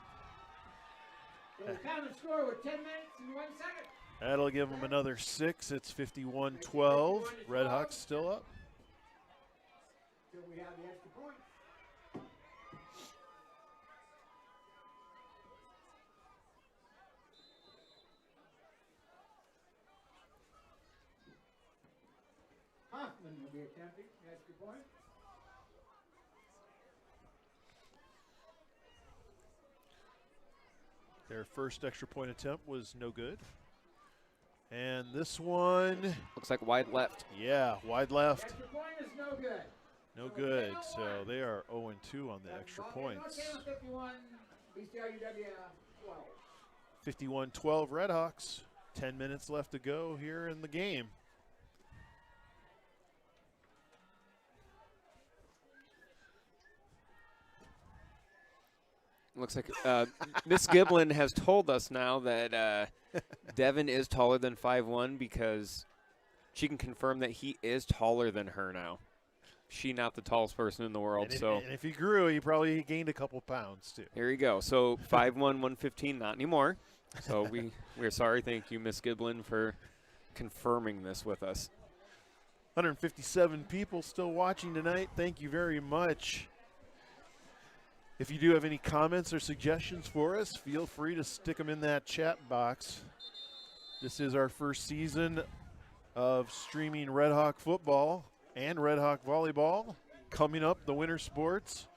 So the Comets score with 10 minutes and 1 second. That'll give them another 6. It's 51-12. Redhawks still up. So we have the extra point. Hoffman will be attempting the extra point. Their first extra point attempt was no good. And this one, Looks like wide left. yeah, wide left. Extra point is no good. No good. So they are 0-2 on the extra points. 51, BCLUW 12. 51-12 Redhawks. 10 minutes left to go here in the game. Looks like Miss Giblin has told us now that Devin is taller than 5'1" because she can confirm that he is taller than her now. She not the tallest person in the world. And if he grew, he probably gained a couple pounds too. Here you go. So 5'1", 115, not anymore. So we're sorry. Thank you, Miss Giblin, for confirming this with us. 157 people still watching tonight. Thank you very much. If you do have any comments or suggestions for us, feel free to stick them in that chat box. This is our first season of streaming Red Hawk football and Red Hawk volleyball coming up, the winter sports.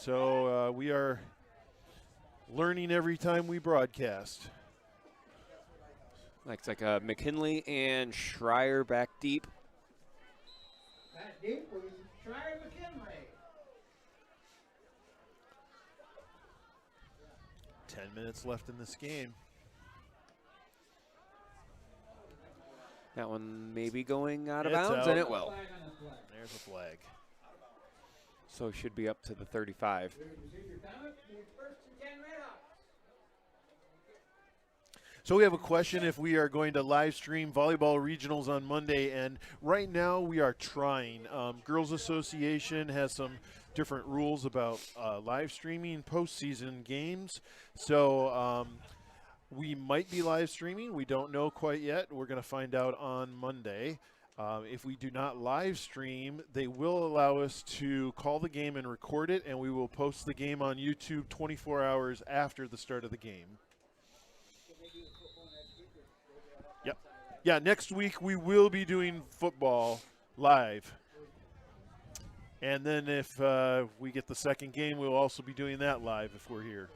So we are learning every time we broadcast. Looks like McKinley and Schreier back deep. Back deep was Schreier McKinley. 10 minutes left in this game. That one may be going out of It's bounds, out. and it will. There's a flag. So it should be up to the 35. So we have a question if we are going to live stream volleyball regionals on Monday, and right now we are trying. Girls Association has some different rules about live streaming postseason games. So we might be live streaming. We don't know quite yet. We're going to find out on Monday. If we do not live stream, they will allow us to call the game and record it, and we will post the game on YouTube 24 hours after the start of the game. Yep. Yeah, next week we will be doing football live. And then if we get the second game, we'll also be doing that live if we're here.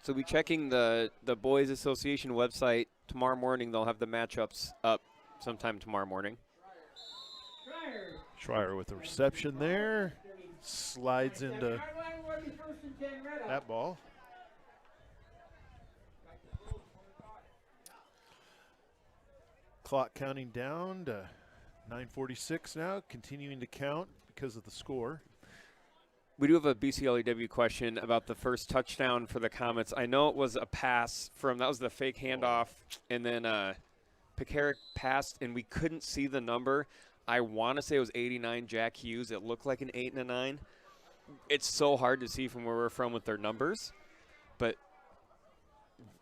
So we'll be checking the Boys Association website tomorrow morning. They'll have the matchups up sometime tomorrow morning. Schreier with the reception there. Slides into that ball. Clock counting down to 9:46 now, continuing to count because of the score. We do have a BCLUW question about the first touchdown for the Comets. I know it was a pass that was the fake handoff, and then Pekarik passed, and we couldn't see the number. I want to say it was 89 Jack Hughes. It looked like an 8 and a 9. It's so hard to see from where we're from with their numbers, but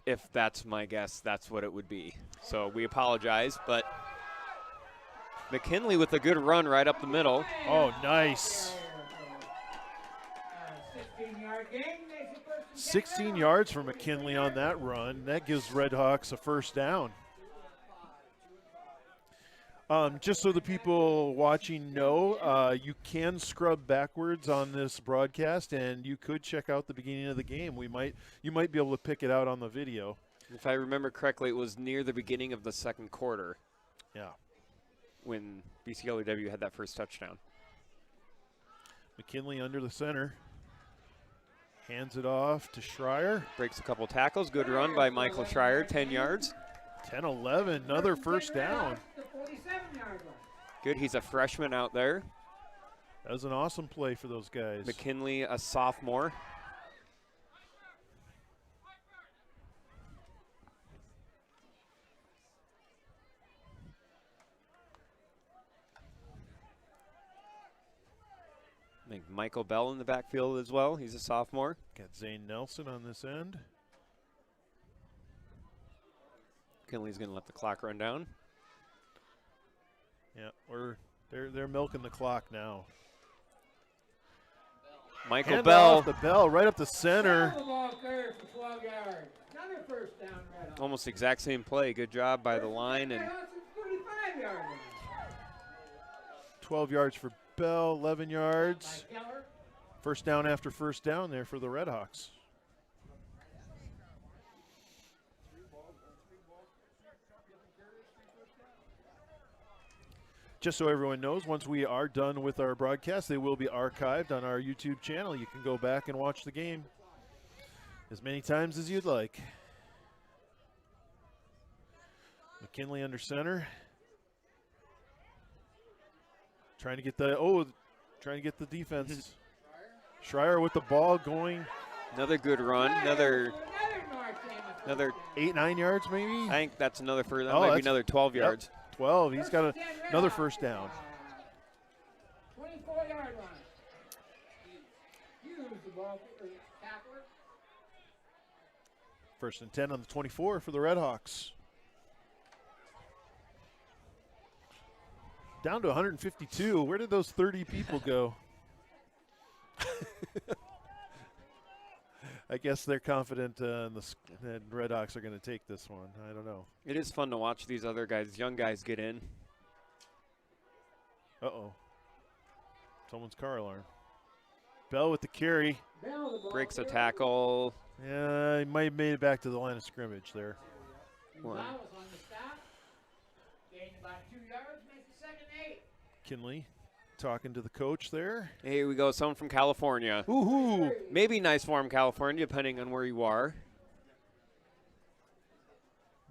if that's my guess, that's what it would be. So we apologize, but McKinley with a good run right up the middle. Oh, nice. 16 yards for McKinley on that run. That gives Redhawks a first down. Just so the people watching know, you can scrub backwards on this broadcast, and you could check out the beginning of the game. You might be able to pick it out on the video. If I remember correctly, it was near the beginning of the second quarter. Yeah. When BCLUW had that first touchdown. McKinley under the center. Hands it off to Schreier. Breaks a couple tackles. Good run by Michael Schreier, 10 yards. 10-11, another first down. Good, he's a freshman out there. That was an awesome play for those guys. McKinley, a sophomore. think Michael Bell in the backfield as well. He's a sophomore. Got Zane Nelson on this end. Kinley's going to let the clock run down. Yeah, they're milking the clock now. Michael Hand Bell. off the Bell right up the center. The ball clear for 12 yards. Another first down, Redhawks. Almost exact same play. Good job by the line. And Redhawks at 35 yards. 12 yards for Bell, 11 yards. By Keller. First down after first down there for the Redhawks. Just so everyone knows, once we are done with our broadcast, they will be archived on our YouTube channel. You can go back and watch the game as many times as you'd like. McKinley under center. Trying to get the defense. Schreier with the ball going. another good run. Another 8-9 yards maybe. I think that's another first. That Oh, might be that's- another 12 Yep, yards. 12. He's got another first down. 24-yard line. Use the ball for tackler. First and 10 on the 24 for the Redhawks. Down to 152. Where did those 30 people go? I guess they're confident that Redhawks are going to take this one. I don't know. It is fun to watch these other guys, young guys, get in. Uh-oh. Someone's car alarm. Bell with the carry. Breaks a tackle. Yeah, he might have made it back to the line of scrimmage there. One. On the stop. Gain about 2 yards, makes it 2nd and 8. Kinley talking to the coach there. Here we go, someone from California. Woohoo! Maybe nice farm, California, depending on where you are.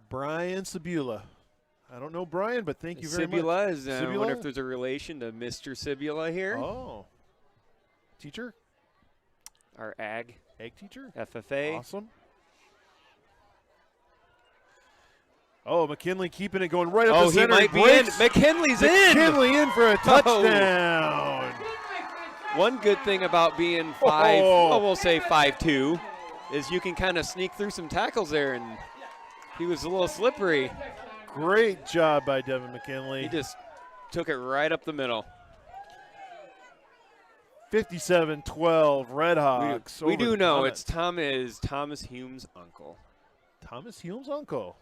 Brian Sabula. I don't know Brian, but thank you very much. Sibula is. I Sibula? wonder if there's a relation to Mr. Sibula here. Oh. Teacher? Our ag Egg teacher? FFA. Awesome. Oh, McKinley keeping it going right up the Oh, he center. might be in. Breaks. McKinley's in. McKinley in for a touchdown. One good thing about being five, Oh. well, we'll say 5'2", is you can kind of sneak through some tackles there, and he was a little slippery. Great job by Devin McKinley. He just took it right up the middle. 57-12 Redhawks. We over do the know Comets. it's Thomas Hume's uncle. Thomas Hume's uncle.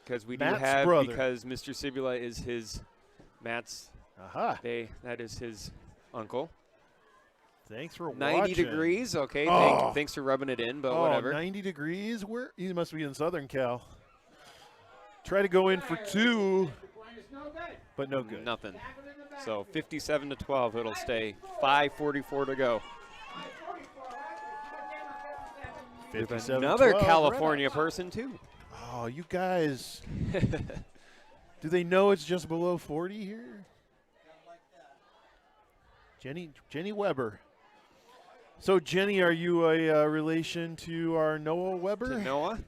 Because we do Matt's have, brother. because Mr. Sibula is Matt's, Aha. that is his uncle. Thanks for 90 watching. degrees, okay, Oh. thanks for rubbing it in, but Oh, whatever. 90 degrees? He must be in Southern Cal. Try to go in for 2, but no good. Nothing. So 57-12, it'll stay. 5:44 to go. 57-12 Another California Redhawks. person, too. Oh, you guys. Do they know it's just below 40 here? Jenny Weber. So, Jenny, are you a relation to our Noah Weber? To Noah?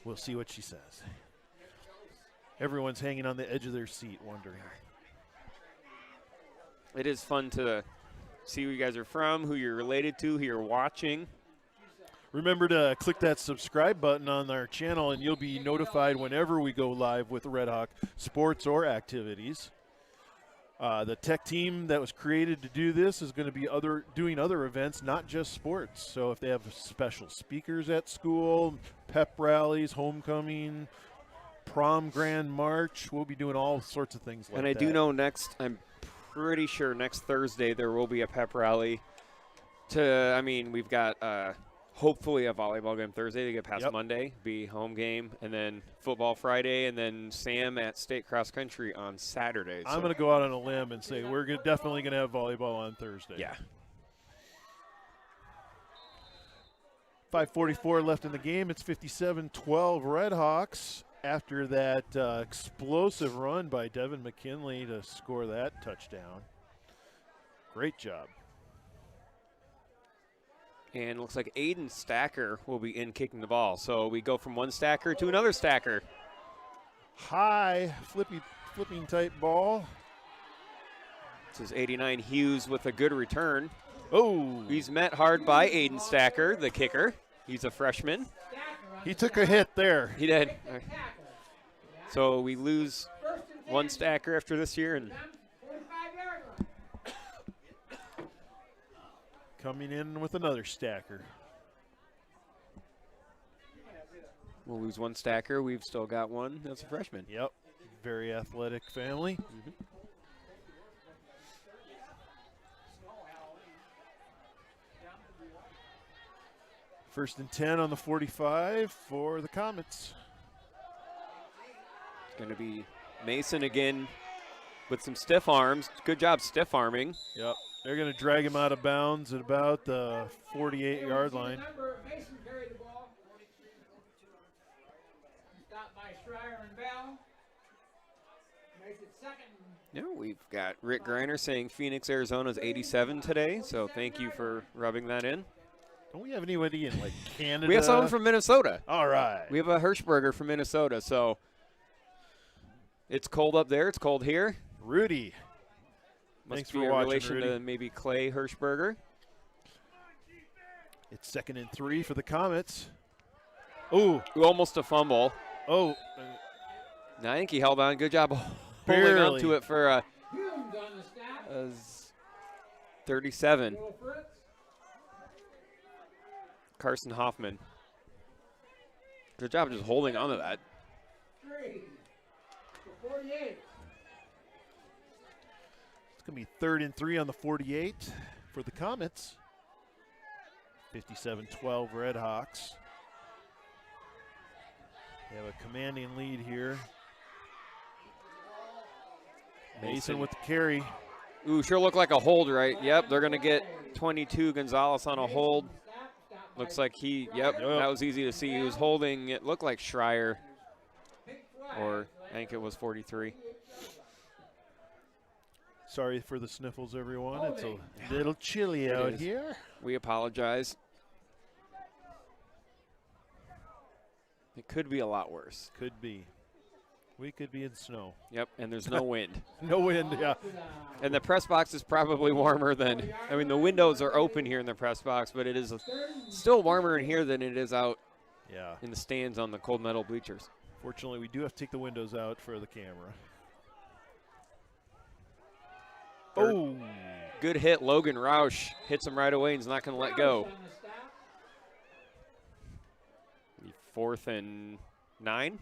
We'll see what she says. Everyone's hanging on the edge of their seat wondering. It is fun to see who you guys are from, who you're related to, who you're watching. Remember to click that subscribe button on our channel, and you'll be notified whenever we go live with Red Hawk sports or activities. The tech team that was created to do this is going to be doing other events, not just sports. So if they have special speakers at school, pep rallies, homecoming, prom grand march, we'll be doing all sorts of things like that. And I do know I'm pretty sure next Thursday there will be a pep rally. We've got hopefully a volleyball game Thursday to get past Yep. Monday, be home game, and then football Friday, and then Sam at state cross country on Saturday. I'm going to go out on a limb and say we're definitely going to have volleyball on Thursday. Yeah. 5:44 left in the game. It's 57-12 Redhawks after that explosive run by Devin McKinley to score that touchdown. Great job. And it looks like Aiden Stacker will be in kicking the ball. So we go from one stacker to another stacker. High flipping type ball. This is 89 Hughes with a good return. Oh, He's met hard by Aiden Stacker, the kicker. He's a freshman. he took a hit there. He did. So we lose one Stacker after this year, and Coming in with another stacker. we'll lose one Stacker. We've still got one that's a freshman. Yep, very athletic family. First and 10 on the 45 for the Comets. It's going to be Mason again with some stiff arms. Good job stiff arming. Yep, they're going to drag him out of bounds at about the 48-yard line. Mason carried the ball. Stopped by Schreier and Bell. Makes it second. Yeah, we've got Rick Greiner saying Phoenix, Arizona's 87 today, so thank you for rubbing that in. Don't we have anybody in like Canada? We have someone from Minnesota. All right. We have a Hirschberger from Minnesota, so it's cold up there. It's cold here. Rudy. Must Thanks be for a watching, relation Rudy. to maybe Clay Hirschberger. It's 2nd and 3 for the Comets. Oh, Almost a fumble. oh, No, I think he held on. Good job holding on Barely. to it for Humes on the stop. 37. Little Fritz. Carson Hoffman. Good job just holding on to that. 3 for 48. it's going to be 3rd and 3 on the 48 for the Comets. 57-12 Redhawks. They have a commanding lead here. Mason with the carry. Ooh, sure looked like a hold, right? Yep, they're going to get 22 Gonzalez on a hold. Looks like yep, that was easy to see. He was holding, it looked like Schreier, or I think it was 43. Sorry for the sniffles, everyone. It's a little chilly out is. here. We apologize. It could be a lot worse. Could be. We could be in snow. Yep, and there's no wind. No wind, yeah. And the press box is probably warmer than, I mean, the windows are open here in the press box, but it is still warmer in here than it is out Yeah. in the stands on the cold metal bleachers. Fortunately, we do have to take the windows out for the camera. Oh, Good hit. Logan Roush hits him right away and is not going to let go. 4th and 9?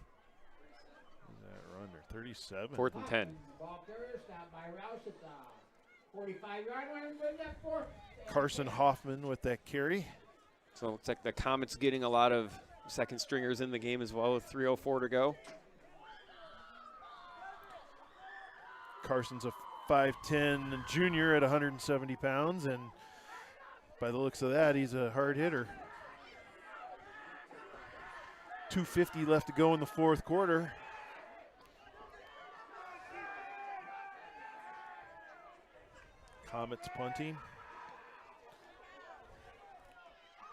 that run there, 37. 4th and 10. Ball carrier stopped by Rouse at the 45-yard line. With that 4th. Carson Hoffman with that carry. So it looks like the Comets getting a lot of second stringers in the game as well with 3:04 to go. Carson's a 5'10 junior at 170 pounds, and by the looks of that, he's a hard hitter. 2:50 left to go in the 4th quarter. Comets punting.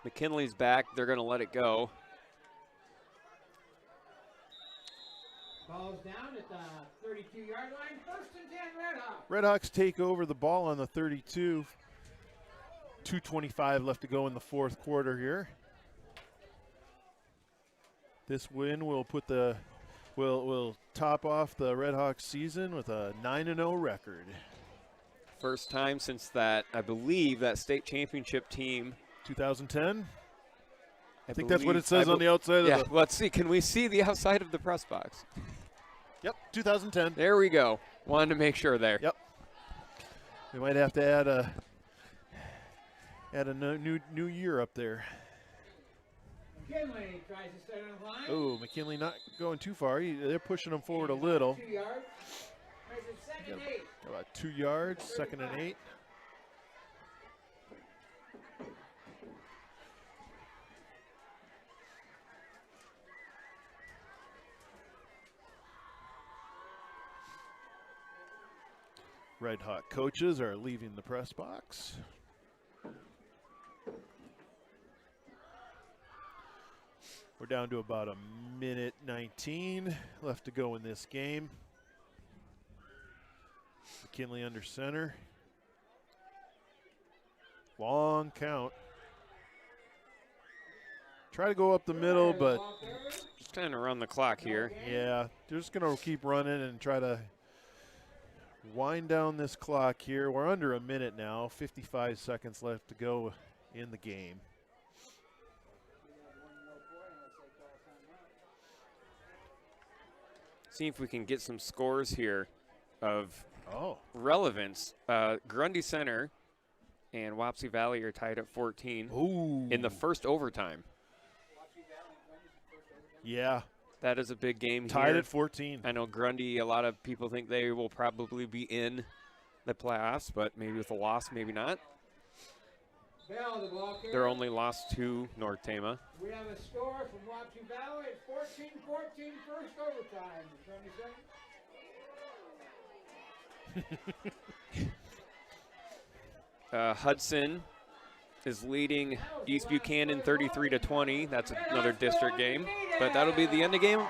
McKinley's back. They're going to let it go. Ball's down at the 32-yard line. 1st and 10 Redhawks. Redhawks take over the ball on the 32. 2:25 left to go in the 4th quarter here. This win will put will top off the Redhawks season with a 9-0 record. First time since that, I believe, that state championship team. 2010. I think that's what it says on the outside Yeah, of the. let's see. Can we see the outside of the press box? Yep, 2010. There we go. Wanted to make sure there. Yep. We might have to add a new year up there. McKinley tries to stay on the line. Oh, McKinley not going too far. They're pushing him forward a little. 2 yards. Makes it 2nd and 8. About 2 yards, 2nd and 8. Red Hawk coaches are leaving the press box. We're down to about a minute 19 left to go in this game. McKinley under center. Long count. Try to go up the middle, but Just trying to run the clock here. yeah, they're just going to keep running and try to wind down this clock here. We're under a minute now, 55 seconds left to go in the game. See if we can get some scores here of Oh, relevance. Grundy Center and Wapsie Valley are tied at 14 ooh. in the first overtime. Yeah, That is a big game tied here. at 14. I know Grundy, a lot of people think they will probably be in the playoffs, but maybe with a loss, maybe not. Bell, the ball carrier. They're only lost to North Tama. We have a score from Wapsie Valley. It's 14-14 first overtime. Hudson is leading East Buchanan 33-20. That's another district game, but that'll be the end of the game.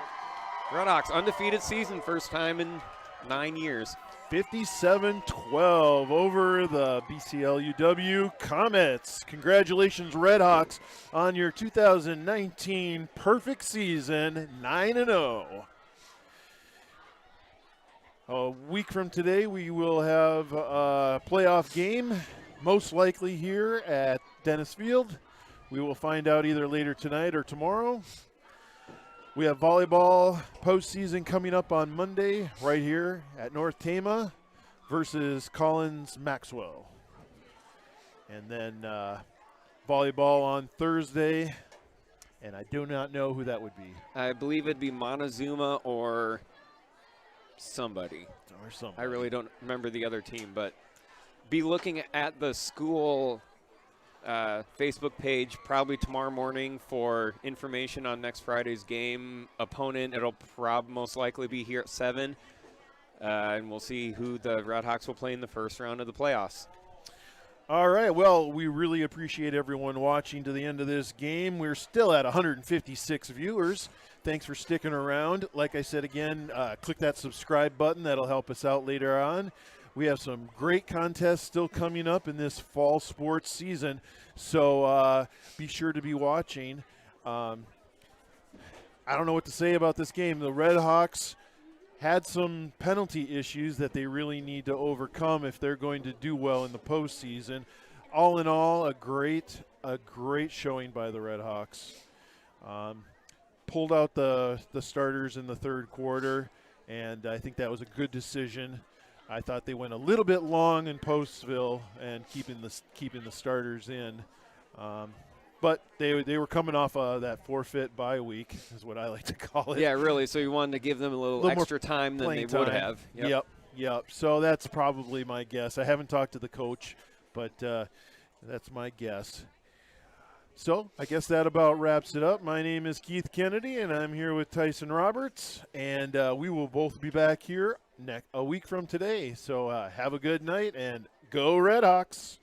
Redhawks undefeated season, first time in 9 years. 57-12 over the BCLUW Comets. Congratulations, Redhawks, on your 2019 perfect season, 9-0. A week from today, we will have a playoff game, most likely here at Dennis Field. We will find out either later tonight or tomorrow. We have volleyball postseason coming up on Monday right here at North Tama versus Collins Maxwell. And then volleyball on Thursday, and I do not know who that would be. I believe it'd be Montezuma or somebody. Or somebody. I really don't remember the other team, but be looking at the school Facebook page probably tomorrow morning for information on next Friday's game opponent. It'll most likely be here at 7, and we'll see who the Redhawks will play in the first round of the playoffs. All right, well, we really appreciate everyone watching to the end of this game. We're still at 156 viewers. Thanks for sticking around. Like I said again, click that subscribe button. That'll help us out later on. We have some great contests still coming up in this fall sports season, so be sure to be watching. I don't know what to say about this game. The Redhawks had some penalty issues that they really need to overcome if they're going to do well in the postseason. All in all, a great showing by the Redhawks. Pulled out the starters in the third quarter, and I think that was a good decision. I thought they went a little bit long in Postville and keeping the starters in, but they were coming off that forfeit bye week, is what I like to call it. Yeah, really. So you wanted to give them a little extra time than they would have. Yep. So that's probably my guess. I haven't talked to the coach, but that's my guess. So I guess that about wraps it up. My name is Keith Kennedy, and I'm here with Tyson Roberts, and we will both be back here a week from today. So have a good night, and go Redhawks.